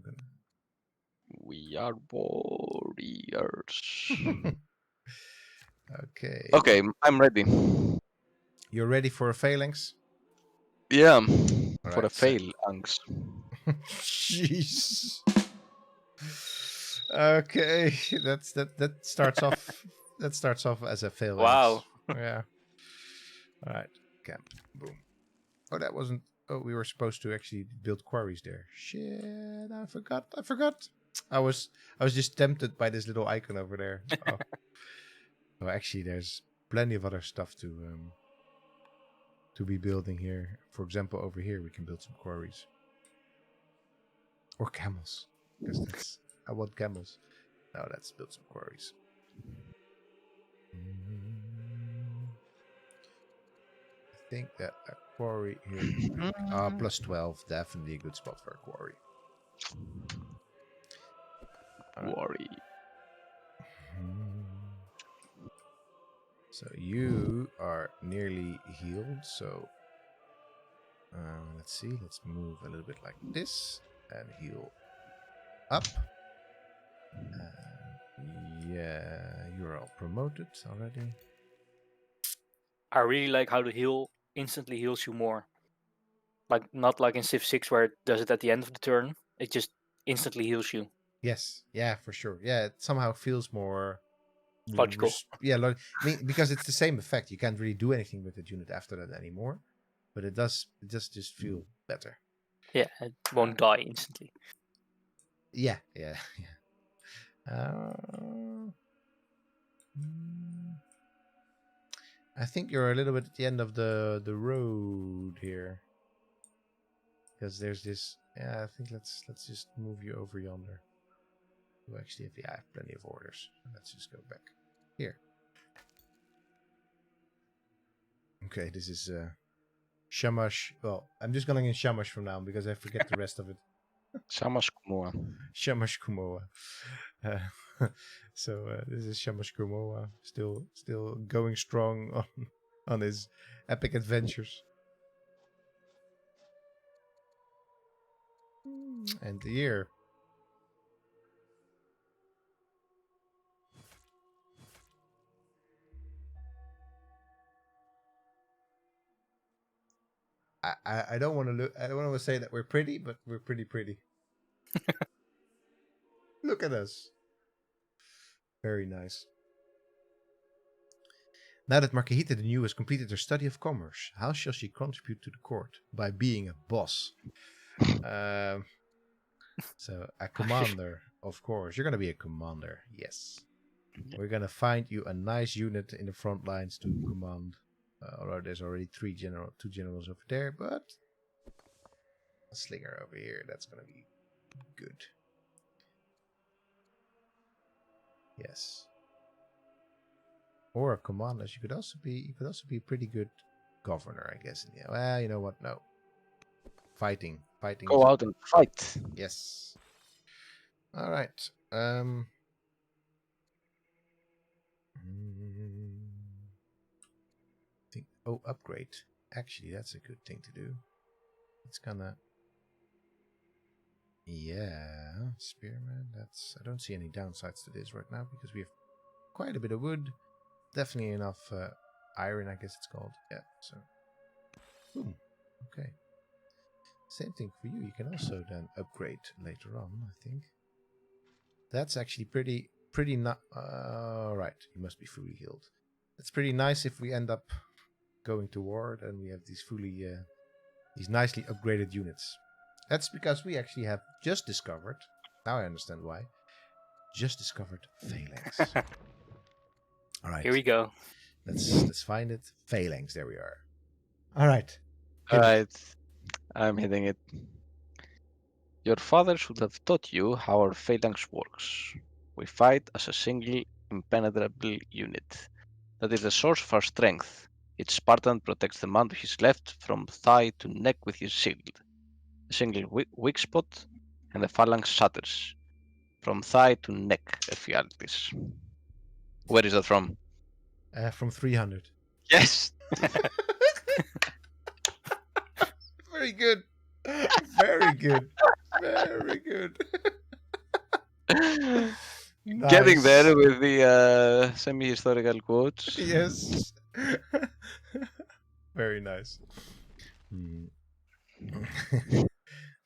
We are warriors. Okay. Okay, I'm ready. You're ready for a phalanx? Yeah, All for right, a phalanx. Jeez. Okay, that starts off. That starts off as a phalanx. Wow. Yeah. All right. Camp. Boom. Oh, that wasn't. Oh, we were supposed to actually build quarries there. Shit! I forgot. I was just tempted by this little icon over there. Oh. Oh, actually, there's plenty of other stuff to be building here. For example, over here we can build some quarries or camels, because I want camels. Now let's build some quarries. think that a quarry here. Plus 12, definitely a good spot for a quarry. Quarry. So you are nearly healed. So let's see. Let's move a little bit like this and heal up. Yeah, you're all promoted already. I really like how the heal instantly heals you more. Like not like in Civ 6 where it does it at the end of the turn. It just instantly heals you. Yes, yeah, for sure. Yeah, it somehow feels more Logical. Yeah, I mean, because it's the same effect. You can't really do anything with the unit after that anymore, but it does just feel better. Yeah, it won't die instantly. Yeah. I think you're a little bit at the end of the road here, because there's this. Yeah, I think let's just move you over yonder. You actually have, I have plenty of orders. Let's just go back here. Okay, this is Shamash. Well, I'm just calling it Shamash from now because I forget the rest of it. Shamash Kumoa. Shamash Kumoa. So this is Shamash Kumoa, still going strong on his epic adventures. And the year. I don't want to look. I don't want to say that we're pretty, but we're pretty. Look at us. Very nice. Now that Markehita the New has completed her study of commerce, how shall she contribute to the court? By being a boss. So a commander, of course. You're gonna be a commander. Yes. We're gonna find you a nice unit in the front lines to command. Although there's already two generals over there, but a slinger over here. That's gonna be good. Yes. Or a commander. You could also be a pretty good governor, I guess. Yeah. Well, you know what? No. Fighting. Go out and fight. Yes. All right. Upgrade. Actually, that's a good thing to do. It's gonna. Yeah, spearman. I don't see any downsides to this right now because we have quite a bit of wood. Definitely enough iron, I guess it's called. Yeah. So. Boom. Okay. Same thing for you. You can also then upgrade later on, I think. That's actually pretty not. Right. You must be fully healed. It's pretty nice if we end up going to war, then we have these these nicely upgraded units. That's because we actually have just discovered. Now I understand why. Just discovered phalanx. All right. Here we go. Let's find it. Phalanx. There we are. All right. All right. I'm hitting it. Your father should have taught you how our phalanx works. We fight as a single, impenetrable unit. That is the source of our strength. Each Spartan protects the man to his left from thigh to neck with his shield. A single weak spot, and the phalanx shatters. From thigh to neck, effialtis. Where is that from? From 300. Yes! Very good. Very good. Very good. Nice. Getting there with the semi-historical quotes. Yes. Very nice.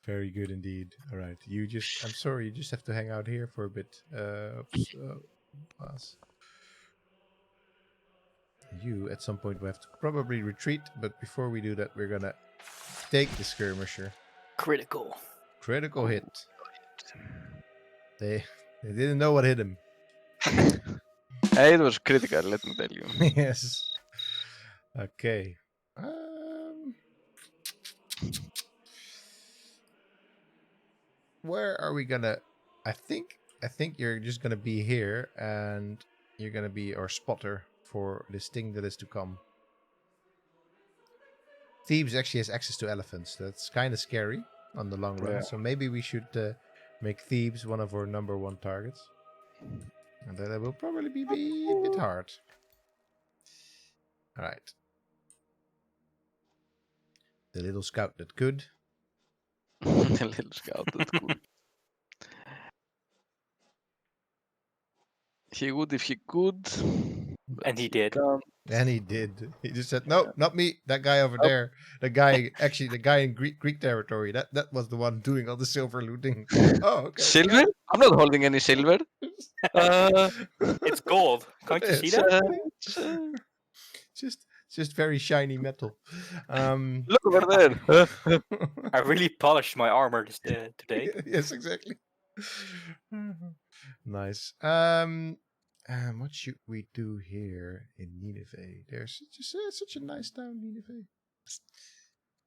Very good indeed. All right. I'm sorry, you just have to hang out here for a bit. Pass. You, at some point, will have to probably retreat, but before we do that, we're gonna take the skirmisher. Critical hit. They didn't know what hit him. It was critical, let me tell you. Yes. Okay. Where are we gonna? I think you're just gonna be here, and you're gonna be our spotter for this thing that is to come. Thebes actually has access to elephants. That's kind of scary on the long run. Yeah. So maybe we should make Thebes one of our number one targets. And that will probably be a bit hard. All right. The little scout that could. The little scout that could. He would if he could. And he did. Can't. And he did. He just said, "No, not me. That guy over there. The guy, actually, the guy in Greek territory. That was the one doing all the silver looting." Oh, okay. Silver? I'm not holding any silver. It's gold. Can't you see that? Just very shiny metal. Look over there. I really polished my armor today. Yes, exactly. Nice. What should we do here in Nineveh? There's just such a nice town, Nineveh.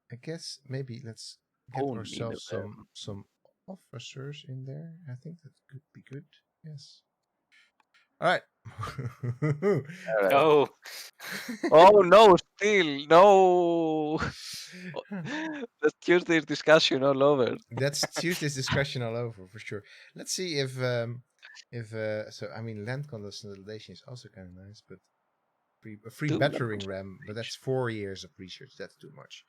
I guess maybe let's get ourselves some officers in there. I think that could be good. Yes. All right. Oh. Oh no! Still no. That's Tuesday's discussion all over. That's Tuesday's discussion all over for sure. Let's see if so I mean land consolidation is also kind of nice, but free battering ram, but that's 4 years of research. That's too much.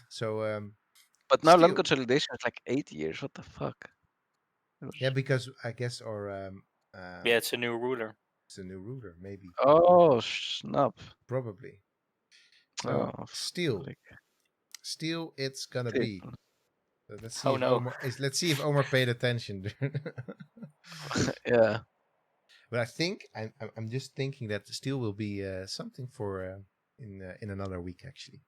So but now land consolidation is like 8 years. What the fuck? Yeah, because I guess our yeah, it's a new ruler. It's a new ruler, maybe. Oh snap! Probably. So steel, it's gonna be. So let's see. Let's see if Omar paid attention. Yeah. But I think I'm just thinking that steel will be something for in another week actually.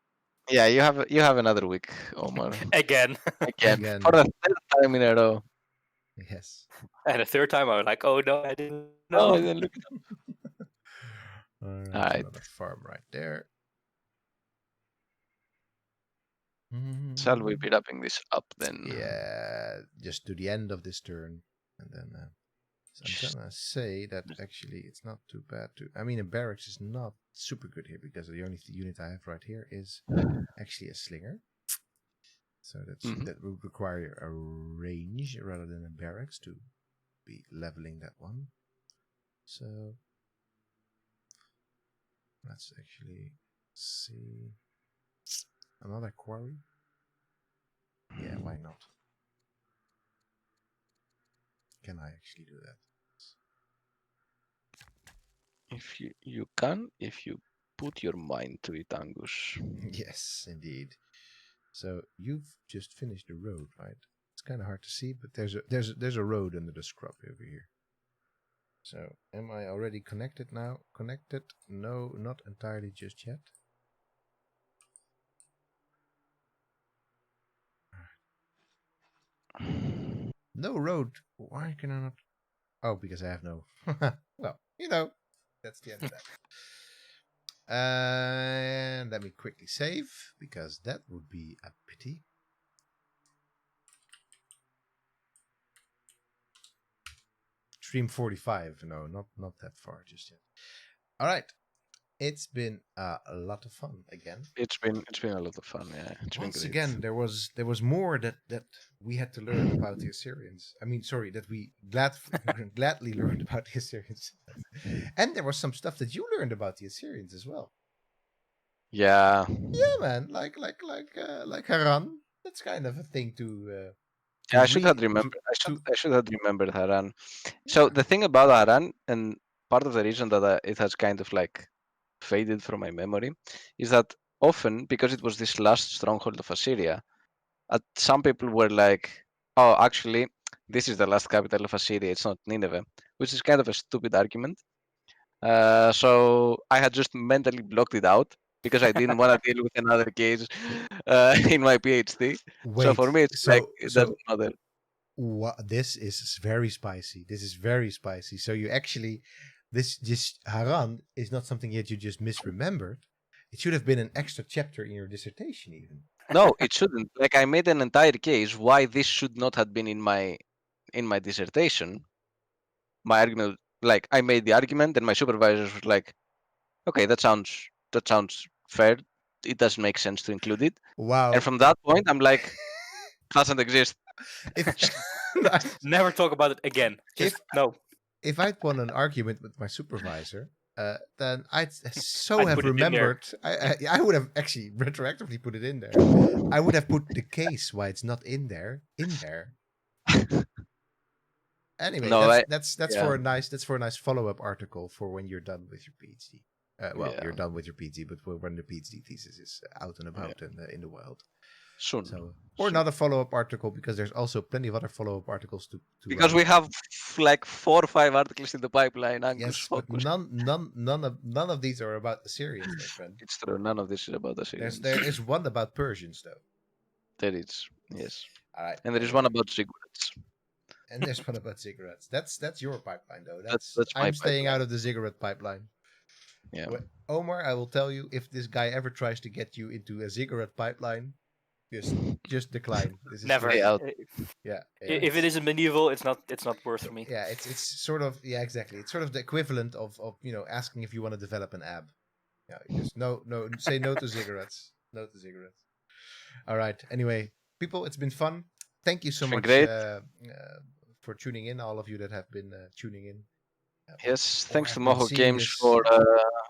Yeah, you have another week, Omar. Again. Again. For the third time in a row. Yes. And the third time I was like, oh no, I didn't know. No, I didn't look it up. Alright. Another farm right there. Shall we be wrapping this up then? Yeah, just to the end of this turn, and then I'm gonna say that actually it's not too bad to. I mean, a barracks is not super good here because the only unit I have right here is actually a slinger. So that would require a range rather than a barracks to be leveling that one. So let's actually see another quarry. Yeah, why not? Can I actually do that? If you can, if you put your mind to it, Angus. Yes, indeed. So you've just finished the road, right? It's kind of hard to see, but there's a road under the scrub over here. So am I already connected now? Connected? No, not entirely just yet. No road. Why can I not? Oh, because I have no. Well, that's the end of that. And let me quickly save, because that would be a pity. Stream 45. No, not that far just yet. All right. It's been a lot of fun again. It's been a lot of fun, yeah. Once again, there was more that we had to learn about the Assyrians. I mean, sorry, that we gladly learned about the Assyrians, and there was some stuff that you learned about the Assyrians as well. Yeah. Yeah, man, like Haran. That's kind of a thing to. Yeah, I should have remembered. I should have remembered Haran. So the thing about Haran, and part of the reason that it has kind of like faded from my memory, is that often, because it was this last stronghold of Assyria, some people were like, oh, actually, this is the last capital of Assyria, it's not Nineveh, which is kind of a stupid argument. So I had just mentally blocked it out because I didn't want to deal with another case in my PhD. Wait, so for me, it's like, it doesn't matter. This is very spicy. So you actually, this Haran is not something that you just misremembered. It should have been an extra chapter in your dissertation, even. No, it shouldn't. Like, I made an entire case why this should not have been in my dissertation. My argument, like, I made the argument, and my supervisors were like, "Okay, that sounds fair. it doesn't make sense to include it. Wow. And from that point, I'm like, doesn't exist. Never talk about it again. No. If I'd won an argument with my supervisor, then I'd have remembered. I would have actually retroactively put it in there. I would have put the case why it's not in there. Anyway, No, that's for a nice follow-up article for when you're done with your PhD. You're done with your PhD, but when the PhD thesis is out and about in the wild. Soon. Another follow-up article, because there's also plenty of other follow-up articles to because write. We have like 4 or 5 articles in the pipeline. Yes, but none of these are about Assyrians, my friend. It's true. None of this is about Assyrians. There is one about Persians, though. There is, yes. All right. And there is one about cigarettes. And there's one about cigarettes. That's your pipeline, though. That's I'm staying out of the cigarette pipeline. Yeah. Omar, I will tell you, if this guy ever tries to get you into a cigarette pipeline, just decline. This is Never. Yeah. If it isn't medieval, it's not worth for me. Yeah, it's sort of exactly. It's sort of the equivalent of asking if you want to develop an ab. Yeah, you just say no to cigarettes. No to cigarettes. All right. Anyway, people, it's been fun. Thank you so much for tuning in. All of you that have been tuning in. Yes, thanks to Mohawk Games for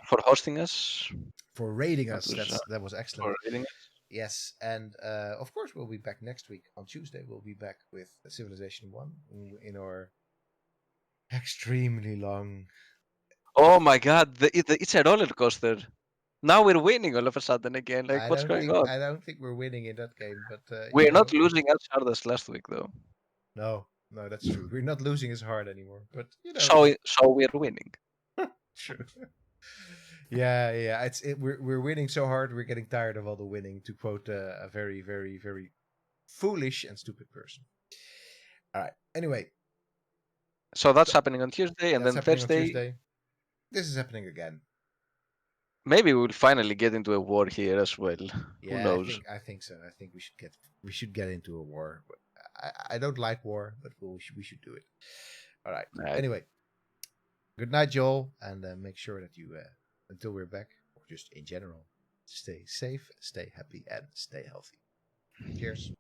hosting us. For raiding us. That was excellent. For raiding us. Yes, and of course we'll be back next week on Tuesday. We'll be back with Civilization 1 in our extremely long. Oh my God! It's a roller coaster. Now we're winning all of a sudden again. Like, what's going on? I don't think we're winning in that game, but we're not losing as hard as last week, though. No, that's true. We're not losing as hard anymore, but So we're winning. True. Yeah. We're winning so hard. We're getting tired of all the winning. To quote a very, very, very foolish and stupid person. All right. Anyway. So that's happening on Tuesday, and then Thursday. This is happening again. Maybe we'll finally get into a war here as well. Yeah, who knows? I think so. I think we should get into a war. But I don't like war, but we should do it. All right. Anyway, good night, Joel, and make sure that you until we're back, or just in general, stay safe, stay happy, and stay healthy. Cheers.